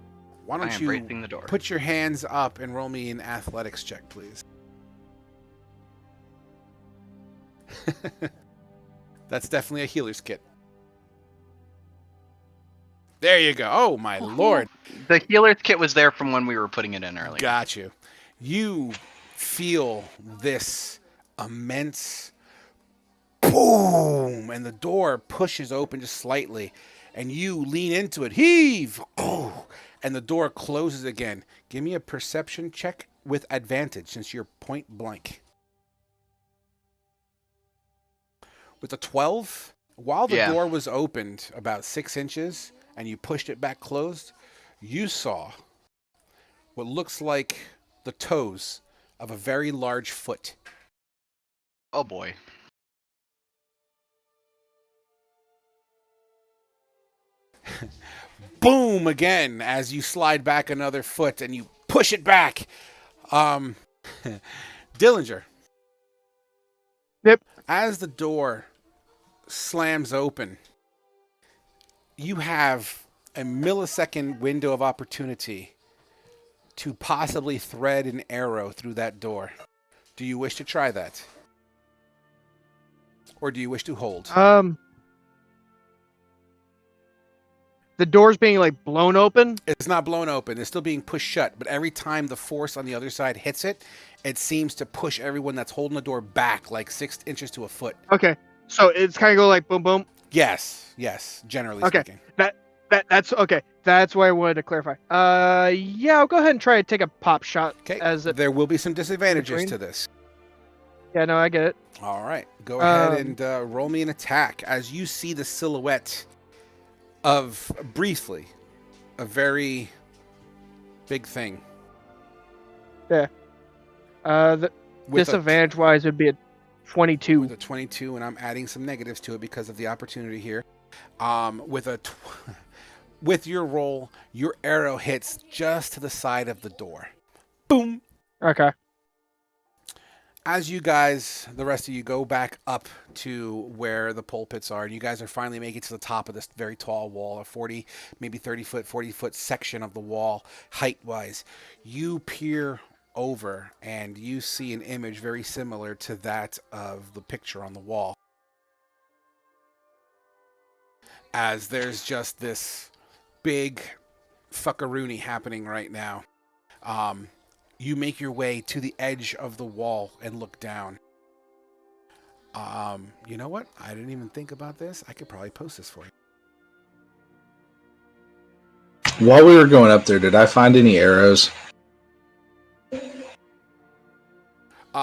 Why I don't am you bracing the door. put your hands up and roll me an athletics check, please? That's definitely a healer's kit. There you go. Oh, my lord. The healer's kit was there from when we were putting it in earlier. Got you. You feel this immense boom, and the door pushes open just slightly, and you lean into it. Heave! Oh, and the door closes again. Give me a perception check with advantage since you're point blank. With a 12, while the door was opened about 6 inches and you pushed it back closed, you saw what looks like the toes of a very large foot. Oh boy. Boom again as you slide back another foot and you push it back. Dillinger. Yep. As the door slams open, you have a millisecond window of opportunity to possibly thread an arrow through that door. Do you wish to try that? Or do you wish to hold? The door's being like blown open. It's not blown open. It's still being pushed shut. But every time the force on the other side hits it, it seems to push everyone that's holding the door back like 6 inches to a foot. Okay. So it's kind of go like boom, boom. Yes. Generally speaking. That's okay. That's why I wanted to clarify. Yeah, I'll go ahead and try to take a pop shot. Okay. As it, there will be some disadvantages between. to this. Yeah, no, I get it. All right. Go ahead and roll me an attack as you see the silhouette of, briefly, a very big thing. Yeah. The disadvantage wise would be a 22. With a 22, and I'm adding some negatives to it because of the opportunity here. With a With your roll, your arrow hits just to the side of the door. Boom. Okay. As you guys, the rest of you, go back up to where the pulpits are, and you guys are finally making it to the top of this very tall wall, a 40, maybe 30 foot, 40 foot section of the wall, height wise. You peer over and you see an image very similar to that of the picture on the wall. As there's just this big fuckaroonie happening right now. You make your way to the edge of the wall and look down. You know what? I didn't even think about this. I could probably post this for you. While we were going up there, did I find any arrows?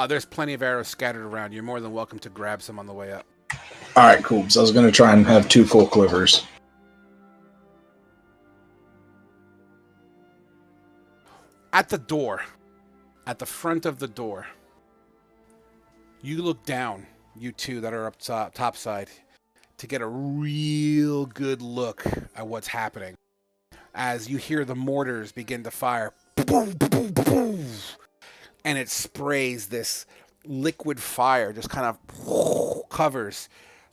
There's plenty of arrows scattered around. You're more than welcome to grab some on the way up. All right, cool. So I was going to try and have 2 full quivers. At the door, at the front of the door, you look down, you two that are up top side, to get a real good look at what's happening. As you hear the mortars begin to fire, and it sprays this liquid fire, just kind of covers,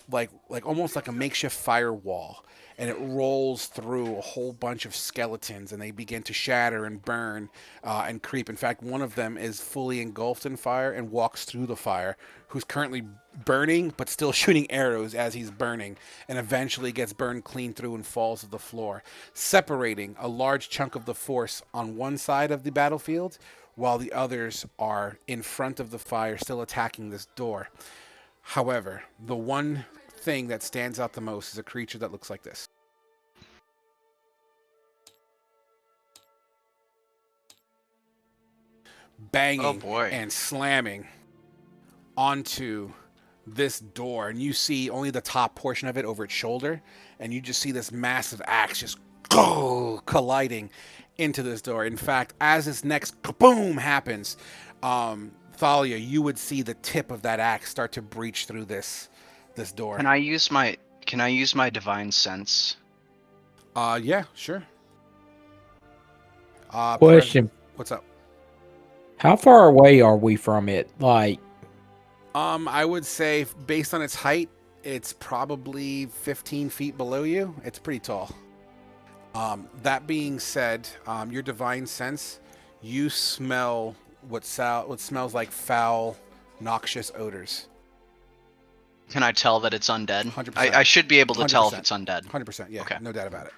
like almost like a makeshift firewall. And it rolls through a whole bunch of skeletons, and they begin to shatter and burn and creep. In fact, one of them is fully engulfed in fire and walks through the fire, who's currently burning, but still shooting arrows as he's burning, and eventually gets burned clean through and falls to the floor, separating a large chunk of the force on one side of the battlefield, while the others are in front of the fire, still attacking this door. However, the one thing that stands out the most is a creature that looks like this. Banging and slamming onto this door, and you see only the top portion of it over its shoulder, and you just see this massive axe just colliding into this door. In fact, as this next kaboom happens, Thalia, you would see the tip of that axe start to breach through this door. Can I use my divine sense? Yeah, sure. Question. What's up? How far away are we from it? Like, I would say based on its height, it's probably 15 feet below you. It's pretty tall. That being said, your divine sense, you smell what smells like foul, noxious odors. Can I tell that it's undead? 100%. I should be able to tell if it's undead. 100%, yeah. Okay. No doubt about it.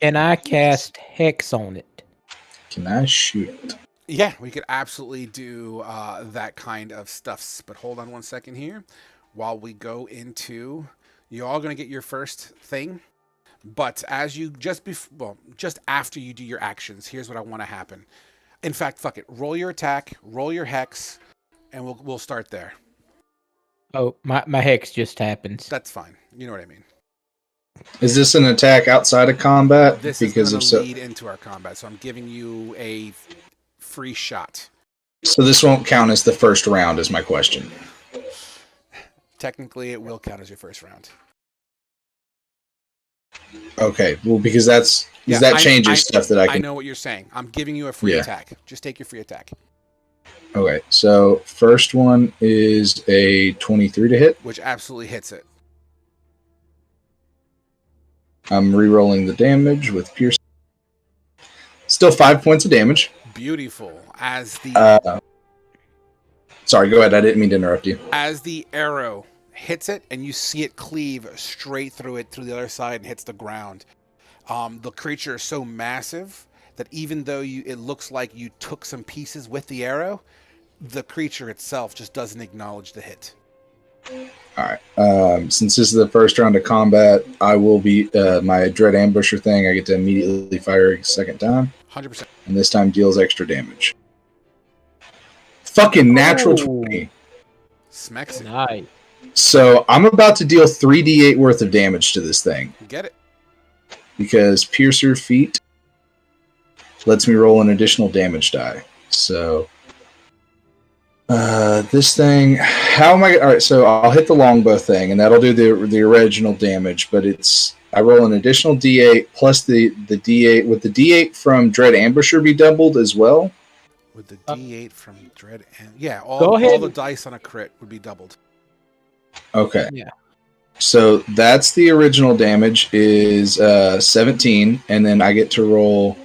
can I cast Hex on it? Can I shoot it? Yeah, we could absolutely do that kind of stuffs. But hold on one second here. While we go into... You're all going to get your first thing. But as you... just after you do your actions, here's what I want to happen. In fact, fuck it. Roll your attack, roll your hex, and we'll start there. Oh, my hex just happens. That's fine. You know what I mean. Is this an attack outside of combat? This because is going to lead into our combat, so I'm giving you a free shot. So this won't count as the first round, is my question. Technically, it will count as your first round. Okay, well, because that changes stuff that I can... I know what you're saying. I'm giving you a free attack. Just take your free attack. Okay, so first one is a 23 to hit. Which absolutely hits it. I'm re-rolling the damage with pierce. Still 5 points of damage. Beautiful. As the... sorry, go ahead. I didn't mean to interrupt you. As the arrow hits it, and you see it cleave straight through it, through the other side, and hits the ground. The creature is so massive that even though it looks like you took some pieces with the arrow, the creature itself just doesn't acknowledge the hit. All right. Since this is the first round of combat, I will be my Dread Ambusher thing. I get to immediately fire a second time. 100%. And this time deals extra damage. Fucking natural 20. Smacks it. Nice. So I'm about to deal 3d8 worth of damage to this thing. Get it. Because Piercer Feat lets me roll an additional damage die. So This thing. How am I? All right, so I'll hit the longbow thing, and that'll do the original damage. But I roll an additional D8 plus the D8. Would the D8 from Dread Ambusher be doubled as well? With the D8 from Dread, and yeah, Go all ahead. the dice on a crit would be doubled. Okay. Yeah. So that's the original damage is 17, and then I get to roll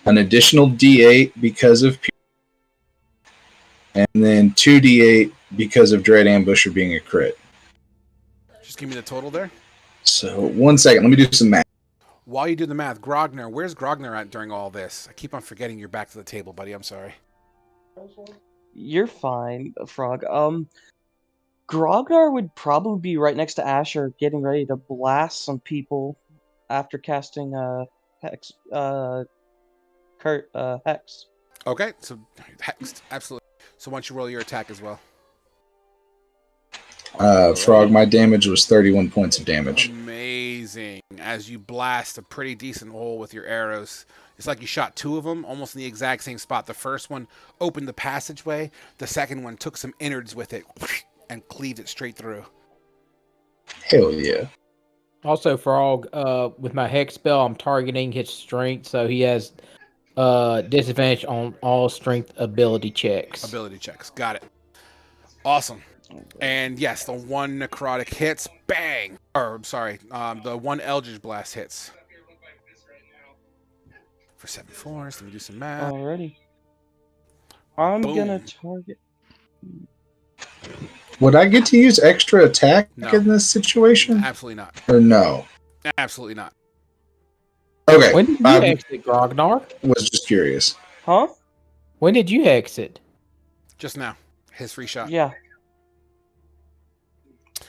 an additional D8 because of, and then 2D8 because of Dread Ambusher being a crit. Just give me the total there. So 1 second, let me do some math. While you do the math, Grogner, where's Grogner at during all this? I keep on forgetting you're back to the table, buddy. I'm sorry. You're fine, Frog. Grognar would probably be right next to Asher, getting ready to blast some people after casting hex. Hex. Okay, so hexed, absolutely. So why don't you roll your attack as well? Frog, my damage was 31 points of damage. Amazing. As you blast a pretty decent hole with your arrows. It's like you shot two of them almost in the exact same spot. The first one opened the passageway. The second one took some innards with it and cleaved it straight through. Hell yeah. Also, Frog, with my hex spell, I'm targeting his strength, so he has disadvantage on all strength ability checks. Ability checks. Got it. Awesome. And yes, the one necrotic hits. Bang! Or, I'm sorry, the one Eldritch Blast hits. For 7 force, let me do some math. Alrighty. I'm Boom. gonna target. Would I get to use extra attack No. in this situation? Absolutely not. Or no? Absolutely not. Okay. When did you exit, Grognar? Was just curious. Huh? When did you exit? Just now. His free shot. Yeah.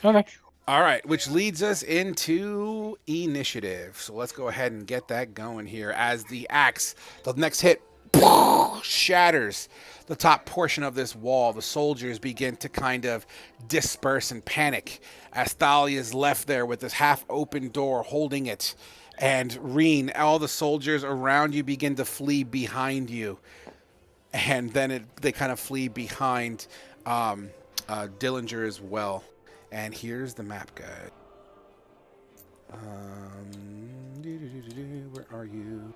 Okay. All right, which leads us into initiative. So let's go ahead and get that going here as the axe, the next hit, shatters the top portion of this wall. The soldiers begin to kind of disperse and panic as Thalia is left there with this half-open door holding it. And Reen, all the soldiers around you begin to flee behind you. And then they kind of flee behind Dillinger as well. And here's the map guide. Where are you?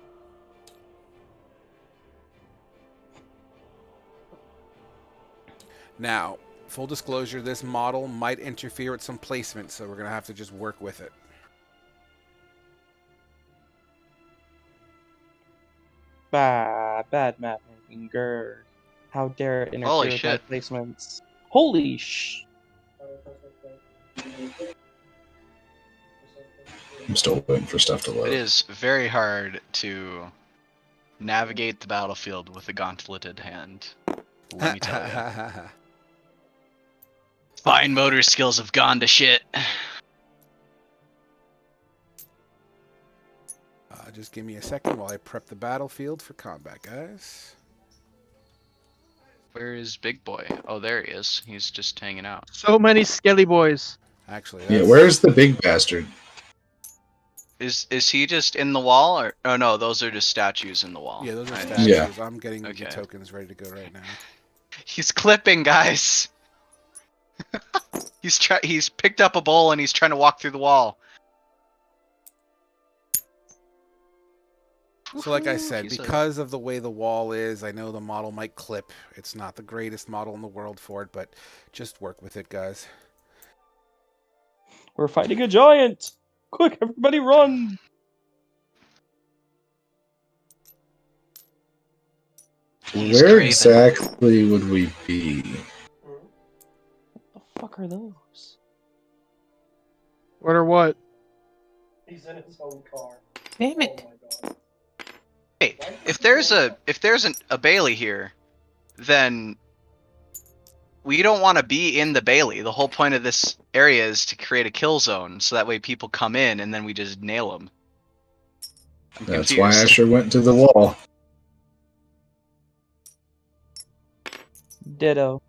Now, full disclosure, this model might interfere with some placement, so we're going to have to just work with it. Bad map making. Grr. How dare it interfere Holy with shit. my placements? Holy sh! I'm still waiting for stuff to load. It is very hard to navigate the battlefield with a gauntleted hand. Let me tell you. Fine motor skills have gone to shit. Just give me a second while I prep the battlefield for combat, guys. Where is Big Boy? Oh, there he is. He's just hanging out. So many skelly boys. Actually, Yeah, where's the big bastard? Is he just in the wall, or oh no, those are just statues in the wall. Yeah, those are Right. statues. Yeah. I'm getting the Okay. tokens ready to go right now. He's clipping, guys. He's picked up a bowl and he's trying to walk through the wall. So like I Woohoo, said, he's a- because of the way the wall is, I know the model might clip. It's not the greatest model in the world for it, but just work with it, guys. We're fighting a giant! Quick, everybody run! He's Where craven. exactly would we be? What the fuck are those? What or what? He's in his own car. Damn it. Oh my god. Hey, if there's a Bailey here, then we don't want to be in the Bailey. The whole point of this area is to create a kill zone, so that way people come in and then we just nail them. I'm That's confused. why Asher went to the wall. Ditto.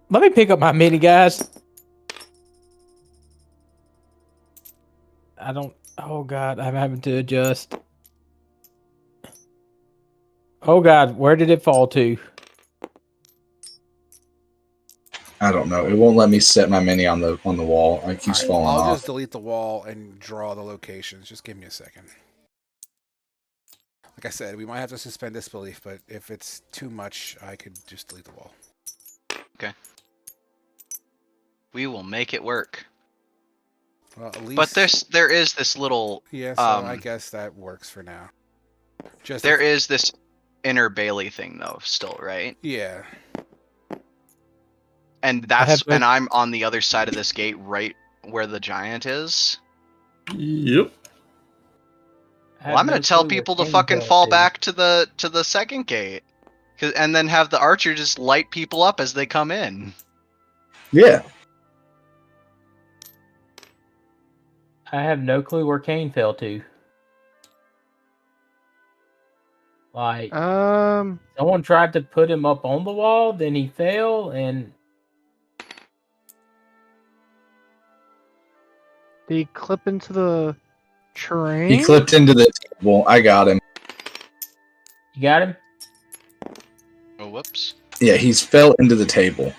Let me pick up my mini, guys. I don't. Oh god, I'm having to adjust. Oh God, where did it fall to? I don't know. It won't let me set my mini on the wall. It keeps All right, falling I'll off. just delete the wall and draw the locations. Just give me a second. Like I said, we might have to suspend disbelief, but if it's too much, I could just delete the wall. Okay. We will make it work. Well, at least. But there is this little. Yeah, so I guess that works for now. Just there is this inner Bailey thing though, still, right? Yeah. And I'm on the other side of this gate, right where the giant is. Yep. Well, I'm gonna tell people to fucking fall back to the second gate, and then have the archer just light people up as they come in. Yeah. I have no clue where Kane fell to. Like, someone tried to put him up on the wall, then he fell, and Did he clip into the train? He clipped into the table. I got him. You got him? Oh, whoops. Yeah, he's fell into the table.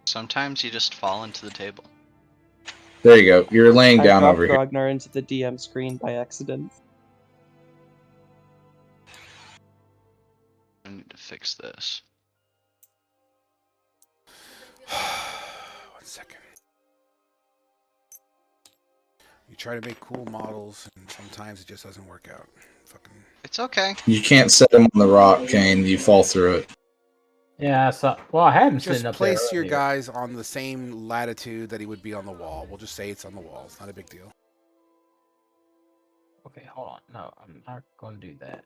Sometimes you just fall into the table. There you go. You're laying down over here. I dropped Grognar into the DM screen by accident. I need to fix this. 1 second. You try to make cool models, and sometimes it just doesn't work out. Fucking. It's okay. You can't set him on the rock, Kane. You fall through it. Yeah, I saw. Well, I had him sitting Just up there. place your earlier. guys on the same latitude that he would be on the wall. We'll just say it's on the wall. It's not a big deal. Okay, hold on. No, I'm not going to do that.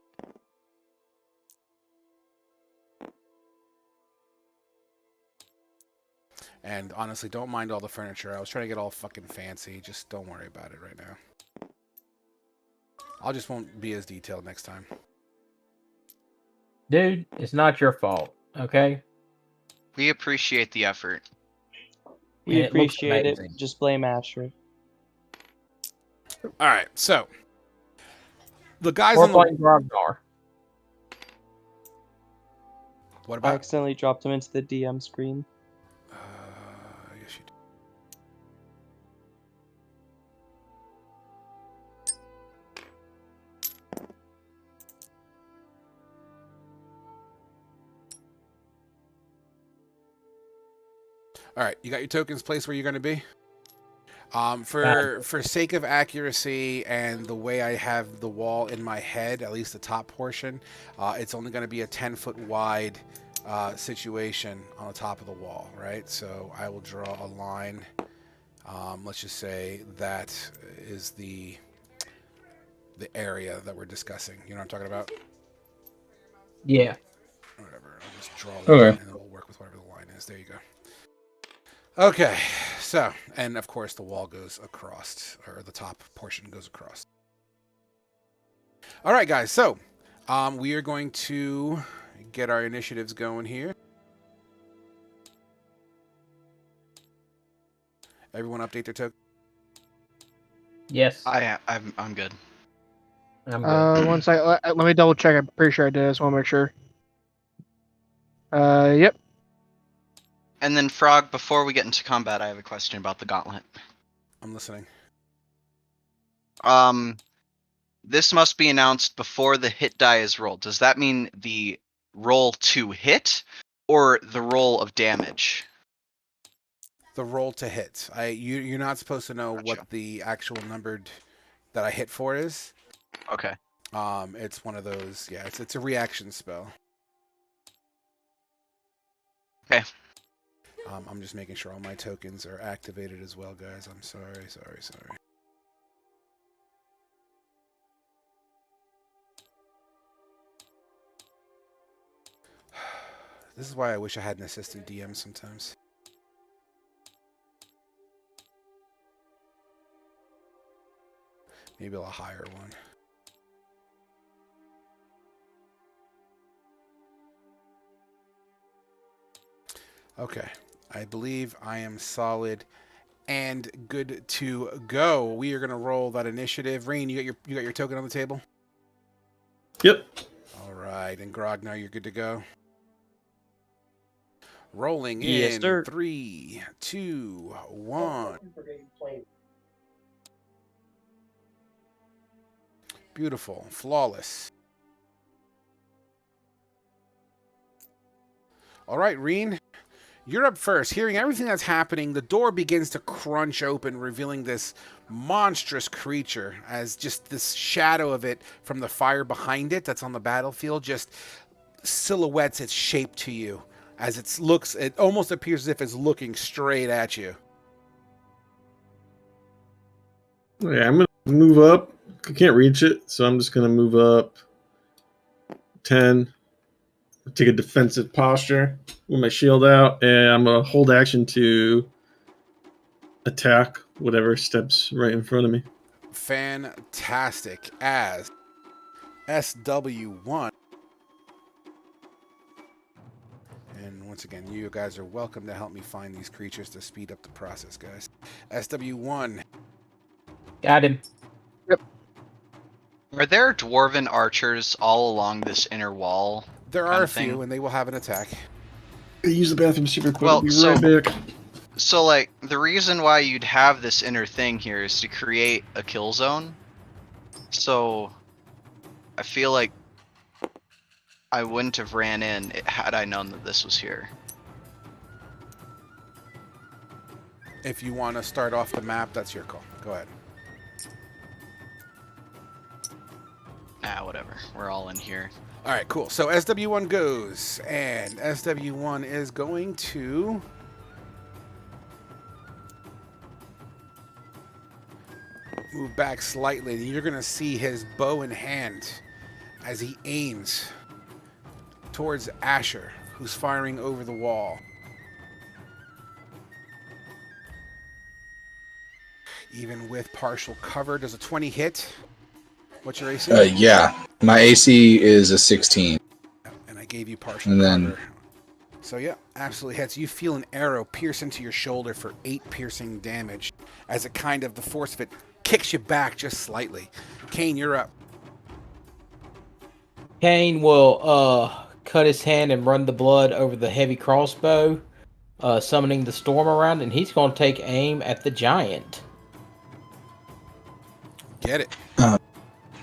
And honestly, don't mind all the furniture. I was trying to get all fucking fancy. Just don't worry about it right now. I just won't be as detailed next time. Dude, it's not your fault, okay? We appreciate the effort. We And it looks appreciate it. amazing. Just blame Asher. All right, so the guys Or on the playing Grognar. what I about? accidentally dropped him into the DM screen. Yes, you did. All right, you got your tokens placed where you're going to be. For sake of accuracy and the way I have the wall in my head, at least the top portion, it's only going to be a 10-foot wide situation on the top of the wall, right? So I will draw a line. Let's just say that is the area that we're discussing. You know what I'm talking about? Yeah. Whatever. I'll just draw the line and then we'll work with whatever the line is. There you go. Okay, so, and of course the wall goes across, or the top portion goes across. All right, guys, so we are going to get our initiatives going here. Everyone update their token? Yes. I'm good. I'm good. One sec. Let me double check. I'm pretty sure I did. I just want to make sure. Yep. And then, Frog, before we get into combat, I have a question about the gauntlet. I'm listening. This must be announced before the hit die is rolled. Does that mean the roll to hit or the roll of damage? The roll to hit. You're not supposed to know what the actual numbered that I hit for is. Okay. It's one of those. Yeah, it's a reaction spell. Okay. I'm just making sure all my tokens are activated as well, guys. I'm sorry. This is why I wish I had an assistant DM sometimes. Maybe a higher one. Okay. I believe I am solid and good to go. We are going to roll that initiative. Rain, you got your token on the table? Yep. All right, and Grognar, you're good to go. Rolling Yes, in sir. 3, 2, 1. Beautiful, flawless. All right, Reen, you're up first. Hearing everything that's happening, the door begins to crunch open, revealing this monstrous creature as just this shadow of it from the fire behind it that's on the battlefield just silhouettes its shape to you as it almost appears as if it's looking straight at you. Okay, I'm gonna move up. I can't reach it, so I'm just gonna move up 10. Take a defensive posture with my shield out, and I'm gonna hold action to attack whatever steps right in front of me. Fantastic. As SW1. And once again, you guys are welcome to help me find these creatures to speed up the process, guys. SW1. Got him. Are there dwarven archers all along this inner wall? There kind are a of thing? few, and they will have an attack. Use the bathroom super quick. Well, I'll be so- right back. So, like, the reason why you'd have this inner thing here is to create a kill zone. So, I feel like I wouldn't have ran in had I known that this was here. If you want to start off the map, that's your call. Go ahead. Whatever. We're all in here. All right, cool. So SW1 goes, and SW1 is going to move back slightly. And you're going to see his bow in hand as he aims towards Asher, who's firing over the wall. Even with partial cover, does a 20 hit? What's your AC? Yeah. My AC is a 16. And I gave you partial And then- cover. So yeah, absolutely hits. You feel an arrow pierce into your shoulder for 8 piercing damage as it kind of, the force of it kicks you back just slightly. Kane, you're up. Kane will cut his hand and run the blood over the heavy crossbow, summoning the storm around, and he's going to take aim at the giant. Get it.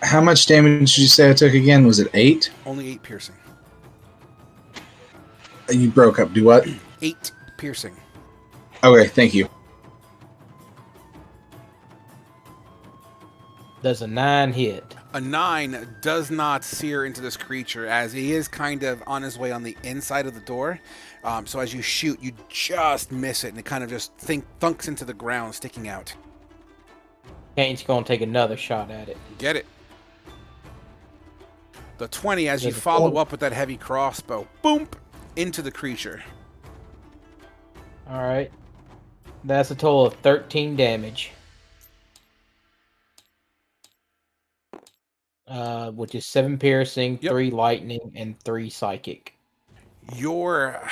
How much damage did you say I took again? Was it 8? Only 8 piercing. You broke up. Do what? 8 piercing. Okay, thank you. Does a 9 hit? A 9 does not sear into this creature as he is kind of on his way on the inside of the door. So as you shoot, you just miss it, and it kind of just thunks into the ground, sticking out. Kane's going to take another shot at it. Get it. The 20 as you There's a follow 20. up with that heavy crossbow. Boom! Into the creature. All right. That's a total of 13 damage. Which is 7 piercing, Yep. 3 lightning, and 3 psychic. Your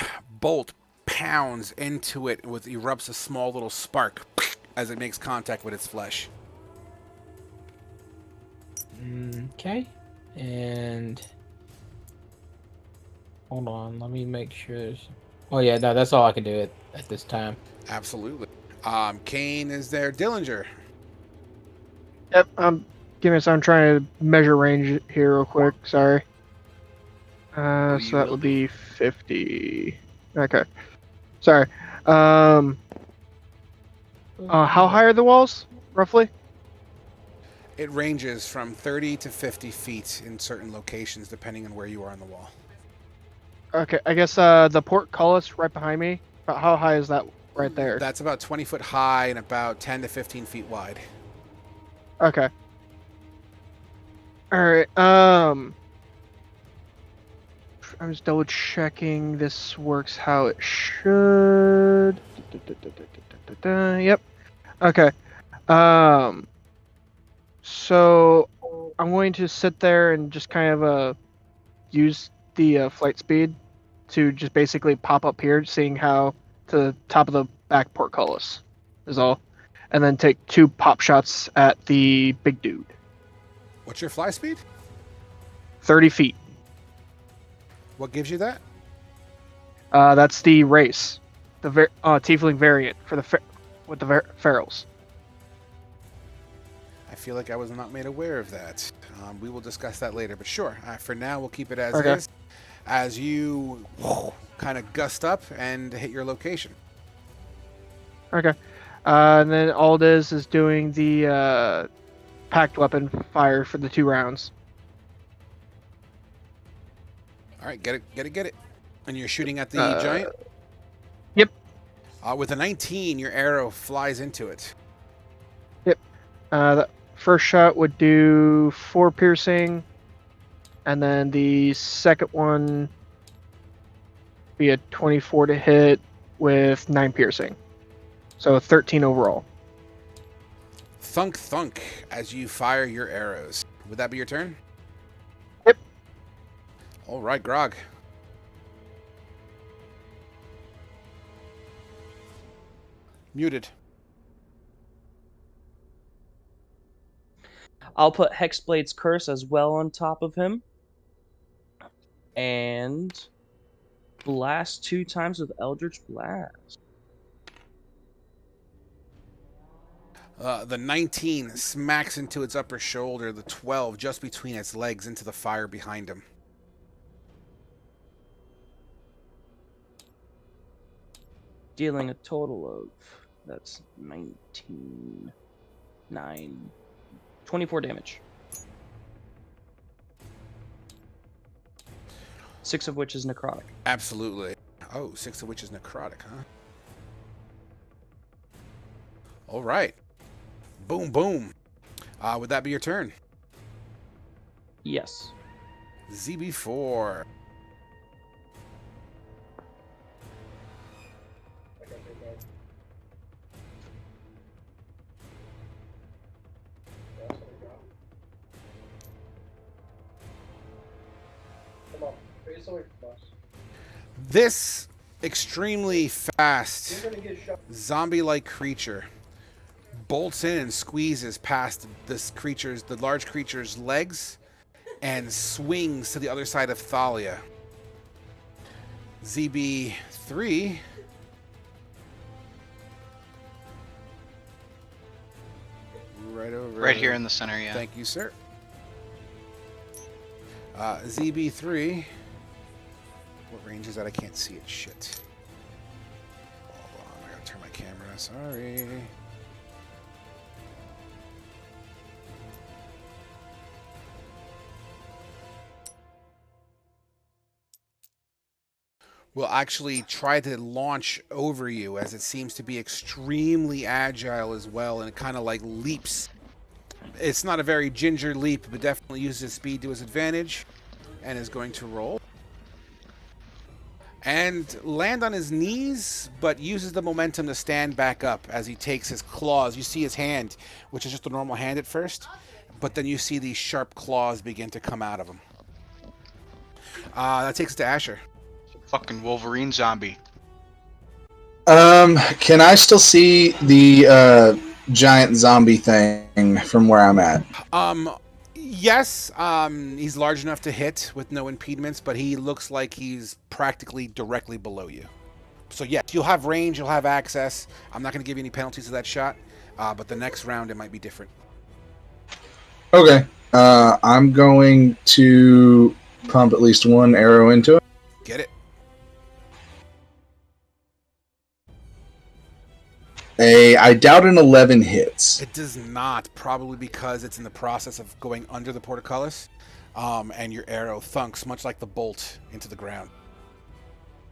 bolt pounds into it with erupts a small little spark as it makes contact with its flesh. Okay. And hold on, let me make sure. Oh yeah, no, that's all I can do at this time. Absolutely. Kane is there. Dillinger. Yep. Give me a second. I'm trying to measure range here real quick. Sorry. So you that will would be 50. Okay. Sorry. How high are the walls, roughly? It ranges from 30 to 50 feet in certain locations, depending on where you are on the wall. Okay. I guess the portcullis right behind me. How high is that right there? That's about 20 foot high and about 10 to 15 feet wide. Okay. All right. I'm just double checking this works how it should. Yep. Okay. So I'm going to sit there and just kind of use the flight speed to just basically pop up here, seeing how to the top of the back portcullis is all, and then take 2 pop shots at the big dude. What's your fly speed? 30 feet. What gives you that? That's the race, the tiefling variant for with the ferals. I feel like I was not made aware of that. We will discuss that later, but sure. For now, we'll keep it as Okay. is. As you kind of gust up and hit your location. Okay. And then all it is doing the packed weapon fire for the 2 rounds. All right, get it. And you're shooting at the giant? Yep. With a 19, your arrow flies into it. Yep. The first shot would do 4 piercing, and then the second one be a 24 to hit with 9 piercing. So 13 overall. Thunk, thunk, as you fire your arrows. Would that be your turn? Yep. All right, Grog. Muted. I'll put Hexblade's Curse as well on top of him. And blast 2 times with Eldritch Blast. The 19 smacks into its upper shoulder, the 12 just between its legs into the fire behind him. Dealing a total of, that's 19, 9, 24 damage. 6 of which is necrotic. Absolutely. Oh, 6 of which is necrotic, huh? All right. Boom, boom. Would that be your turn? Yes. ZB4. Come on, face away from us. This extremely fast You're gonna get shot. zombie-like creature bolts in and squeezes past the large creature's legs and swings to the other side of Thalia. ZB3 right over Right here in the center, yeah. Thank you, sir. ZB3. What range is that? I can't see it. Shit. Hold on, I gotta turn my camera. Sorry. Will actually try to launch over you, as it seems to be extremely agile as well, and it kind of like leaps. It's not a very ginger leap, but definitely uses its speed to its advantage, and is going to roll. And land on his knees, but uses the momentum to stand back up as he takes his claws. You see his hand, which is just a normal hand at first, but then you see these sharp claws begin to come out of him. That takes us to Asher. Fucking Wolverine zombie. Can I still see the giant zombie thing from where I'm at? Yes, he's large enough to hit with no impediments, but he looks like he's practically directly below you. So yes, you'll have range, you'll have access. I'm not going to give you any penalties to that shot, but the next round it might be different. Okay. I'm going to pump at least one arrow into it. Get it? I doubt an 11 hits. It does not, probably because it's in the process of going under the portcullis, and your arrow thunks, much like the bolt, into the ground.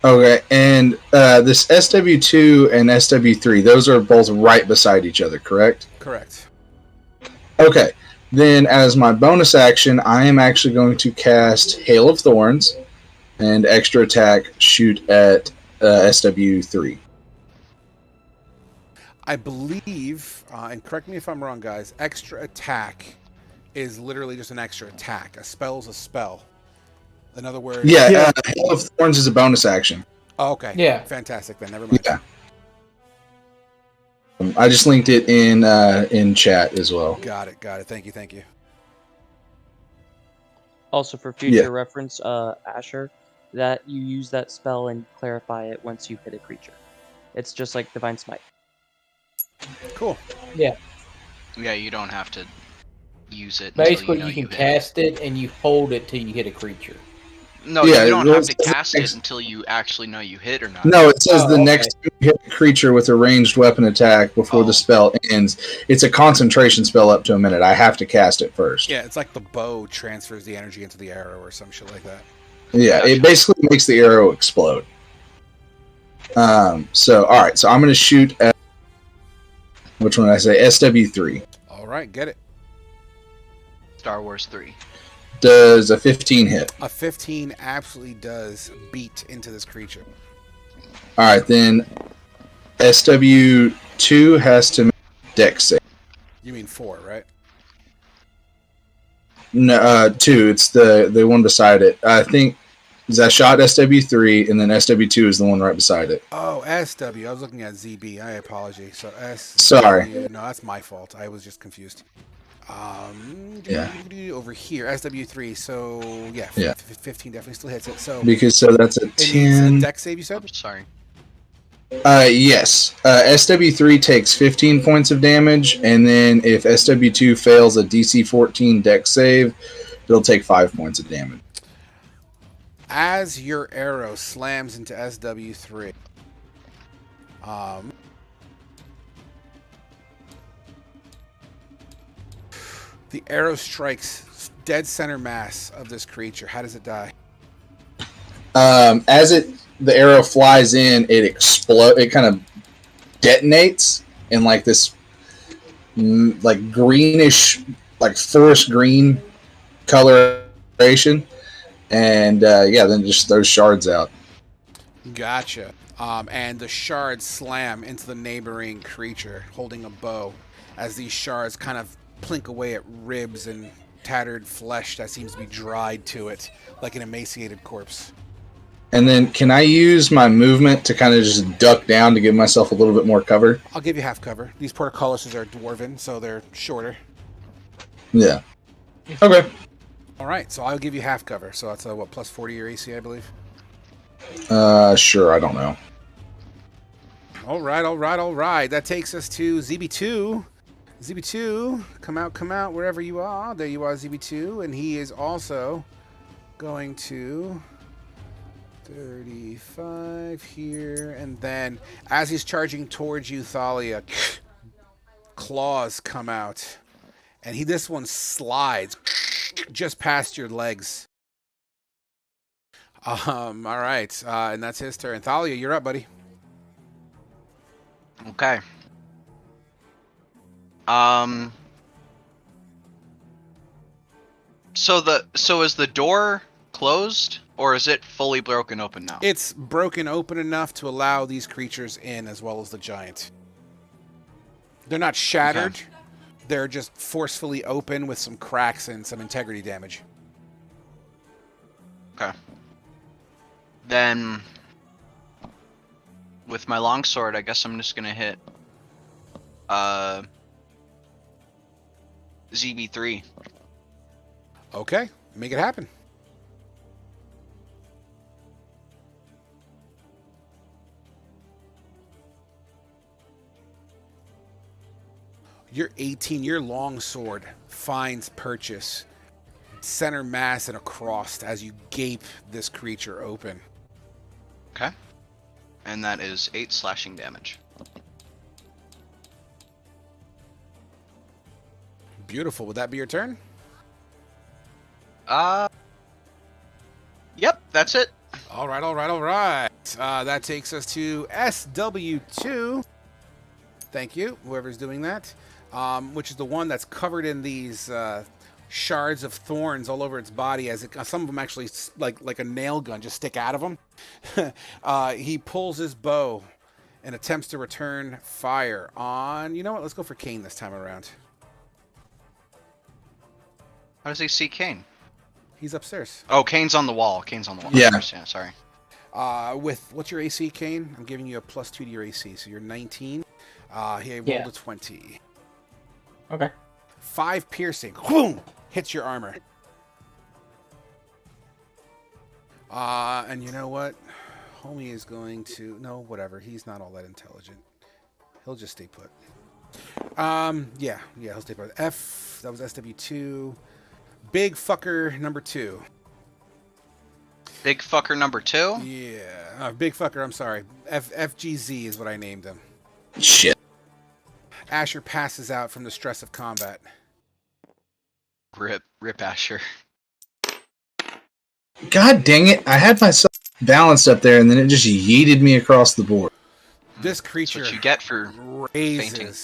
Okay, and this SW2 and SW3, those are both right beside each other, correct? Correct. Okay, then as my bonus action, I am actually going to cast Hail of Thorns, and extra attack shoot at SW3. I believe, and correct me if I'm wrong, guys, extra attack is literally just an extra attack. A spell's a spell. In other words... Yeah, Hail of Thorns is a bonus action. Oh, okay. Yeah. Fantastic, then. Never mind. Yeah. I just linked it in chat as well. Got it. Thank you. Also, for future reference, Asher, that you use that spell and clarify it once you hit a creature. It's just like Divine Smite. Cool. Yeah. Yeah, you don't have to use it until Basically, you know you can you hit cast it and you hold it till you hit a creature. it. No, Yeah, you don't well, have to it's- cast it until you actually know you hit or not. No, it says Oh, the okay. next time you hit a creature with a ranged weapon attack before the Oh. spell ends. It's a concentration spell up to a minute. I have to cast it first. Yeah, it's like the bow transfers the energy into the arrow or some shit like that. Yeah, Gotcha. it basically makes the arrow explode. So, all right. So I'm going to shoot at which one did I say? SW3. All right, get it. Star Wars 3. Does a 15 hit? A 15 absolutely does beat into this creature. All right, then SW2 has to make dex save. You mean 4, right? No, 2. It's the one beside it. I think I shot SW3, and then SW2 is the one right beside it. Oh, SW. I was looking at ZB. I apologize. So SW. Sorry. No, that's my fault. I was just confused. Yeah. Over here, SW3. So yeah, Yeah. 15 definitely still hits it. So Because so that's a it needs a 10. dex save. You said. I'm sorry. Yes. SW3 takes 15 points of damage, and then if SW2 fails a DC 14 dex save, it'll take 5 points of damage. As your arrow slams into SW3, the arrow strikes dead center mass of this creature. How does it die? As the arrow flies in, it explodes. It kind of detonates in like this, like greenish, like forest green coloration, and then just those shards out. Gotcha. And the shards slam into the neighboring creature holding a bow as these shards kind of plink away at ribs and tattered flesh that seems to be dried to it like an emaciated corpse. And then, can I use my movement to kind of just duck down to give myself a little bit more cover? I'll give you half cover. These portcullises are dwarven, so they're shorter. Yeah. Okay. All right, so I'll give you half cover. So that's what, plus 40 your AC, I believe. Sure. I don't know. All right. That takes us to ZB2. ZB2, come out, wherever you are. There you are, ZB2. And he is also going to 35 here. And then as he's charging towards you, Thalia, claws come out. And this one slides just past your legs. All right. And that's his turn. Thalia, you're up, buddy. Okay. So is the door closed or is it fully broken open now? It's broken open enough to allow these creatures in as well as the giant. They're not shattered. Okay. They're just forcefully open with some cracks and some integrity damage. Okay. Then with my longsword, I guess I'm just gonna hit ZB3. Okay, make it happen. Your 18, your long sword finds purchase, center mass and across as you gape this creature open. Okay. And that is 8 slashing damage. Beautiful. Would that be your turn? Yep, that's it. All right. That takes us to SW2. Thank you, whoever's doing that. Which is the one that's covered in these shards of thorns all over its body. Some of them actually, like a nail gun, just stick out of him. He pulls his bow and attempts to return fire on. You know what? Let's go for Kane this time around. How does he see Kane? He's upstairs. Oh, Kane's on the wall. Yeah. Yeah, sorry. What's your AC, Kane? I'm giving you a +2 to your AC, so you're 19. He rolled a 20. Okay. 5 piercing. Boom! Hits your armor. And you know what? Homie is going to no, whatever. He's not all that intelligent. He'll just stay put. Yeah, he'll stay put. F. That was SW2. Big fucker number 2. Big fucker number 2? Yeah, big fucker. I'm sorry. FGZ is what I named him. Shit. Asher passes out from the stress of combat. Rip Asher. God dang it! I had myself balanced up there, and then it just yeeted me across the board. This creature That's what you get for raises fainting.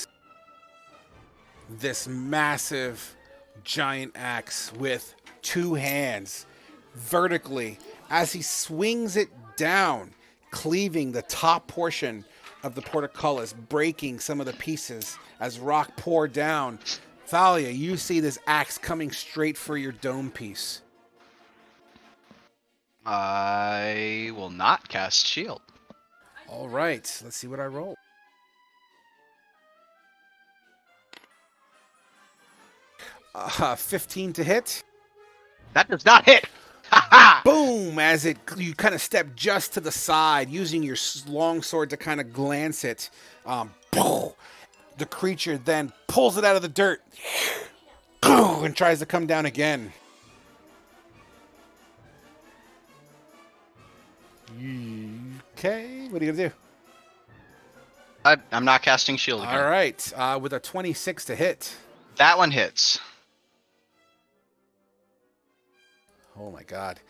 this massive giant axe with 2 hands vertically as he swings it down, cleaving the top portion of the portcullis, breaking some of the pieces as rock pour down. Thalia, you see this axe coming straight for your dome piece. I will not cast shield. All right, let's see what I roll. Uh, 15 to hit. That does not hit. Ha ha! Boom! As you kind of step just to the side, using your long sword to kind of glance it. The creature then pulls it out of the dirt and tries to come down again. Okay, what are you gonna do? I'm not casting shield again. All right, with a 26 to hit. That one hits. Oh my god.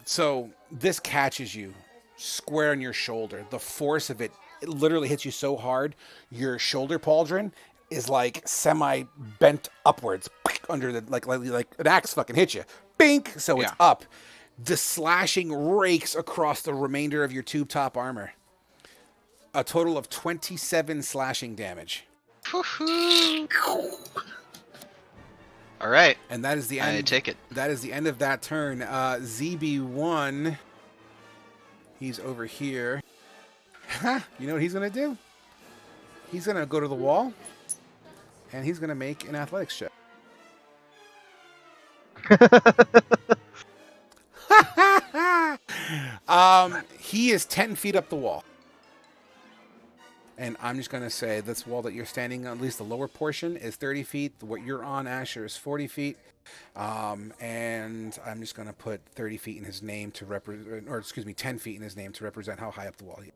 So this catches you square on your shoulder. The force of it literally hits you so hard, your shoulder pauldron is like semi bent upwards under the like an axe fucking hit you. Bink! So it's up. The slashing rakes across the remainder of your tube top armor. A total of 27 slashing damage. All right. And that is the end. I take it. That is the end of that turn. ZB1, he's over here. You know what he's going to do? He's going to go to the wall, and he's going to make an athletics check. He is 10 feet up the wall. And I'm just going to say this wall that you're standing on, at least the lower portion, is 30 feet. What you're on, Asher, is 40 feet. And I'm just going to put 30 feet in his name to represent, or excuse me, 10 feet in his name to represent how high up the wall he is.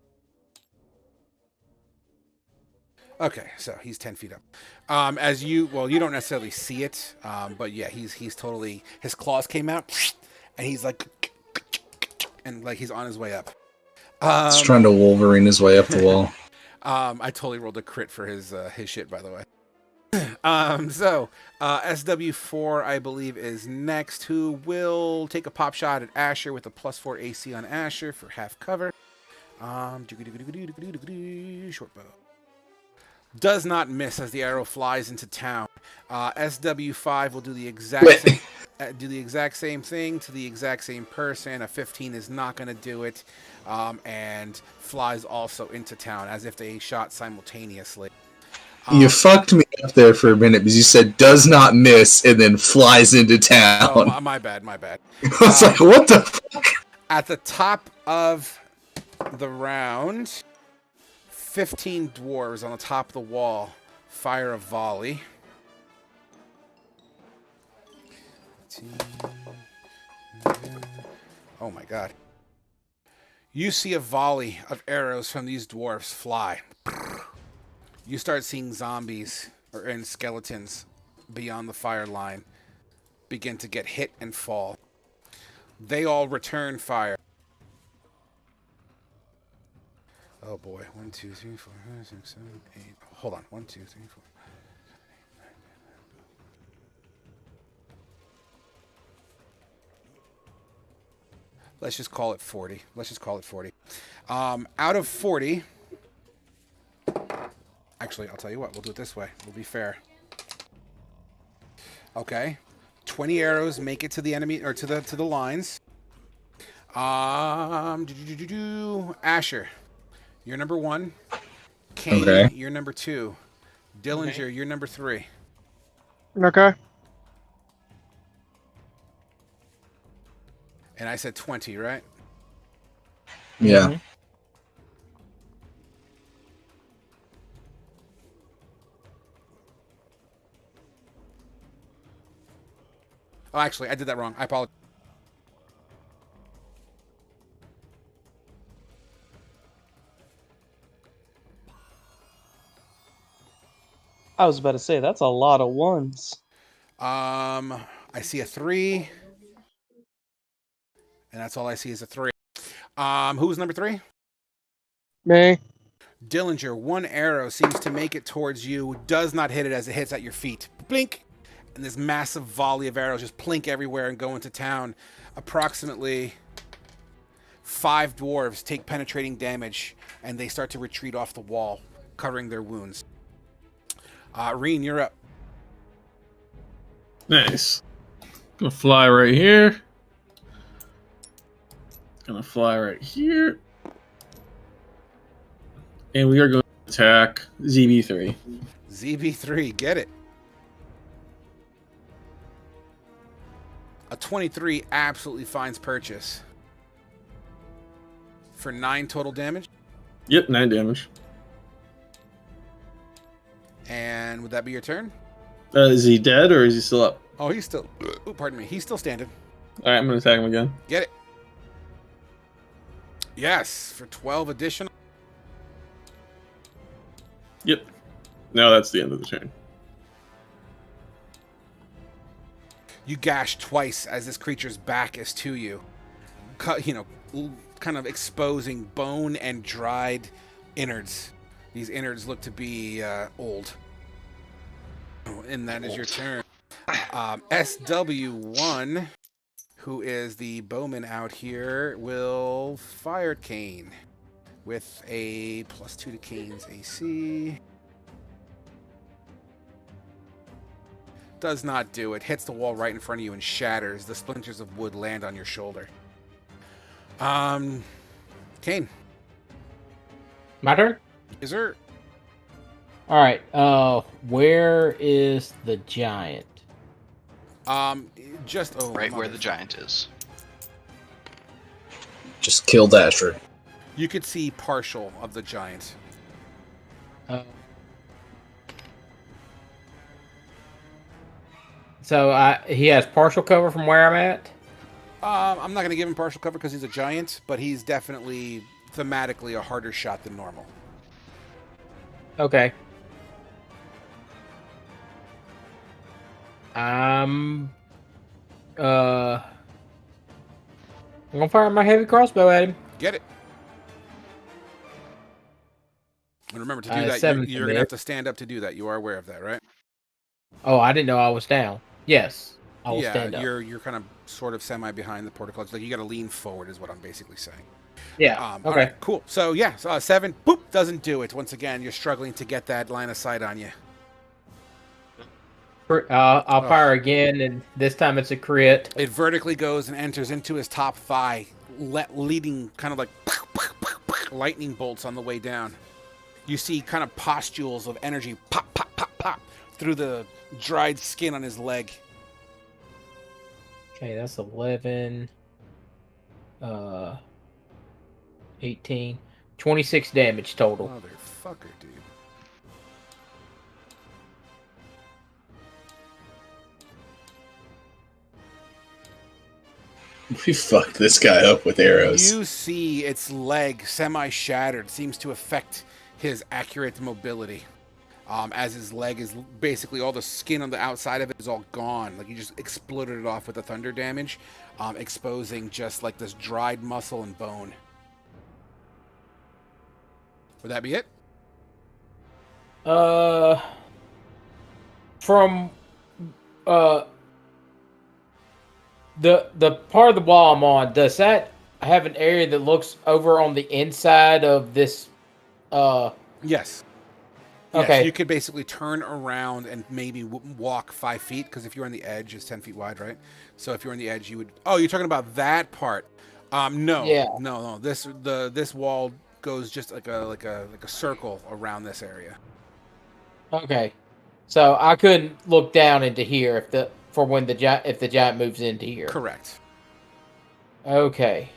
Okay, so he's 10 feet up. As you don't necessarily see it, but yeah, he's totally, his claws came out, and he's like, and like he's on his way up. He's trying to Wolverine his way up the wall. I totally rolled a crit for his shit, by the way. SW4, I believe, is next, who will take a pop shot at Asher with a +4 AC on Asher for half cover. Short bow. Does not miss as the arrow flies into town. SW5 will do the exact same thing to the exact same person. A 15 is not going to do it, and flies also into town as if they shot simultaneously. You fucked me up there for a minute because you said does not miss and then flies into town. Oh, my bad. I was like, what the fuck? At the top of the round, 15 dwarves on the top of the wall fire a volley. Oh my god. You see a volley of arrows from these dwarves fly. You start seeing zombies and skeletons beyond the fire line begin to get hit and fall. They all return fire. Oh boy. 1, 2, 3, 4, 5, 6, 7, 8. Hold on. 1, 2, 3, 4. Let's just call it 40. Out of 40. Actually, I'll tell you what. We'll do it this way. We'll be fair. Okay. 20 arrows make it to the enemy or to the lines. Asher, you're number 1. Kane, Okay. you're number 2. Dillinger, you're number 3. Okay. And I said 20, right? Yeah. Mhm. Oh, actually, I did that wrong. I apologize. I was about to say that's a lot of ones. I see a 3, and that's all I see is a 3. Who's number 3? Me. Dillinger, one arrow seems to make it towards you, does not hit it as it hits at your feet. Blink! And this massive volley of arrows just plink everywhere and go into town. Approximately 5 dwarves take penetrating damage, and they start to retreat off the wall, covering their wounds. Reen, you're up. Nice. Gonna fly right here. Gonna fly right here. And we are going to attack ZB3. ZB3, get it. A 23 absolutely finds purchase. For 9 total damage. Yep, 9 damage. And would that be your turn? Is he dead or is he still up? Oh, he's still... Oh, pardon me. He's still standing. Alright, I'm gonna attack him again. Get it. Yes, for 12 additional. Yep. Now that's the end of the turn. You gash twice as this creature's back is to you. Kind of exposing bone and dried innards. These innards look to be old. And that is your turn. SW1, who is the bowman out here, will fire at Kane with a +2 to Kane's AC. Does not do it. Hits the wall right in front of you and shatters. The splinters of wood land on your shoulder. Kane. My turn? Is there... All right. Where is the giant? Just Right where the giant is. Just kill Dasher. You could see partial of the giant. So he has partial cover from where I'm at. I'm not going to give him partial cover because he's a giant, but he's definitely thematically a harder shot than normal. Okay. I'm gonna fire my heavy crossbow at him. Get it. And remember to do that, 7 you're going to have to stand up to do that. You are aware of that, right? Oh, I didn't know I was down. Yes, I will stand up. You're kind of sort of semi behind the portico. It's like you got to lean forward, is what I'm basically saying. Yeah. Okay. All right, cool. So yeah, 7. Boop, doesn't do it. Once again, you're struggling to get that line of sight on you. I'll fire again, and this time it's a crit. It vertically goes and enters into his top thigh, leading kind of like lightning bolts on the way down. You see kind of pustules of energy pop, pop, pop, pop through the dried skin on his leg. Okay, that's 11. 18. 26 damage total. Motherfucker, dude. We fucked this guy up with arrows. You see its leg semi-shattered, seems to affect his accurate mobility. As his leg is basically all the skin on the outside of it is all gone. Like you just exploded it off with the thunder damage, exposing just like this dried muscle and bone. Would that be it? From the part of the wall I'm on, does that have an area that looks over on the inside of this? Yes. Okay. Yes, you could basically turn around and maybe walk 5 feet, because if you're on the edge, it's 10 feet wide, right? So if you're on the edge, you would... Oh, you're talking about that part. No. Yeah. No. This wall goes just like a circle around this area. Okay. So I couldn't look down into here if the giant moves into here. Correct. Okay.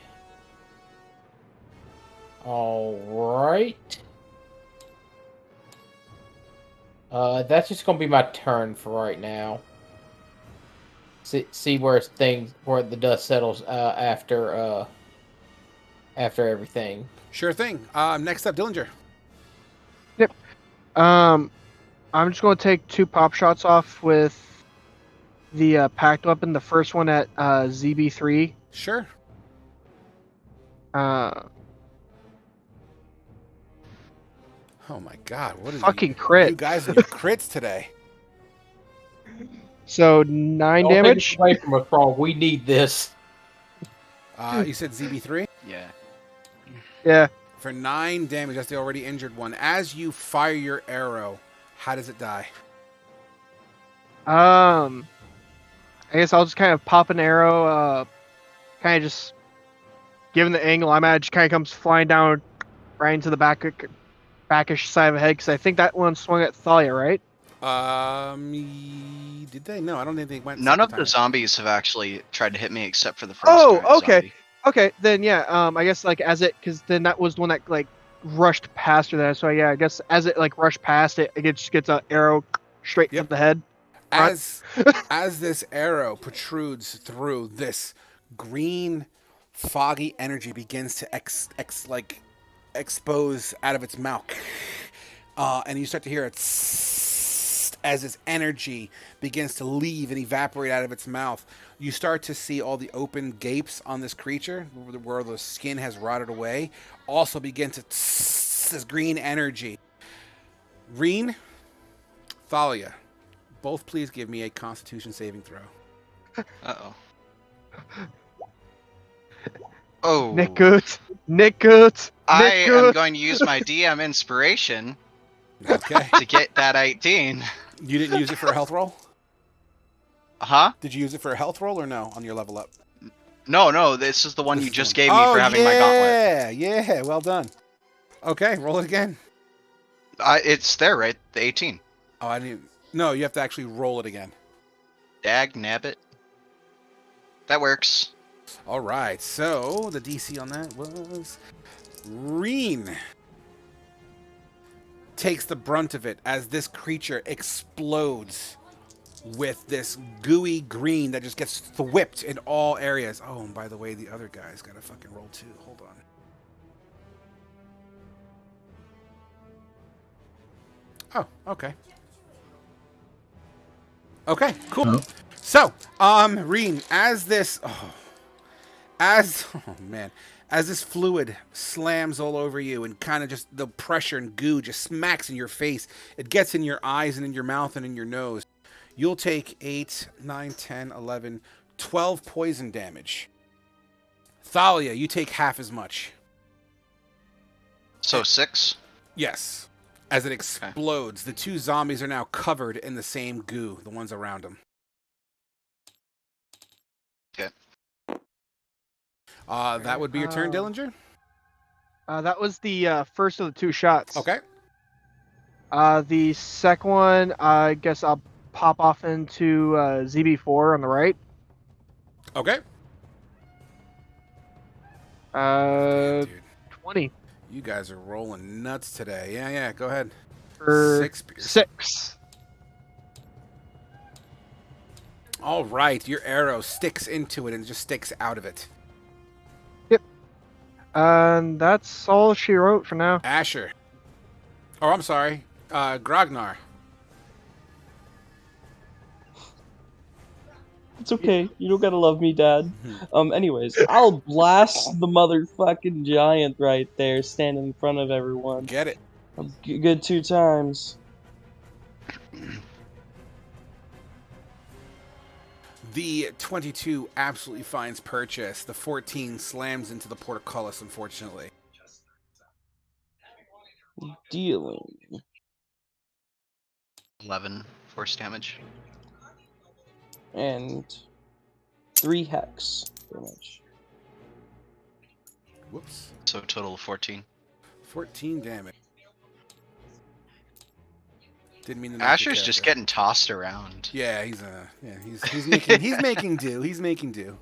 All right. That's just gonna be my turn for right now. See where the dust settles after everything. Sure thing. Next up, Dillinger. I'm just going to take 2 pop shots off with the packed weapon. The first one at ZB3. Sure. Oh my God! What is Fucking crit. You guys and your crits today. So 9 Don't take damage. it away from us, Frog. We need this. You said ZB3 Yeah. Yeah. for 9 damage. That's the already injured one. As you fire your arrow, how does it die? I guess I'll just kind of pop an arrow. Kind of just given the angle I'm at, it just kind of comes flying down right into the backish side of the head because I think that one swung at Thalia, right? Did they? No, I don't think they went. None of second the time. zombies have actually tried to hit me except for the first. Oh, okay. Zombie. Okay, then yeah. I guess like because then that was the one that like rushed past her. Then so yeah, I guess as it like rushed past it, just gets an arrow straight to the head. As this arrow protrudes through, this green, foggy energy begins to expose out of its mouth, and you start to hear it as its energy begins to leave and evaporate out of its mouth. You start to see all the open gapes on this creature where the skin has rotted away also begin to this green energy. Reen, Thalia, both please give me a Constitution saving throw. Uh-oh. Oh. Nick good. Nick good. I Nick good. am going to use my DM inspiration Okay. to get that 18. You didn't use it for a health roll? Huh? Did you use it for a health roll or no on your level up? No, this is the one you just gave me Oh, for having my gauntlet. Yeah, well done. Okay, roll it again. It's there, right? The 18. Oh, I didn't. No, you have to actually roll it again. Dag nabbit. That works. All right, so the DC on that was Reen takes the brunt of it as this creature explodes with this gooey green that just gets whipped in all areas. Oh, and by the way, the other guy's got to fucking roll too. Hold on. Oh, okay. Okay, cool. Oh. So, Reen, as this fluid slams all over you and kind of just the pressure and goo just smacks in your face, it gets in your eyes and in your mouth and in your nose. You'll take 8, 9, 10, 11, 12 poison damage. Thalia, you take half as much. So 6? Yes. As it explodes, the 2 zombies are now covered in the same goo, the ones around them. Okay. That would be your turn, Dillinger? That was the first of the 2 shots. Okay. The second one, I guess I'll pop off into ZB4 on the right. Okay. Dude. 20. You guys are rolling nuts today. Yeah, go ahead. For 6 piercing. 6. All right, your arrow sticks into it and just sticks out of it. Yep. And that's all she wrote for now. Asher. Oh, I'm sorry. Grognar. It's okay. You don't gotta love me, Dad. Anyways, I'll blast the motherfucking giant right there, standing in front of everyone. Get it. Good 2 times. The 22 absolutely finds purchase. The 14 slams into the portcullis, unfortunately. Dealing. 11 force damage. And 3 hex damage. Whoops. So a total of 14. 14 damage. Didn't mean to knock Asher's your just character. getting tossed around. Yeah, he's making do. He's making do.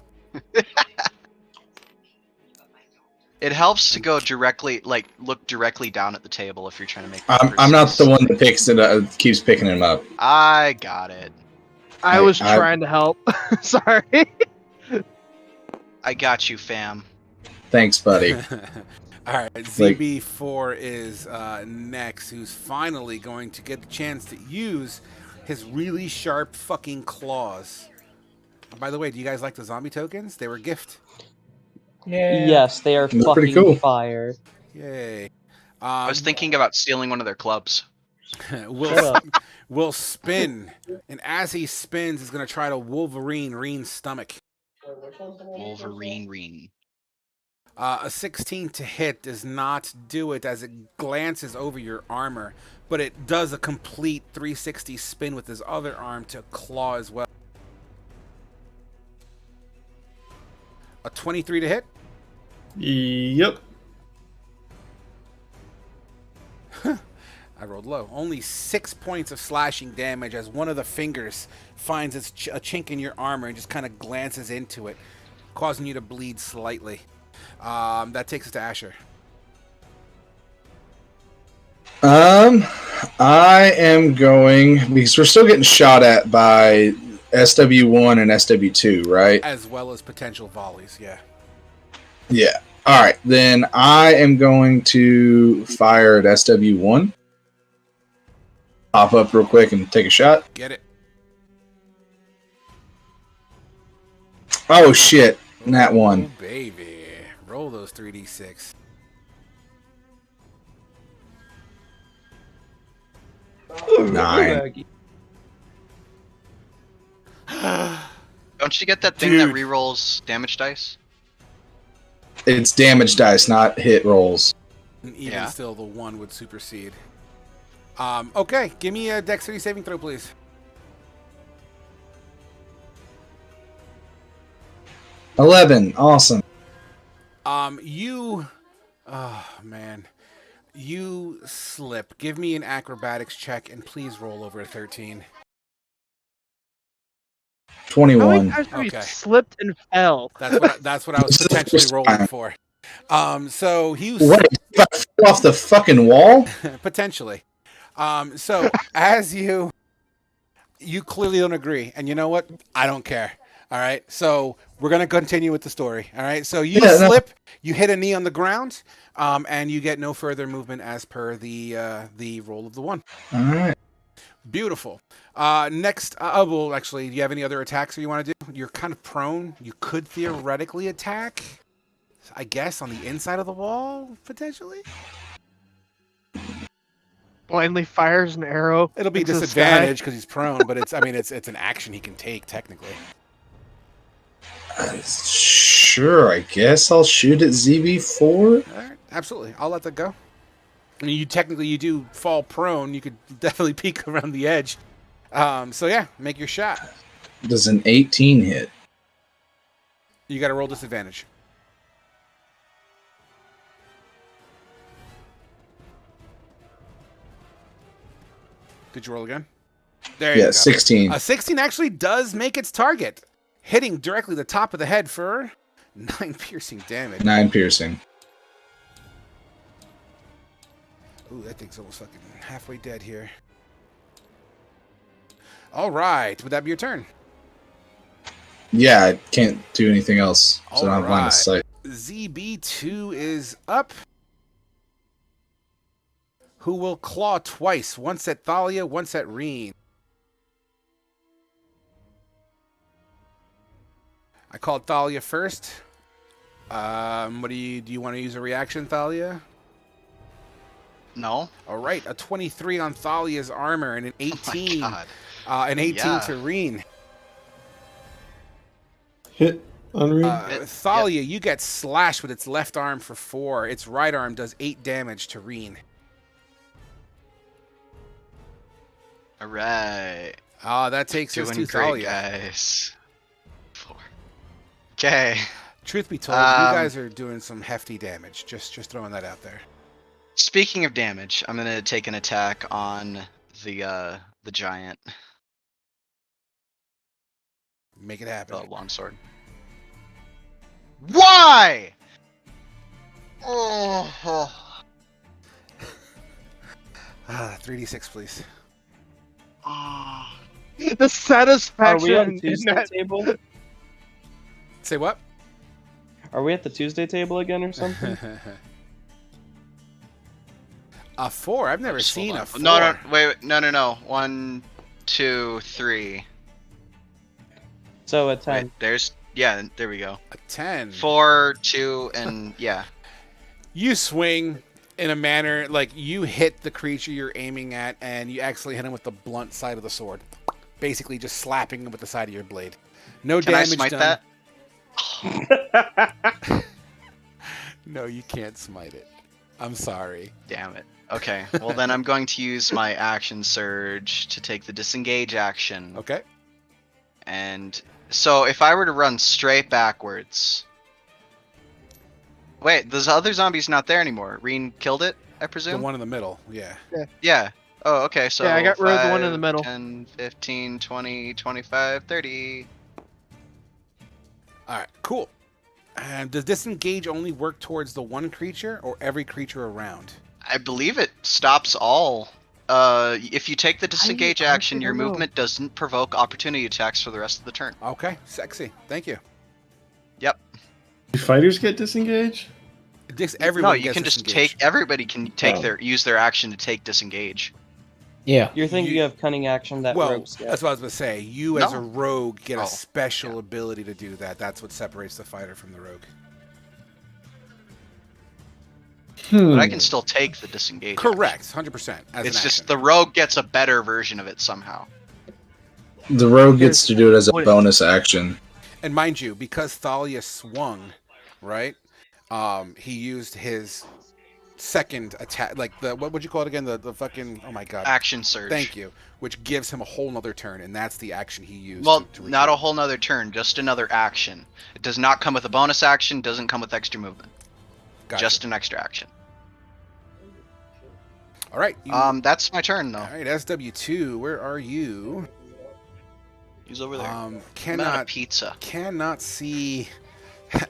It helps to go directly, like, look directly down at the table if you're trying to make. I'm not the one that picks it up, keeps picking him up. I got it. I was trying to help. Sorry. I got you, fam. Thanks, buddy. All right, ZB4 is next, who's finally going to get the chance to use his really sharp fucking claws. By the way, do you guys like the zombie tokens? They were a gift. Yeah. Yes, they are They're fucking pretty cool. fire. Yay. I was thinking about stealing one of their clubs. Will spin, and as he spins, he's going to try to Wolverine Reen's stomach. Wolverine Reen. A 16 to hit does not do it as it glances over your armor, but it does a complete 360 spin with his other arm to claw as well. A 23 to hit? Yep. I rolled low. Only 6 points of slashing damage as one of the fingers finds a chink in your armor and just kind of glances into it, causing you to bleed slightly. That takes us to Asher. I am going, because we're still getting shot at by SW1 and SW2, right? As well as potential volleys, yeah. Yeah. All right, then I am going to fire at SW1. Pop up real quick and take a shot. Get it. Oh, shit. Nat 1. Oh, baby. Roll those 3d6. Nine. Don't you get that thing that rerolls damage dice? It's damage dice, not hit rolls. Even still, the 1 would supersede. Okay, give me a dexterity saving throw, please. 11. Awesome. Oh, man. You slip. Give me an acrobatics check, and please roll over a 13. 21. How many times have you slipped and fell? That's what I was potentially rolling for. So he was... What? If I fell off the fucking wall? Potentially. So as you clearly don't agree, and you know what? I don't care. All right. So we're gonna continue with the story. All right. So you slip, you hit a knee on the ground, and you get no further movement as per the roll of the 1. All right. Beautiful. Next, well, actually, do you have any other attacks you want to do? You're kind of prone. You could theoretically attack, I guess, on the inside of the wall, potentially. Blindly fires an arrow. It'll be disadvantage because he's prone, but it's an action he can take technically. Sure, I guess I'll shoot at ZB4. All right, absolutely. I'll let that go. I mean, you do fall prone. You could definitely peek around the edge. So yeah, make your shot. Does an 18 hit? You got to roll disadvantage. Did you roll again? There you go. 16. A 16 actually does make its target, hitting directly the top of the head for 9 piercing damage. 9 piercing. Ooh, that thing's almost fucking halfway dead here. All right, would that be your turn? Yeah, I can't do anything else, so I don't have line of sight. ZB2 is up. Who will claw twice, once at Thalia, once at Reen. I called Thalia first. What do you want to use a reaction, Thalia? No. All right, a 23 on Thalia's armor and an 18. Oh my God. An 18 Yeah. to Reen. Hit on Reen. Thalia, you get slashed with its left arm for 4. Its right arm does 8 damage to Reen. All right. That takes us to Doing Thalia. great, guys. 4. Okay. Truth be told, you guys are doing some hefty damage. Just throwing that out there. Speaking of damage, I'm gonna take an attack on the giant. Make it happen. The longsword. Why? Oh. 3d6, please. Oh. The satisfaction. Are we on in Tuesday that. table? Say what? Are we at the Tuesday table again or something? A 4? I've never Just seen hold a on. 4. No, wait, no. 1, 2, 3. So a 10. Wait, there we go. A 10. 4, 2, and yeah. You swing in a manner like you hit the creature you're aiming at, and you actually hit him with the blunt side of the sword, basically just slapping him with the side of your blade. No Can I damage smite done. that? No, you can't smite it. I'm sorry. Damn it. Okay, well then I'm going to use my action surge to take the disengage action. Okay. And so if I were to run straight backwards... Wait, the other zombie's not there anymore. Reen killed it, I The presume? one in the middle. Yeah. Yeah. Oh, okay, so Yeah, I got rid of the one in the 5, middle. 10, 15, 20, 25, 30. All right. Cool. And does disengage only work towards the one creature or every creature around? I believe it stops all. If you take the disengage honestly action, your don't know. movement doesn't provoke opportunity attacks for the rest of the turn. Okay. Sexy. Thank you. Do fighters get disengaged? Everyone No, you gets can just disengaged. take. Everybody can take Oh. use their action to take disengage. Yeah. You're thinking of cunning action that Well, rogues get. that's what I was going to say. You, as No. a rogue, get Oh, a special ability to do that. That's what separates the fighter from the rogue. But I can still take the disengage. Correct. 100%. Action. It's just the rogue gets a better version of it somehow. The rogue gets to do it as a bonus action. And mind you, because Thalia swung, right? He used his second attack, like what would you call it again? The fucking, oh my god. Action surge. Thank you. Which gives him a whole nother turn, and that's the action he used. Well, to not a retreat. whole nother turn, just another action. It does not come with a bonus action, doesn't come with extra movement. Gotcha. Just an extra action. All right. That's my turn though. All right, SW2, where are you? He's over there. I'm out of Cannot pizza. cannot see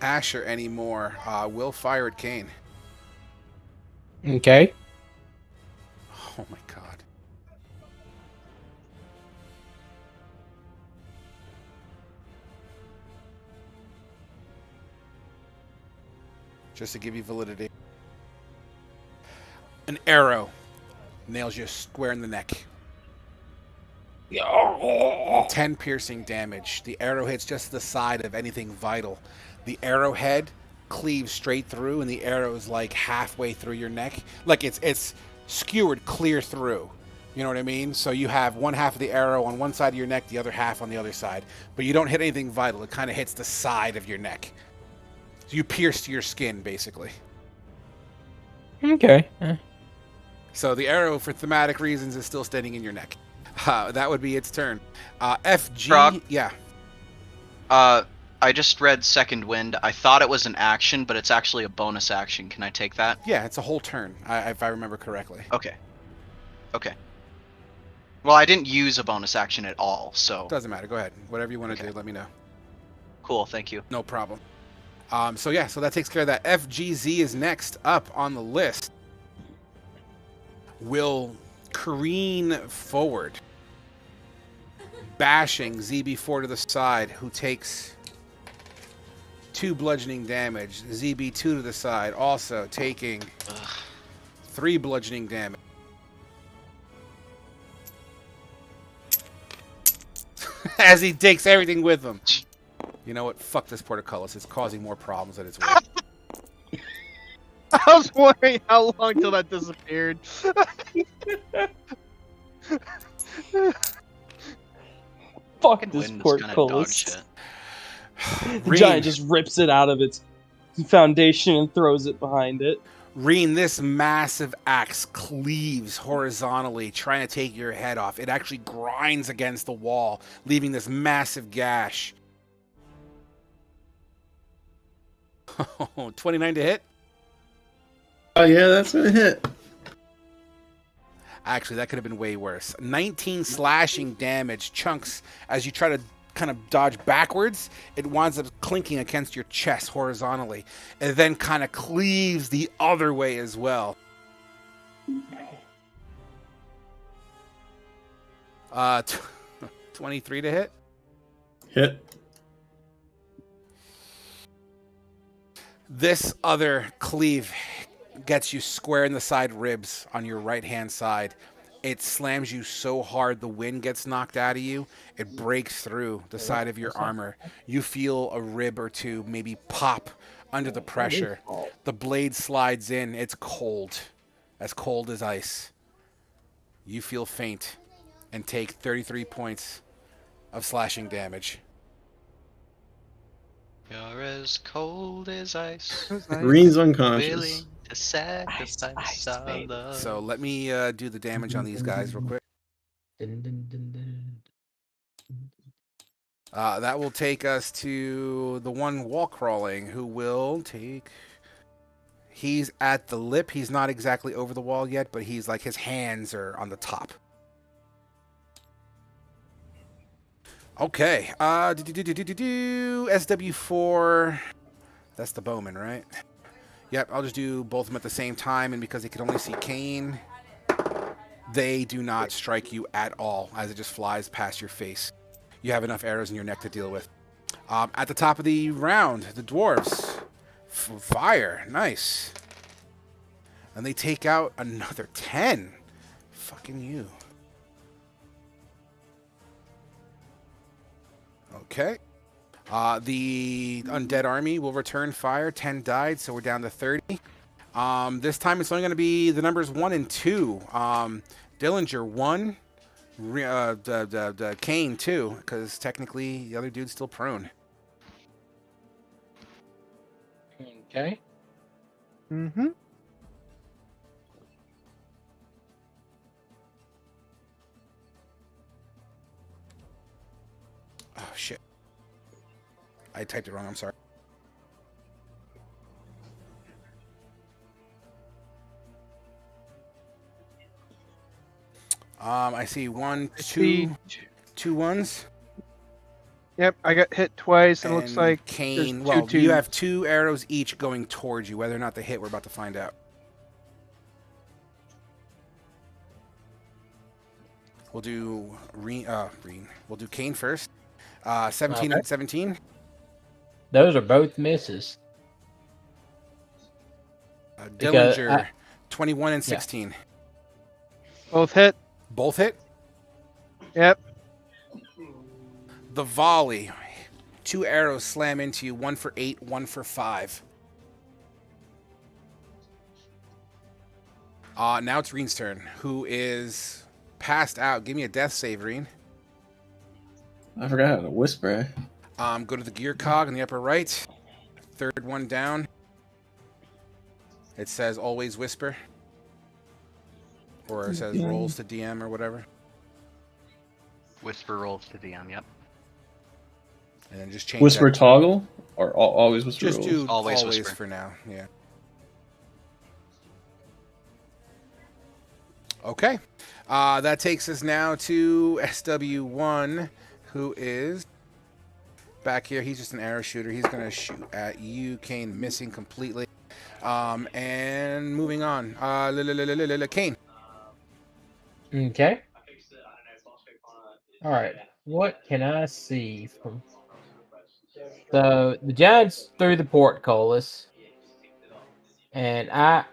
Asher anymore. Will fire at Kane. Okay. Oh my god. Just to give you validity. An arrow nails you square in the neck. 10 piercing damage. The arrow hits just the side of anything vital. The arrowhead cleaves straight through, and the arrow is like halfway through your neck. Like it's skewered clear through. You know what I mean? So you have one half of the arrow on one side of your neck, the other half on the other side. But you don't hit anything vital. It kind of hits the side of your neck. So you pierce your skin, basically. Okay. So the arrow, for thematic reasons, is still standing in your neck. That would be its turn. FG, Frog? yeah. I just read Second Wind. I thought it was an action, but it's actually a bonus action. Can I take that? Yeah, it's a whole turn, if I remember correctly. Okay. Okay. Well, I didn't use a bonus action at all, so... Doesn't matter. Go ahead. Whatever you want to Okay. do, let me know. Cool, thank you. No problem. So that takes care of that. FGZ is next up on the list. Will careen forward, bashing ZB4 to the side, who takes 2 bludgeoning damage. ZB2 to the side, also taking 3 bludgeoning damage. As he takes everything with him. You know what? Fuck this portcullis. It's causing more problems than it's worth. I was wondering how long till that disappeared. Fuck this Wind is kind of dog portcullis. shit. The giant just rips it out of its foundation and throws it behind it. Reen, this massive axe cleaves horizontally, trying to take your head off. It actually grinds against the wall, leaving this massive gash. 29 to hit? Oh yeah, that's gonna hit. Actually, that could have been way worse. 19 slashing damage, chunks, as you try to kind of dodge backwards, it winds up clinking against your chest horizontally. It then kind of cleaves the other way as well. 23 to hit. Hit. This other cleave gets you square in the side ribs on your right-hand side. It slams you so hard the wind gets knocked out of you. It breaks through the side of your armor. You feel a rib or two maybe pop under the pressure. The blade slides in. It's cold as ice. You feel faint and take 33 points of slashing damage. You're as cold as ice, Green's willing unconscious. to sacrifice our love. So let me do the damage on these guys real quick. That will take us to the one wall crawling, who will take... He's at the lip. He's not exactly over the wall yet, but he's like, his hands are on the top. Okay. SW4. That's the bowman, right? Yep, I'll just do both of them at the same time, and because they can only see Kane, they do not strike you at all, as it just flies past your face. You have enough arrows in your neck to deal with. At the top of the round, the dwarves. Fire. Nice. And they take out another 10. Fucking you. Okay. The undead army will return fire. 10 died, so we're down to 30. This time it's only going to be the numbers 1 and 2. Dillinger 1. The Kane 2, because technically the other dude's still prone. Okay. Mm-hmm. Oh, shit. I typed it wrong, I'm sorry. I see two ones. Yep, I got hit twice, and it looks like Kane. there's Well, two you have 2 arrows each going towards you. Whether or not they hit, we're about to find out. We'll do We'll do Kane first. 17 Okay. and 17. Those are both misses. Because Dillinger, 21 and 16. both hit. Both hit. Yep. The volley. 2 arrows slam into you. 1 for 8, 1 for 5. Now it's Reen's turn, who is passed out. Give me a death save, Reen. I forgot how to whisper. Go to the gear cog in the upper right. Third one down. It says always whisper. Or it says rolls to DM or whatever. Whisper rolls to DM, yep. And then just change Whisper that. toggle? Or always whisper Just rolls? do Always always whisper. for now, yeah. Okay. That takes us now to SW1, who is back here. He's just an arrow shooter. He's going to shoot at you, Kane, missing completely. And moving on. Kane. Okay. All right. What can I see from? So the giants through the portcullis, and I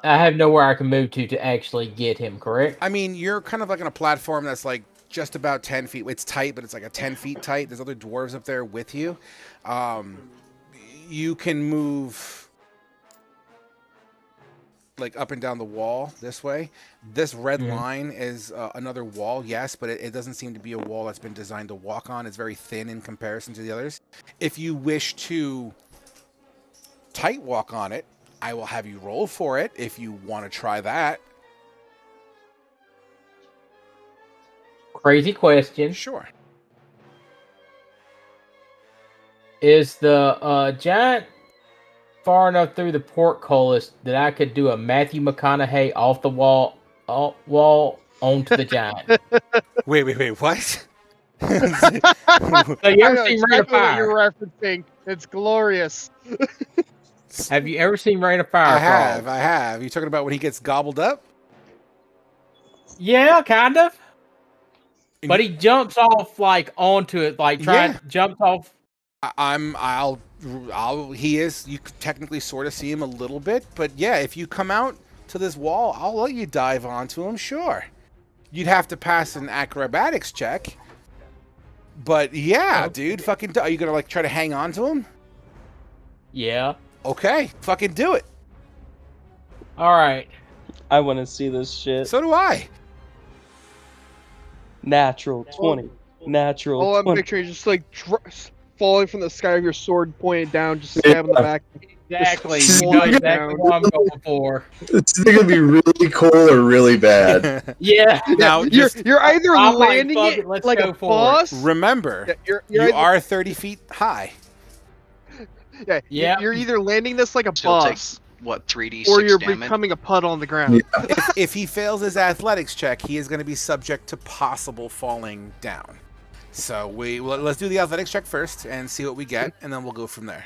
have nowhere I can move to actually get him. Correct? I mean, you're kind of like on a platform that's like just about 10 feet. It's tight, but it's like a 10 feet tight. There's other dwarves up there with you. You can move like up and down the wall this way. This red line is another wall, yes, but it doesn't seem to be a wall that's been designed to walk on. It's very thin in comparison to the others. If you wish to tight walk on it, I will have you roll for it if you want to try that. Crazy question. Sure. Is the giant far enough through the portcullis that I could do a Matthew McConaughey off the wall onto the giant? Wait, what? So you I ever know seen Rain of exactly what Fire? you're referencing. It's glorious. Have you ever seen Rain of Fire? I have. Frog? I have. You talking about when he gets gobbled up? Yeah, kind of. And But he jumps off like onto it, like jumps off. He is. You could technically sort of see him a little bit, but yeah, if you come out to this wall, I'll let you dive onto him. Sure, you'd have to pass an acrobatics check. But yeah, dude, fucking, are you gonna like try to hang on to him? Yeah. Okay, fucking do it. All right. I want to see this shit. So do I. Natural 20. Natural All I'm 20. picturing is just like falling from the sky with your sword pointed down, just stabbing the back. Exactly. Just You know flying exactly down. what I'm going for. It's either gonna be really cool or really bad. Yeah. Now, You're either I'm like, landing fuck it it, let's like go a for it. boss. Remember, Yeah, you're you either, are 30 feet high. Yeah, Yeah. you're either landing this like a Still take boss, what 3d6 or you're damage? becoming a puddle on the ground. If he fails his athletics check, he is going to be subject to possible falling down. So let's do the athletics check first and see what we get, and then we'll go from there.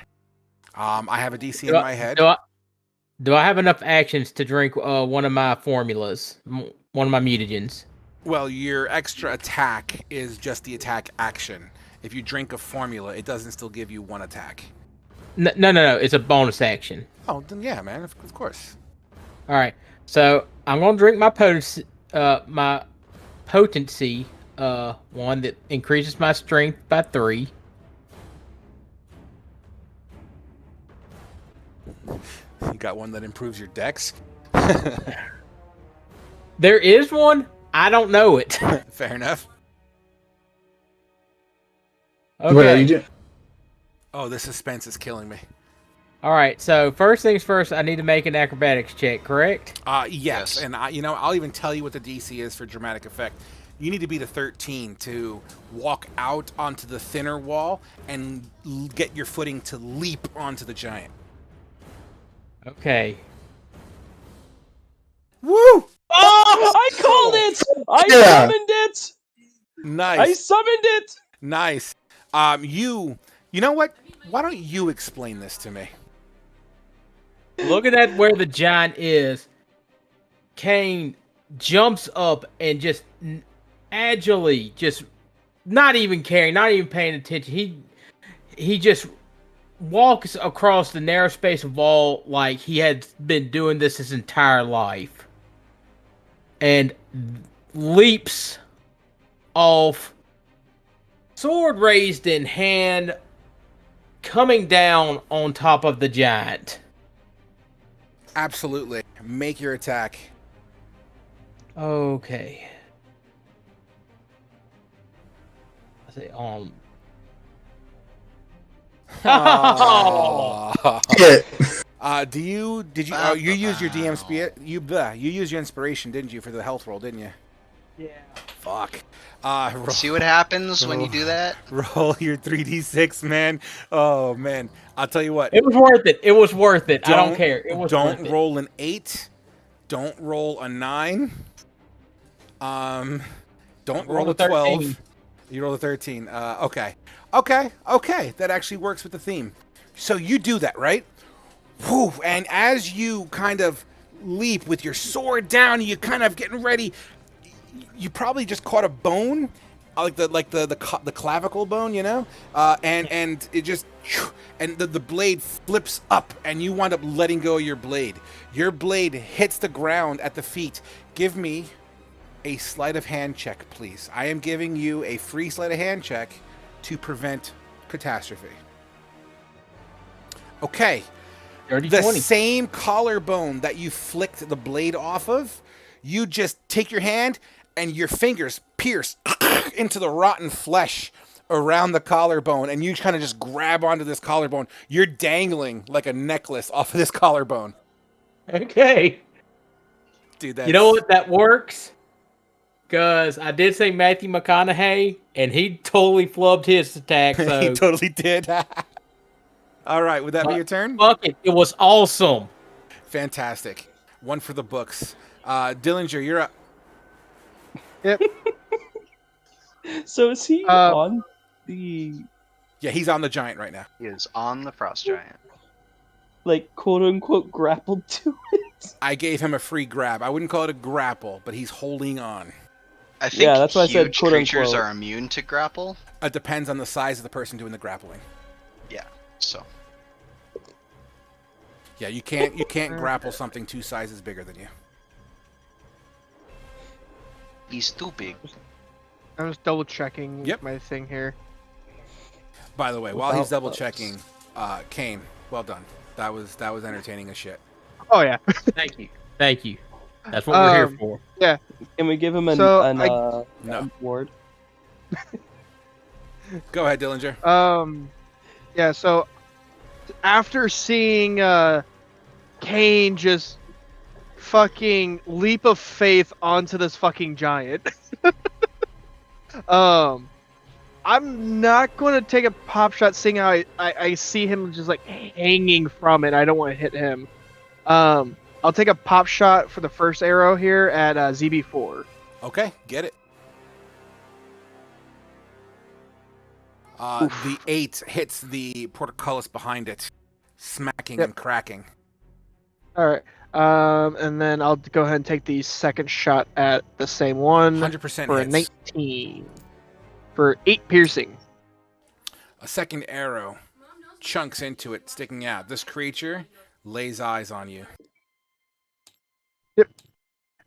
I have a DC in my head. Do I have enough actions to drink one of my formulas, one of my mutagens? Well, your extra attack is just the attack action. If you drink a formula, it doesn't still give you one attack. No. It's a bonus action. Oh, then yeah, man, of course. All right. So I'm gonna drink my potency, one that increases my strength by 3. You got one that improves your dex. There is one. I don't know it. Fair enough. Okay. What are you doing? Oh, the suspense is killing me. All right. So first things first, I need to make an acrobatics check. Correct? Yes. And I'll even tell you what the DC is for dramatic effect. You need to beat a 13 to walk out onto the thinner wall and get your footing to leap onto the giant. Okay. Woo! Oh, I called it! I summoned it! Nice. I summoned it! Nice. You know what? Why don't you explain this to me? Looking at where the giant is, Kane jumps up and just agilely, just not even caring, not even paying attention. He just walks across the narrow space of wall like he had been doing this his entire life, and leaps off, sword raised in hand, coming down on top of the giant. Absolutely. Make your attack. Okay. I say Shit. Did you you used your DM spear? You used your inspiration, didn't you, for the health roll, didn't you? Yeah. Fuck. See what happens when you do that? Roll your 3d6, man. Oh man, I'll tell you what. It was worth it. It was worth it. I don't care. It was worth Don't it. roll an 8. Don't roll a 9. Don't roll a 12. You roll a 13. Okay. That actually works with the theme. So you do that, right? Whew. And as you kind of leap with your sword down, you kind of getting ready. You probably just caught a bone, like the clavicle bone, you know, and it just, and the blade flips up, and you wind up letting go of your blade. Your blade hits the ground at the feet. Give me a sleight of hand check, please. I am giving you a free sleight of hand check to prevent catastrophe. Okay. The same collarbone that you flicked the blade off of, you just take your hand and your fingers pierce into the rotten flesh around the collarbone, and you kind of just grab onto this collarbone. You're dangling like a necklace off of this collarbone. Okay. Dude, that's... You know what? That works. Because I did say Matthew McConaughey, and he totally flubbed his attack. So. He totally did. All right, would that be your turn? Fuck it. It was awesome. Fantastic. One for the books. Dillinger, you're up. Yep. So is he on the Yeah, he's on the giant right now. He is on the frost giant. like quote unquote grappled to it? I gave him a free grab. I wouldn't call it a grapple, but he's holding on. I think Yeah, that's why I said huge quote creatures unquote. are immune to grapple. It depends on the size of the person doing the grappling. Yeah, so Yeah, you can't grapple something 2 sizes bigger than you. he's too big. I'm just double checking Yep. my thing here. By the way, while he's Without double buffs. checking, Kane, well done. That was entertaining as shit. Oh yeah. Thank you. Thank you. That's what we're here for. Can we give him an So, No. award? Go ahead, Dillinger. Yeah, so after seeing Kane just fucking leap of faith onto this fucking giant, I'm not going to take a pop shot seeing how I see him just like hanging from it. I don't want to hit him. I'll take a pop shot for the first arrow here at ZB4. Okay, get it. The 8 hits the portcullis behind it, smacking Yep. and cracking. All right. And then I'll go ahead and take the second shot at the same one 100% for a hits. 19 for 8 piercing. A second arrow chunks into it, sticking out. This creature lays eyes on you.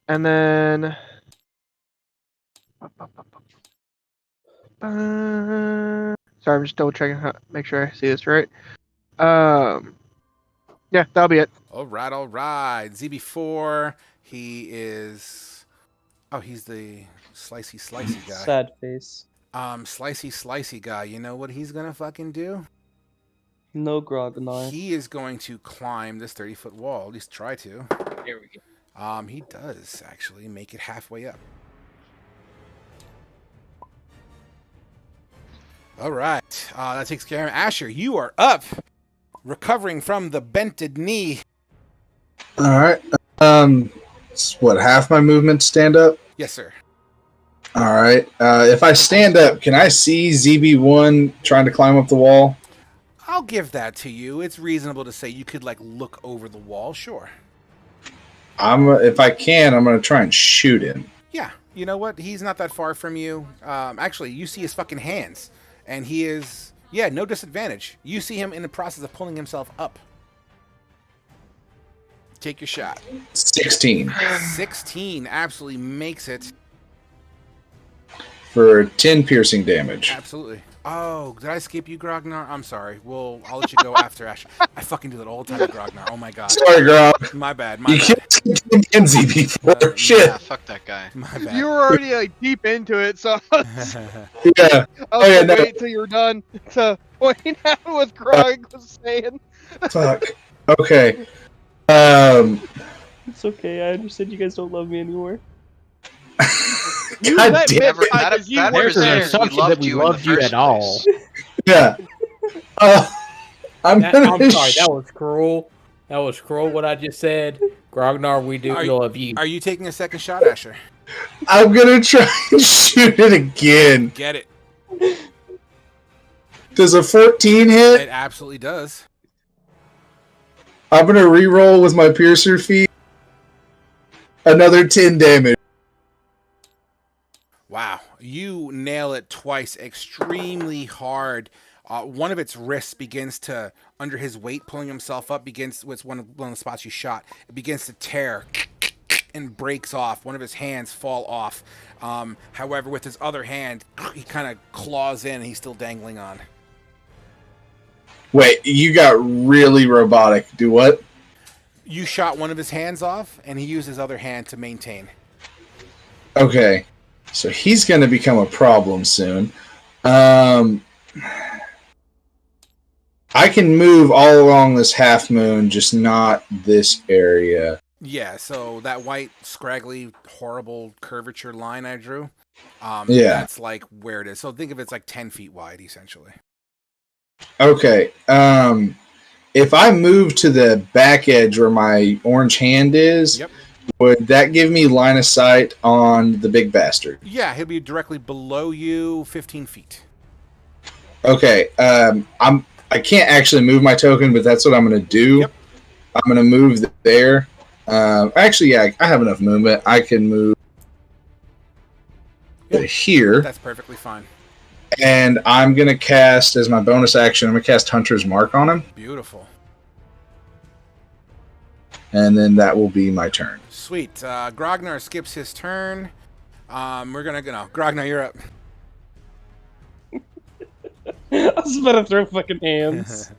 And then sorry, I'm just double checking make sure I see this right. Yeah, that'll be it. All right. ZB4, he is... Oh, he's the slicey guy. Sad face. Slicey guy. You know what he's gonna fucking do? No Grognard. He is going to climb this 30-foot wall. At least try to. Here we go. He does actually make it halfway up. All right. That takes care of him. Asher, you are up. Recovering from the bented knee. All right. It's what, half my movement stand up? Yes, sir. All right. If I stand up, can I see ZB1 trying to climb up the wall? I'll give that to you. It's reasonable to say you could like look over the wall. Sure. If I can, I'm gonna try and shoot him. Yeah. You know what? He's not that far from you. Actually, you see his fucking hands, and he is no disadvantage. You see him in the process of pulling himself up. Take your shot. 16 16 absolutely makes it. for 10 piercing damage. Absolutely. Oh, did I skip you, Grognar? I'm sorry. I'll let you go after Ash. I fucking do that all the time with Grognar. Oh my god. Sorry, Grog. My bad. You can't skip him in ZB4. Shit. Yeah, fuck that guy. My bad. You were already like deep into it, so Yeah. I'll yeah, no. wait till you're done to point out what Grog was saying. Fuck. Okay. It's okay. I understand you guys don't love me anymore. You God let damn. Mitch Never- die that- 'cause you that were There's an there. represents- assumption loved that we you in the loved you first at all. place. Yeah. I'm I'm gonna sorry, that was cruel. That was cruel what I just said. Grognar, we do love you. Are you taking a second shot, Asher? I'm gonna try and shoot it again. Get it. Does a 14 hit? It absolutely does. I'm gonna re-roll with my piercer feat. Another 10 damage. Wow. You nail it twice extremely hard. One of its wrists begins to, under his weight, pulling himself up, with one of the spots you shot. It begins to tear and breaks off. One of his hands fall off. However, with his other hand, he kind of claws in and he's still dangling on. Wait, you got really robotic. Do what? You shot one of his hands off, and he used his other hand to maintain. Okay. So he's gonna become a problem soon. I can move all along this half moon, just not this area. Yeah, so that white, scraggly, horrible curvature line I drew, Yeah. that's like where it is. So think of it's like 10 feet wide, essentially. Okay. If I move to the back edge where my orange hand is, Yep. Would that give me line of sight on the big bastard? Yeah, he'll be directly below you, 15 feet. Okay. I can't actually move my token, but that's what I'm going to do. Yep. I'm going to move there. Actually, yeah, I have enough movement. I can move to here. That's perfectly fine. And I'm going to cast, as my bonus action, I'm going to cast Hunter's Mark on him. Beautiful. And then that will be my turn. Sweet. Grognar skips his turn. We're going to go. Grognar, you're up. I was about to throw fucking hands.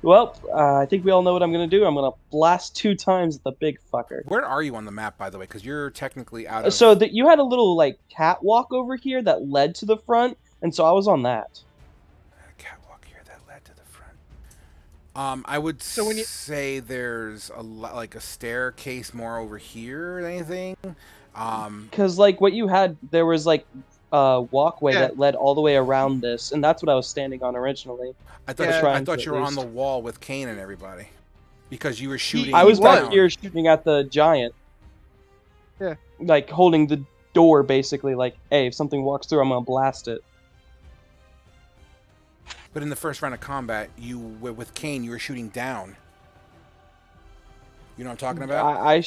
Well, I think we all know what I'm gonna do. I'm gonna blast 2 times at the big fucker. Where are you on the map, by the way? Because you're technically out of... So that you had a little like catwalk over here that led to the front, and so I was on that. A catwalk here that led to the front. I would say there's like a staircase more over here than anything. Because like what you had, there was like a walkway that led all the way around this, and that's what I was standing on originally. I thought you were on the wall with Kane and everybody, because you were shooting. I was back here shooting at the giant. Yeah. Like holding the door, basically. Like, hey, if something walks through, I'm gonna blast it. But in the first round of combat, you with Kane, you were shooting down. You know what I'm talking about?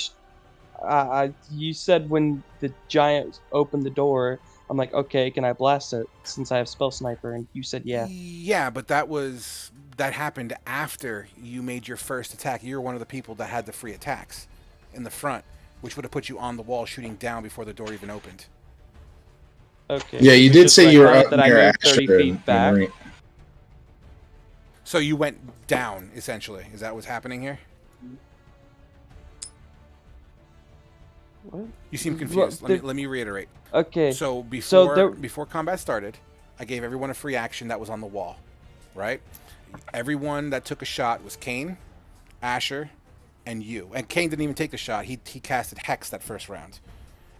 You said when the giant opened the door, I'm like, okay, can I blast it since I have spell sniper? And you said yeah. Yeah, but that happened after you made your first attack. You were one of the people that had the free attacks in the front, which would have put you on the wall shooting down before the door even opened. Okay. Yeah, you did say you were up near 30 feet back. So you went down, essentially. Is that what's happening here? What? You seem confused. Let me reiterate. Okay. So before combat started, I gave everyone a free action that was on the wall, right? Everyone that took a shot was Kane, Asher, and you. And Kane didn't even take the shot. He casted Hex that first round.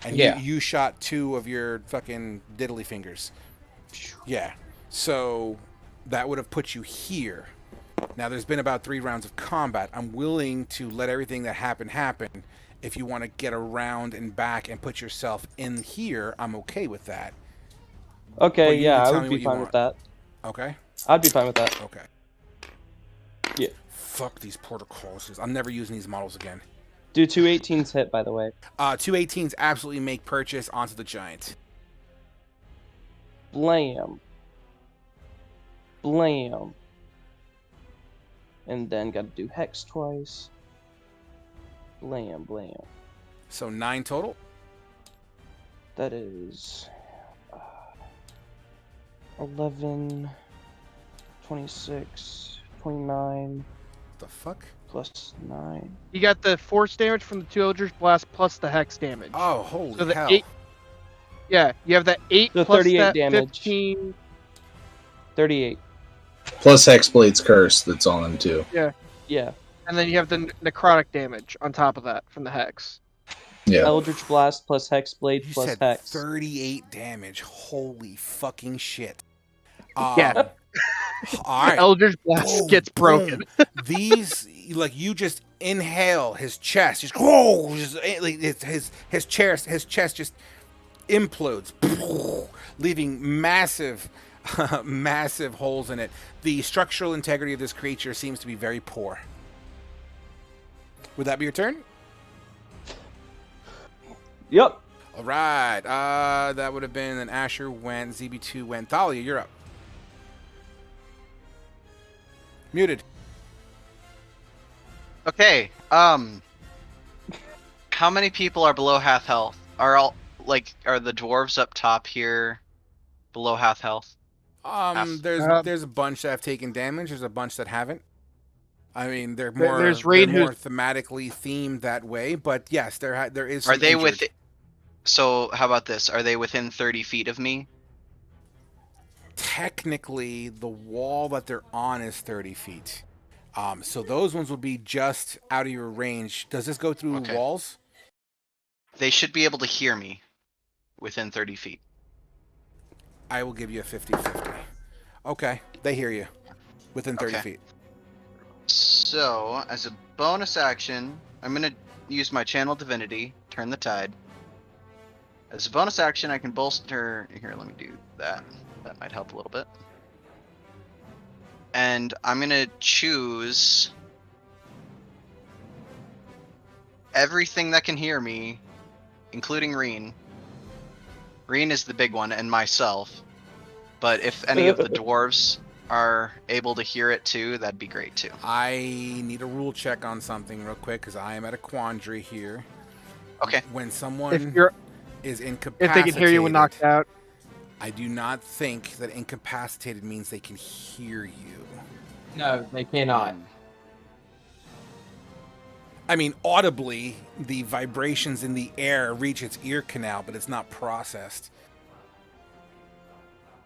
And you shot 2 of your fucking diddly fingers. Yeah. So that would have put you here. Now there's been about 3 rounds of combat. I'm willing to let everything that happened happen. If you want to get around and back and put yourself in here, I'm okay with that. Okay, yeah, I would be fine with that. Okay? I'd be fine with that. Okay. Yeah. Fuck these protocols. I'm never using these models again. Do 218s hit, by the way? 218s absolutely make purchase onto the giant. Blam. Blam. And then gotta do Hex twice. Blam, blam. So 9 total? That is 11, 26, 29. The fuck? Plus 9. You got the force damage from the 2 Eldritch Blast plus the Hex damage. Oh, holy so the hell. 8, yeah, you have that 8 the plus 38 that damage. 15. 38. Plus Hexblade's Curse that's on them too. Yeah. Yeah. And then you have the necrotic damage on top of that from the Hex. Yeah. Eldritch Blast plus Hexblade plus said Hex. 38 damage. Holy fucking shit. Yeah. All right. Eldritch Blast gets broken. These, like, you just inhale his chest, just whoa, just like his chest just implodes, leaving massive holes in it. The structural integrity of this creature seems to be very poor. Would that be your turn? Yep. All right. That would have been then Asher went, ZB2 went. Thalia, you're up. Muted. Okay. How many people are below half health? Are the dwarves up top here below half health? There's a bunch that have taken damage. There's a bunch that haven't. I mean, they're more thematically themed that way. But yes, there is. Are they with? So how about this? Are they within 30 feet of me? Technically, the wall that they're on is 30 feet. So those ones would be just out of your range. Does this go through walls? They should be able to hear me within 30 feet. I will give you a 50-50. Okay, they hear you within 30 feet. So, as a bonus action, I'm going to use my Channel Divinity, Turn the Tide. As a bonus action, I can bolster... Here, let me do that. That might help a little bit. And I'm going to choose everything that can hear me, including Reen. Reen is the big one, and myself. But if any of the dwarves are able to hear it too, that'd be great too. I need a rule check on something real quick because I am at a quandary here. Okay. When someone is incapacitated, if they can hear you when knocked out, I do not think that incapacitated means they can hear you. No, they cannot. I mean, audibly, the vibrations in the air reach its ear canal, but it's not processed.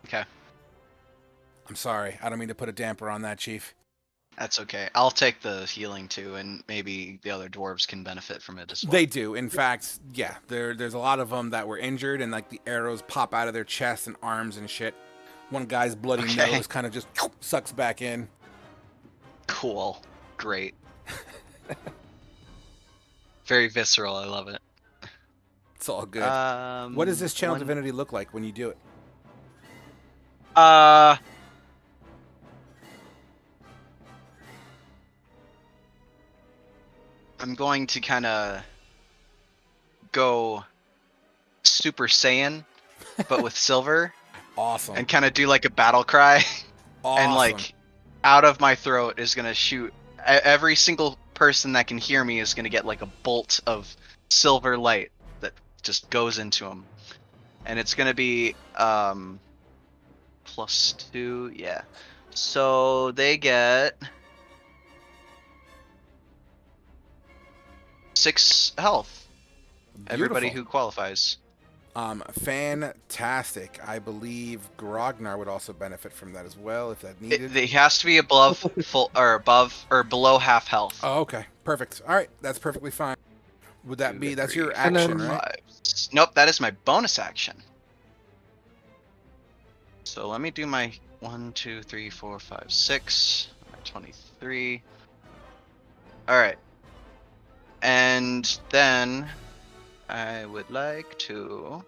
Okay. I'm sorry. I don't mean to put a damper on that, Chief. That's okay. I'll take the healing too, and maybe the other dwarves can benefit from it as well. They do. In fact, yeah, there's a lot of them that were injured, and like the arrows pop out of their chests and arms and shit. One guy's bloody nose kind of just sucks back in. Cool. Great. Very visceral. I love it. It's all good. What does this Channel Divinity look like when you do it? I'm going to kind of go Super Saiyan, but with silver. Awesome. And kind of do like a battle cry. Awesome. And like out of my throat is going to shoot. Every single person that can hear me is going to get like a bolt of silver light that just goes into them. And it's going to be +2. Yeah. So they get 6 health. Beautiful. Everybody who qualifies. Fantastic. I believe Grognar would also benefit from that as well if that needed. It has to be above full or above or below half health. Oh, okay. Perfect. All right, that's perfectly fine. Would that be that's your action, right? Nope, that is my bonus action. So let me do my 1, 2, 3, 4, 5, 6, 23. All right. And then I would like to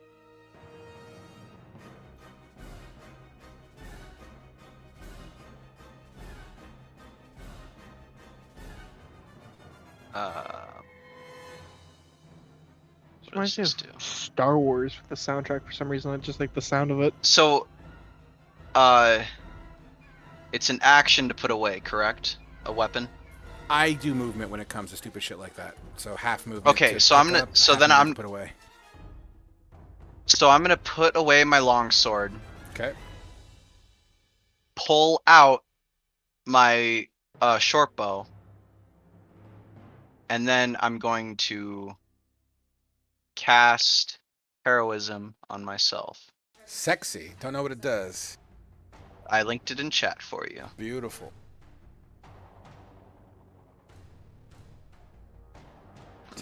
what does this do? Star Wars with the soundtrack for some reason. I just like the sound of it. So, it's an action to put away, correct? A weapon. I do movement when it comes to stupid shit like that. So half movement. Okay, so I'm gonna. So then I'm. Put away. So I'm gonna put away my longsword. Okay. Pull out my short bow. And then I'm going to cast heroism on myself. Sexy. Don't know what it does. I linked it in chat for you. Beautiful.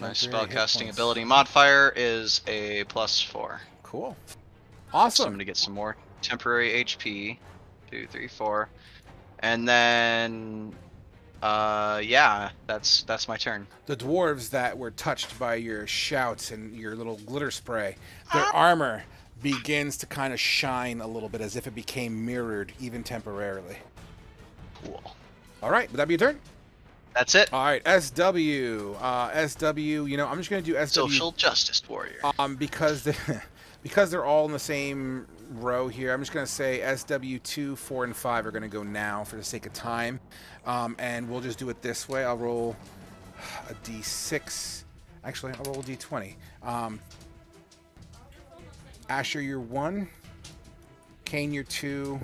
My spellcasting ability modifier is a +4. Cool. Awesome. So I'm gonna get some more temporary HP. 2, 3, 4, and then yeah, that's my turn. The dwarves that were touched by your shouts and your little glitter spray, their armor begins to kind of shine a little bit as if it became mirrored, even temporarily. Cool. All right, would that be your turn? That's it. All right, SW. SW, you know, I'm just going to do SW. Social Justice Warrior. Because they're all in the same row here, I'm just going to say SW2, 4, and 5 are going to go now for the sake of time. And we'll just do it this way. I'll roll a D6. Actually, I'll roll a D20. Asher, you're 1. Kane, you're 2.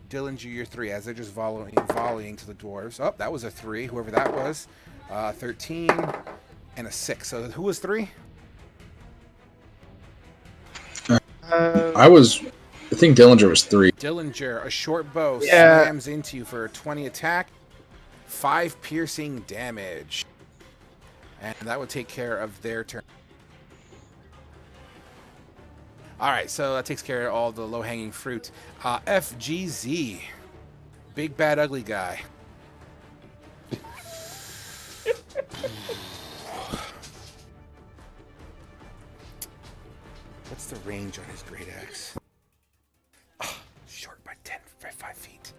Dillinger, you're 3, as they're just volleying to the dwarves. Oh, that was a 3, whoever that was. 13 and a 6. So who was 3? I think Dillinger was 3. Dillinger, a short bow slams into you for a 20 attack, 5 piercing damage. And that would take care of their turn. All right, so that takes care of all the low-hanging fruit. FGZ, big bad ugly guy. What's the range on his great axe? Oh, short by 5 feet.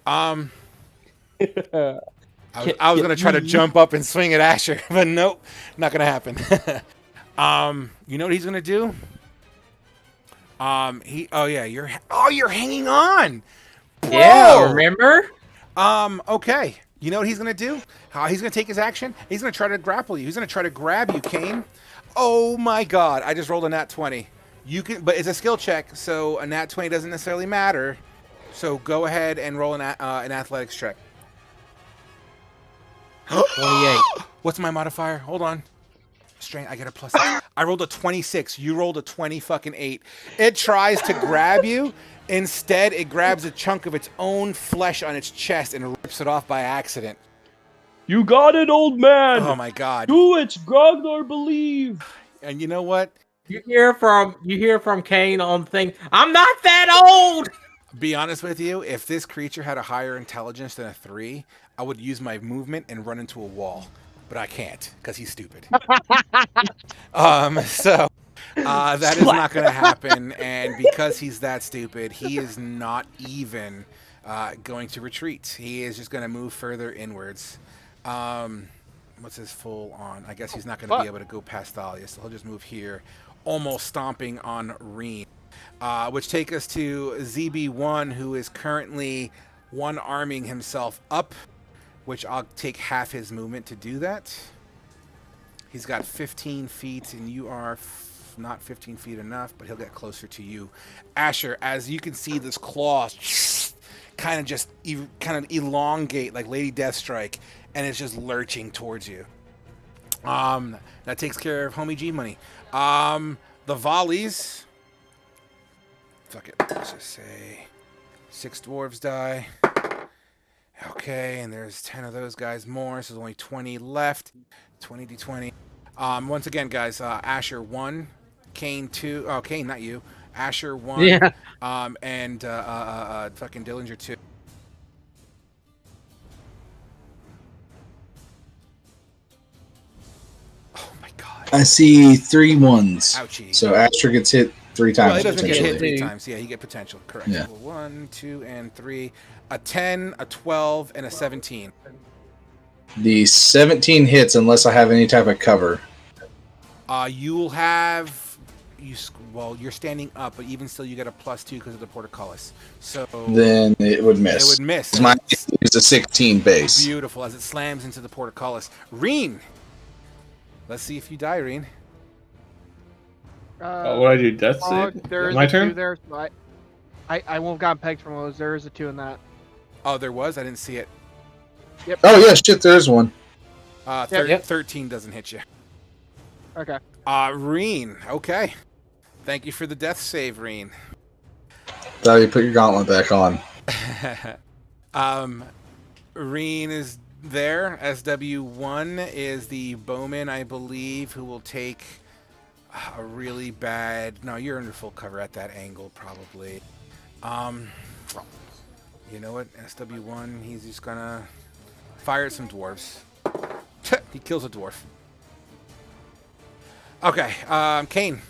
I was gonna try to jump up and swing at Asher, but nope, not gonna happen. You know what he's gonna do? You're hanging on. Bro! Yeah, remember? Okay. You know what he's gonna do? How he's gonna take his action? He's gonna try to grapple you. He's gonna try to grab you, Kane. Oh my God! I just rolled a nat 20. You can, but it's a skill check, so a nat 20 doesn't necessarily matter. So go ahead and roll an athletics check. 28. What's my modifier? Hold on. Strength. I get a plus. I rolled a 26. You rolled a 8. It tries to grab you. Instead, it grabs a chunk of its own flesh on its chest and rips it off by accident. You got it, old man. Oh my God! Do it, Grognar. Believe. And you know what? You hear from Kane on the thing. I'm not that old. Be honest with you, if this creature had a higher intelligence than a 3, I would use my movement and run into a wall. But I can't, because he's stupid. So that is not going to happen, and because he's that stupid, he is not even going to retreat. He is just going to move further inwards. What's his full on? I guess he's not going to be able to go past Thalia, so he'll just move here, almost stomping on Reen. Which take us to ZB1, who is currently one-arming himself up, which I'll take half his movement to do that. He's got 15 feet, and you are not 15 feet enough, but he'll get closer to you. Asher, as you can see this claw kind of just elongate like Lady Deathstrike, and it's just lurching towards you. That takes care of Homie G money. The volleys... Fuck it, let's just say 6 dwarves die. Okay, and there's 10 of those guys more, so there's only 20 left. 20d20. Once again, guys, Asher 1, Kane 2. Oh, Kane, not you. Asher 1. Yeah. And fucking Dillinger 2. Oh my God. I see 3 ones. Ouchie. So Asher gets hit 3 times. Well, he doesn't get hit potentially. 3 times. Yeah, he get potential. Correct. Yeah. 1, 2, and 3. A 10, a 12, and a 17. The 17 hits unless I have any type of cover. You'll have you're standing up, but even still, you get a +2 because of the portcullis. So Then it would miss. it would miss. My is a 16 base. Beautiful as it slams into the portcullis. Reen, let's see if you die, Reen. What do I do? Death save? There is My a turn? 2 there. So I won't got pegged from those. There is a 2 in that. Oh, there was. I didn't see it. Yep. Oh yeah, shit. There's one. 13 doesn't hit you. Okay. Reen. Okay. Thank you for the death save, Reen. Thought you put your gauntlet back on. Reen is there. SW1 is the bowman, I believe, who will take a really bad... No, you're under full cover at that angle, probably. You know what? SW1, he's just gonna fire at some dwarves. He kills a dwarf. Okay, Kane.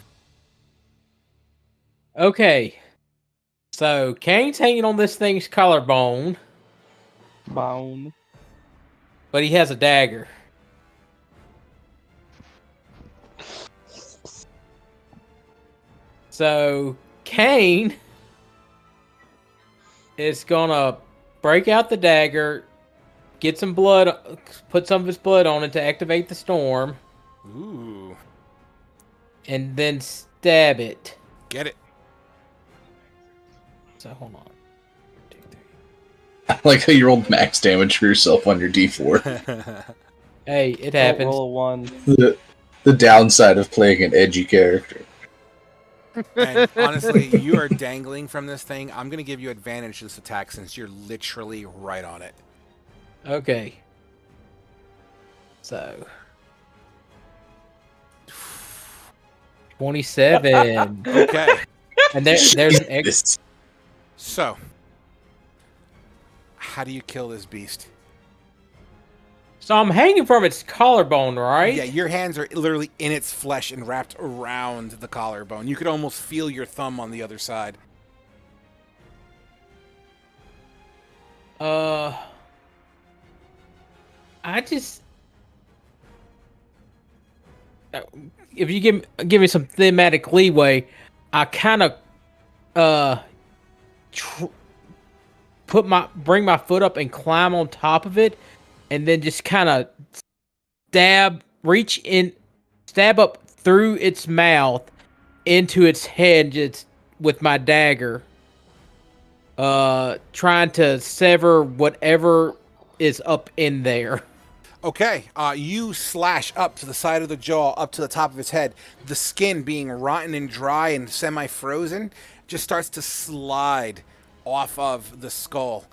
Okay. So Kane's hanging on this thing's collarbone, Bone. but he has a dagger. So Kane is gonna break out the dagger, get some blood, put some of his blood on it to activate the storm, Ooh. and then stab it. Get it. So hold on. I like how you rolled max damage for yourself on your D4. Hey, it Don't happens. roll a 1. The downside of playing an edgy character. And honestly, you are dangling from this thing. I'm going to give you advantage to this attack since you're literally right on it. Okay. So 27. Okay. And there's an X. Jesus. So, how do you kill this beast? So I'm hanging from its collarbone, right? Yeah, your hands are literally in its flesh and wrapped around the collarbone. You could almost feel your thumb on the other side. I just if you give me some thematic leeway, I kind of bring my foot up and climb on top of it, and then just kind of stab up through its mouth into its head just with my dagger, trying to sever whatever is up in there. Okay, you slash up to the side of the jaw, up to the top of its head. The skin, being rotten and dry and semi-frozen, just starts to slide off of the skull,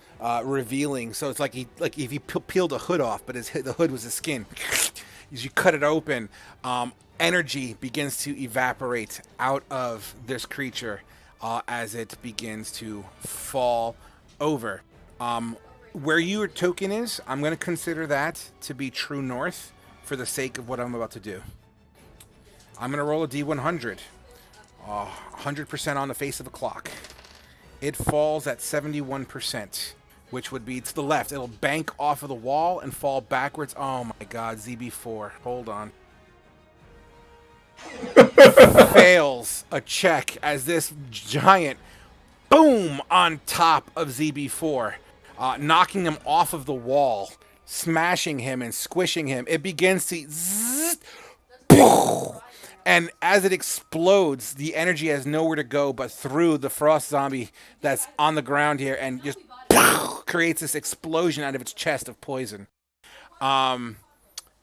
revealing. So it's like if he peeled a hood off, but the hood was his skin. As you cut it open, energy begins to evaporate out of this creature as it begins to fall over. Where your token is, I'm going to consider that to be true north for the sake of what I'm about to do. I'm going to roll a D100. 100% on the face of the clock. It falls at 71%, which would be to the left. It'll bank off of the wall and fall backwards. Oh my god, ZB4. Hold on. Fails a check as this giant boom on top of ZB4. Knocking him off of the wall, smashing him and squishing him. It begins to zzz, and as it explodes, the energy has nowhere to go but through the frost zombie that's on the ground here, and just creates this explosion out of its chest of poison.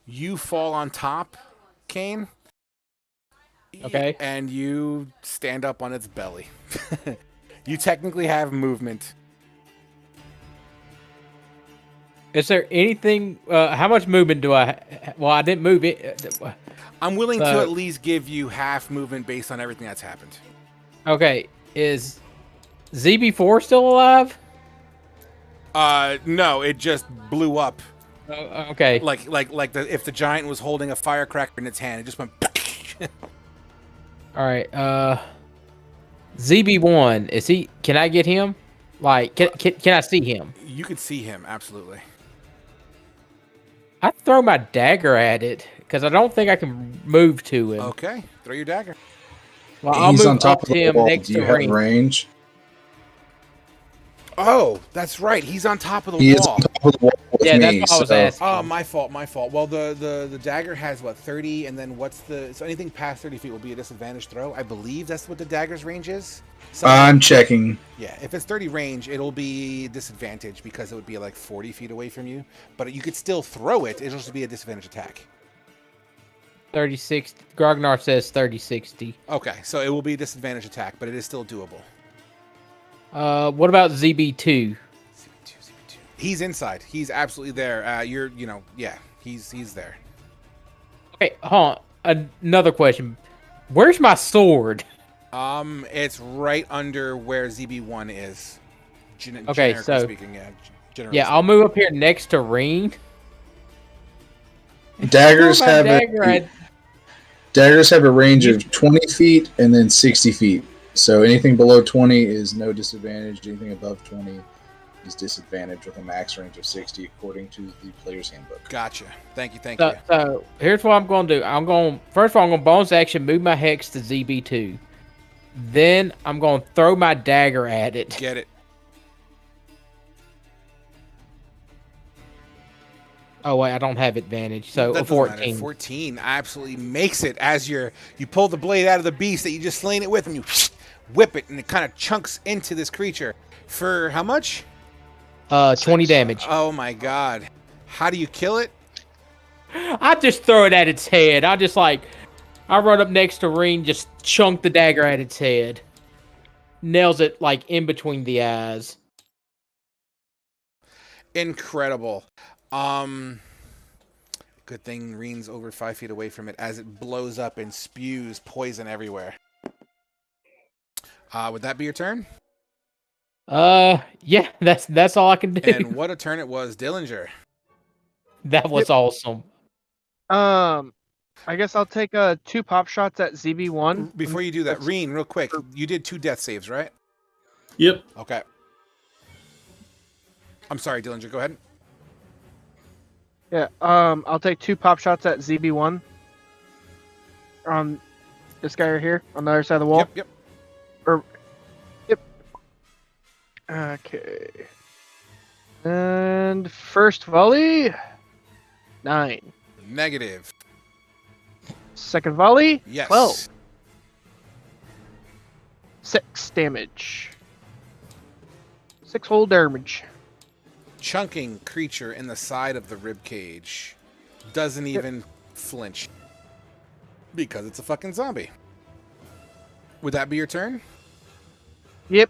You fall on top, Kane. Okay. And you stand up on its belly. You technically have movement. Is there anything? How much movement do I? Well, I didn't move it. I'm willing to at least give you half movement based on everything that's happened. Okay, is ZB4 still alive? No, it just blew up. Okay. Like if the giant was holding a firecracker in its hand, it just went. All right. ZB1, is he? Can I get him? Like, can I see him? You could see him, absolutely. I throw my dagger at it because I don't think I can move to him. Okay, throw your dagger. Well, I'll He's move on top up of to the him wall. next Do you to have Ring. range? Oh, that's right. He's on top of the He is wall. on top of the wall with Yeah, me. that's what I was so- asking. Oh, my fault. Well, the dagger has what, 30, and then so anything past 30 feet will be a disadvantage throw. I believe that's what the dagger's range is. So, I'm checking. yeah, if it's 30 range, it'll be disadvantage because it would be like 40 feet away from you. But you could still throw it. It'll just be a disadvantage attack. 36. Grognar says 30-60. Okay, so it will be a disadvantage attack, but it is still doable. What about ZB2? He's inside. He's absolutely there. He's there. Okay, hold on. Another question. Where's my sword? It's right under where ZB1 is. Okay, Generically so speaking, yeah. Generally yeah, I'll move up here next to Ring. Daggers Throw my have dagger daggers have a range of 20 feet and then 60 feet. So anything below 20 is no disadvantage. Anything above 20 is disadvantage with a max range of 60 according to the player's handbook. Gotcha. Thank you. So here's what I'm going to do. First of all, I'm going to bonus action move my hex to ZB2. Then I'm going to throw my dagger at it. Get it. Oh wait, I don't have advantage. So That a doesn't matter. 14. 14 absolutely makes it as you pull the blade out of the beast that you just slain it with, and you whip it, and it kind of chunks into this creature. For how much? 20 damage. Oh my god. How do you kill it? I just throw it at its head. I run up next to Ring, just chunk the dagger at its head. Nails it like in between the eyes. Incredible. Good thing Reen's over 5 feet away from it as it blows up and spews poison everywhere. Would that be your turn? Yeah, that's all I can do. And what a turn it was, Dillinger. That was awesome. I guess I'll take 2 pop shots at ZB1. Before you do that, Reen, real quick, you did 2 death saves, right? Yep. Okay. I'm sorry, Dillinger, go ahead. Yeah. I'll take 2 pop shots at ZB1. This guy right here on the other side of the wall. Yep. Yep. Okay. And first volley, 9. Negative. Second volley, Yes. 12. 6 damage. 6 whole damage. Chunking creature in the side of the rib cage doesn't even flinch because it's a fucking zombie. Would that be your turn? Yep.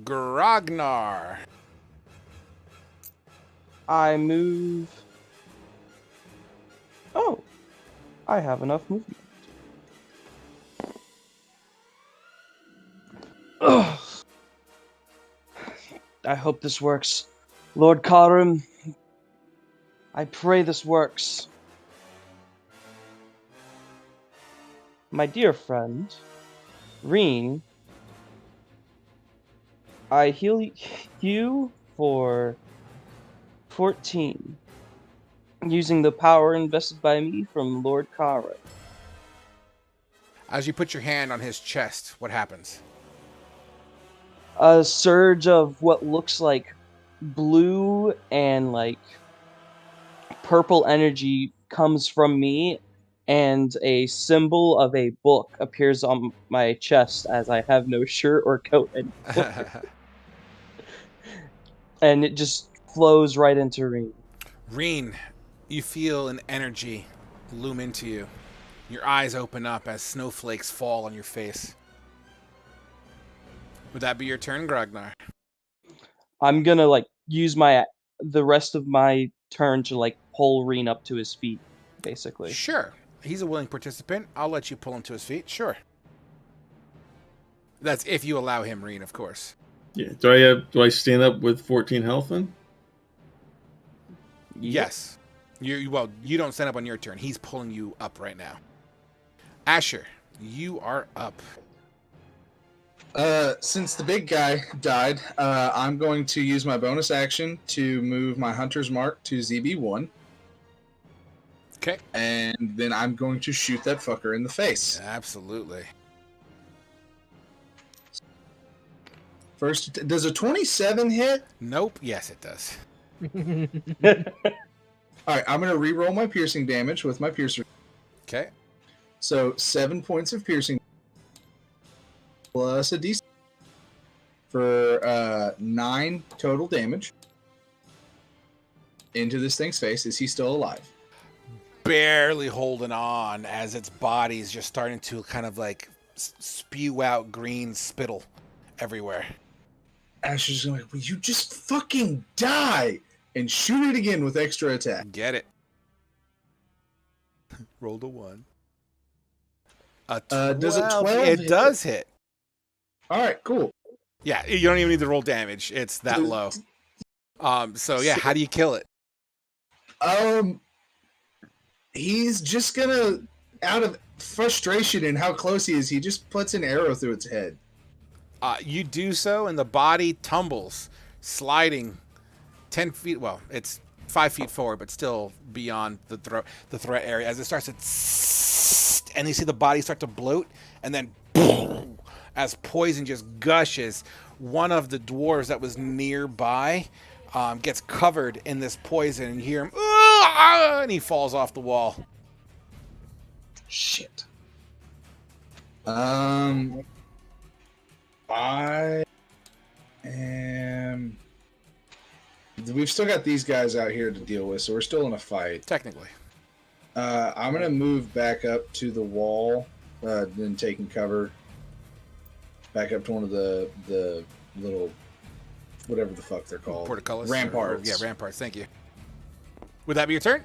Grognar. I move. Oh, I have enough movement. Ugh. I hope this works. Lord Karim, I pray this works. My dear friend, Reen, I heal you for 14, using the power invested by me from Lord Karim. As you put your hand on his chest, what happens? A surge of what looks like blue and like purple energy comes from me, and a symbol of a book appears on my chest as I have no shirt or coat anymore. And it just flows right into Reen. Reen, you feel an energy loom into you. Your eyes open up as snowflakes fall on your face. Would that be your turn, Grognar? I'm gonna like use the rest of my turn to like pull Reen up to his feet, basically. Sure. He's a willing participant. I'll let you pull him to his feet. Sure. That's if you allow him, Reen, of course. Yeah. Do I stand up with 14 health then? Yes. Well, you don't stand up on your turn. He's pulling you up right now. Asher, you are up. Since the big guy died, I'm going to use my bonus action to move my Hunter's Mark to ZB1. Okay. And then I'm going to shoot that fucker in the face. Absolutely. First, does a 27 hit? Nope. Yes, it does. All right, I'm going to re-roll my piercing damage with my piercer. Okay. So 7 points of piercing plus a d6 for 9 total damage into this thing's face. Is he still alive? Barely holding on as its body's just starting to kind of like spew out green spittle everywhere. Asher's going, will you just fucking die? And shoot it again with extra attack. Get it. Rolled a 1. A 12. Does a 12 It hit? does hit. All right, cool. Yeah, you don't even need to roll damage. It's that low. So yeah, how do you kill it? He's just gonna, out of frustration and how close he is, he just puts an arrow through its head. You do so, and the body tumbles, sliding 10 feet. Well, it's 5 feet forward, but still beyond the threat area. As it starts to, and you see the body start to bloat, and then boom, as poison just gushes, one of the dwarves that was nearby gets covered in this poison, and you hear him, and he falls off the wall. Shit. I am. We've still got these guys out here to deal with, so we're still in a fight. Technically. I'm gonna move back up to the wall, then taking cover. Back up to one of the little, whatever the fuck they're called. Portcullis? Ramparts. Yeah, ramparts. Thank you. Would that be your turn?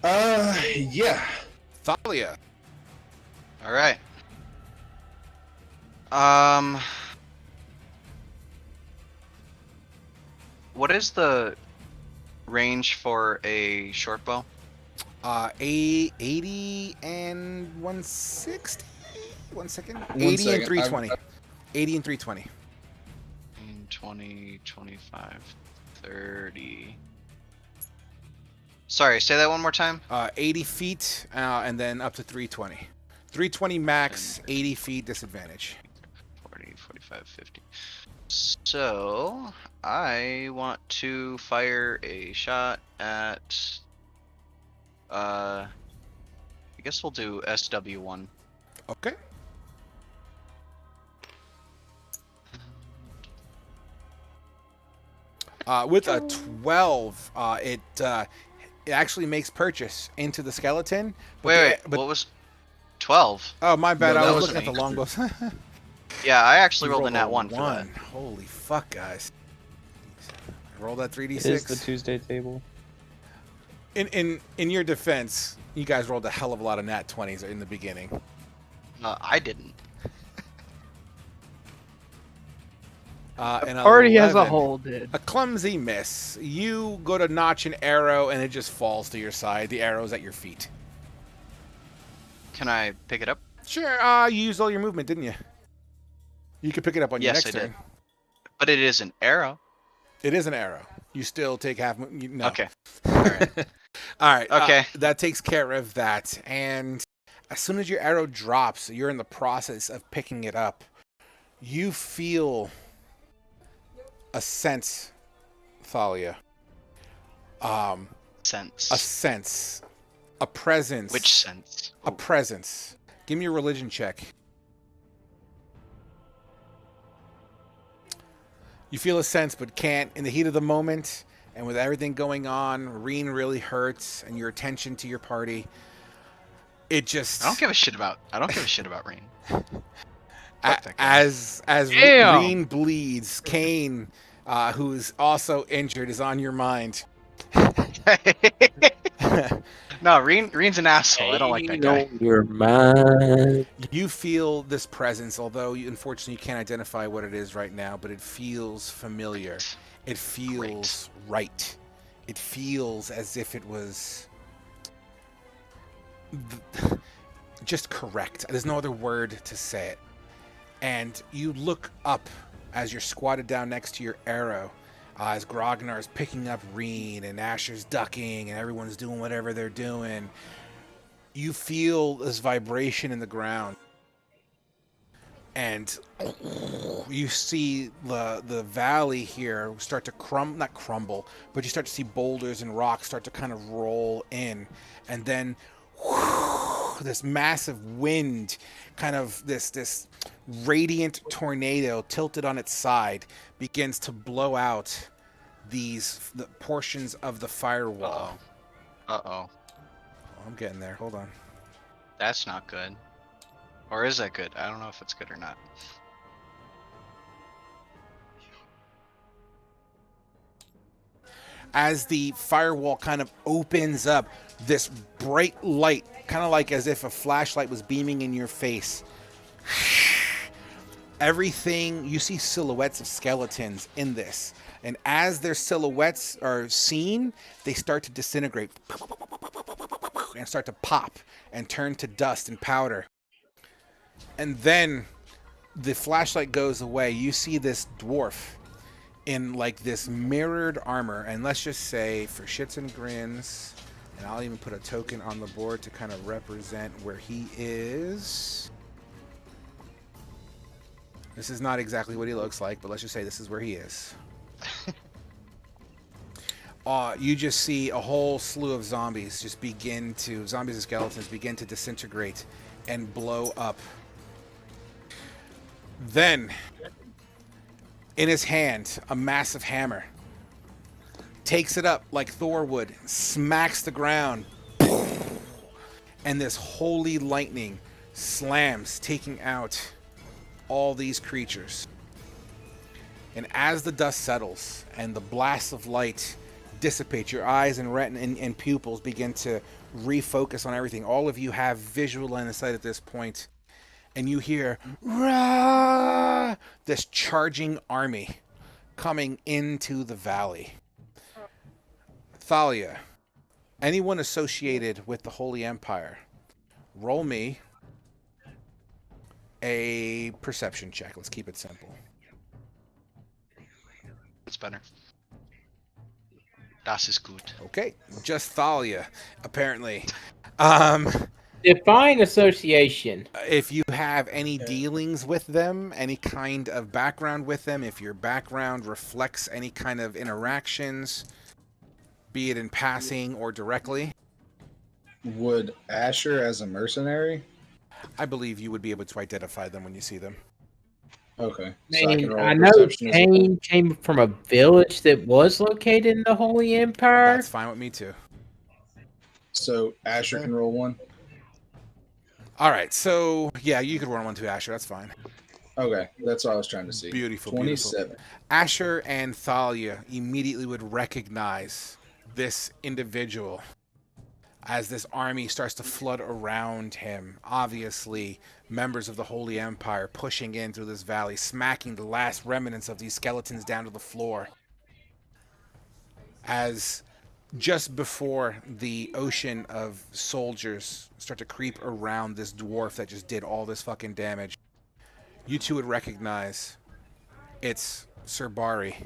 Yeah. Thalia. All right. What is the range for a short bow? 80 and 160. 1 second. 1 80 second. and 320. 80 and 320. 20, 25, 30. Sorry, say that one more time. 80 feet, and then up to 320. 320 max, 80 feet disadvantage. 40, 45, 50. So, I want to fire a shot at... I guess we'll do SW1. Okay. With a 12, it actually makes purchase into the skeleton. Wait, what was 12? Oh, my bad. No, I that was was looking at the longbows. Yeah, I actually You rolled a nat a 1 for that. Holy fuck, guys. Roll that 3d6. It is the Tuesday table. In your defense, you guys rolled a hell of a lot of nat 20s in the beginning. I didn't. And Party as a 11. whole did. A clumsy miss. You go to notch an arrow, and it just falls to your side. The arrow's at your feet. Can I pick it up? Sure. You used all your movement, didn't you? You could pick it up on your Yes, next I turn. did. But it is an arrow. It is an arrow. You still take half. No. Okay. All right. All right. Okay. That takes care of that. And as soon as your arrow drops, you're in the process of picking it up. You feel a sense, Thalia. Sense. A sense. A presence. Which sense? A presence. Give me a religion check. You feel a sense, but can't. In the heat of the moment, and with everything going on, Reen really hurts, and your attention to your party, it just... I don't give a shit about Rain. As Damn. Reen bleeds, Kane, who's also injured, is on your mind. No, Reen's an asshole. I don't like that guy. Your mind. You feel this presence, although unfortunately you can't identify what it is right now, but it feels familiar. It feels right. It feels as if it was just correct. There's no other word to say it. And you look up as you're squatted down next to your arrow, as Grognar's picking up Reen and Asher's ducking and everyone's doing whatever they're doing. You feel this vibration in the ground. And you see the valley here start to not crumble, but you start to see boulders and rocks start to kind of roll in. And then this massive wind, kind of this radiant tornado tilted on its side, begins to blow out the portions of the firewall. Uh-oh. I'm getting there. Hold on. That's not good. Or is that good? I don't know if it's good or not. As the firewall kind of opens up, this bright light, kind of like as if a flashlight was beaming in your face. Everything, you see silhouettes of skeletons in this. And as their silhouettes are seen, they start to disintegrate and start to pop and turn to dust and powder. And then the flashlight goes away. You see this dwarf in like this mirrored armor. And let's just say, for shits and grins, and I'll even put a token on the board to kind of represent where he is. This is not exactly what he looks like, but let's just say this is where he is. You just see a whole slew of zombies zombies and skeletons begin to disintegrate and blow up. Then, in his hand, a massive hammer. Takes it up like Thor would, smacks the ground, and this holy lightning slams, taking out all these creatures. And as the dust settles and the blasts of light dissipate, your eyes and retina and pupils begin to refocus on everything. All of you have visual line of sight at this point, and you hear "Rah!" This charging army coming into the valley. Thalia, anyone associated with the Holy Empire, roll me a perception check. Let's keep it simple. It's better. Das ist gut. Okay, just Thalia, apparently. Define association. If you have any dealings with them, any kind of background with them, if your background reflects any kind of interactions, be it in passing or directly, Would Asher as a mercenary? I believe you would be able to identify them when you see them. Okay. I mean, roll I a know perception as well. Kane came from a village that was located in the Holy Empire. That's fine with me too. So Asher can roll one? All right, so yeah, you could run one to Asher. That's fine. Okay, that's what I was trying to see. Beautiful, 27. beautiful. Asher and Thalia immediately would recognize this individual as this army starts to flood around him. Obviously, members of the Holy Empire pushing in through this valley, smacking the last remnants of these skeletons down to the floor. As just before the ocean of soldiers start to creep around this dwarf that just did all this fucking damage, you two would recognize it's Sir Bari,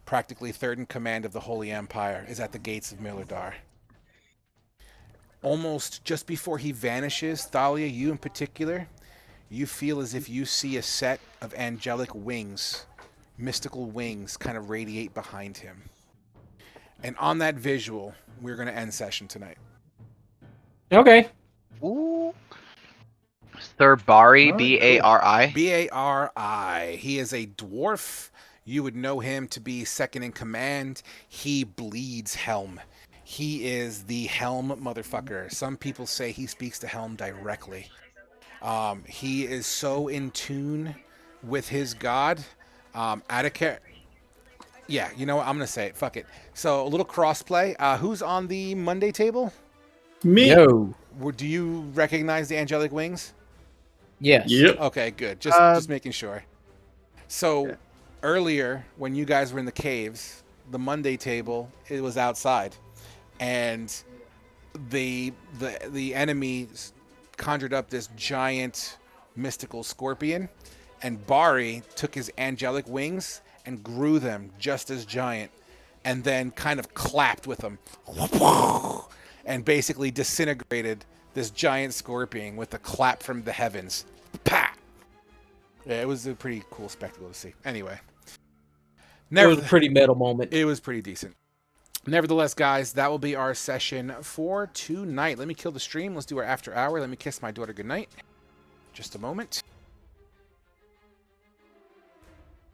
practically third in command of the Holy Empire, is at the gates of Miladar. Almost just before he vanishes, Thalia, you in particular, you feel as if you see a set of angelic wings, mystical wings, kind of radiate behind him. And on that visual, we're going to end session tonight. Okay. Ooh. Sir Bari, All right, B-A-R-I. B-A-R-I. He is a dwarf. You would know him to be second in command. He bleeds Helm. He is the Helm motherfucker. Some people say he speaks to Helm directly. He is so in tune with his god. Yeah, you know what? I'm going to say it. Fuck it. So, a little crossplay. Who's on the Monday table? Me? Yo. Do you recognize the angelic wings? Yes. Yep. Okay, good. Just making sure. So, earlier, when you guys were in the caves, the Monday table, it was outside. And the enemy conjured up this giant mystical scorpion. And Bari took his angelic wings and grew them just as giant. And then kind of clapped with them. And basically disintegrated this giant scorpion with a clap from the heavens. Pa! Yeah, it was a pretty cool spectacle to see. Anyway. It was a pretty metal moment. It was pretty decent. Nevertheless, guys, that will be our session for tonight. Let me kill the stream. Let's do our after hour. Let me kiss my daughter goodnight. Just a moment.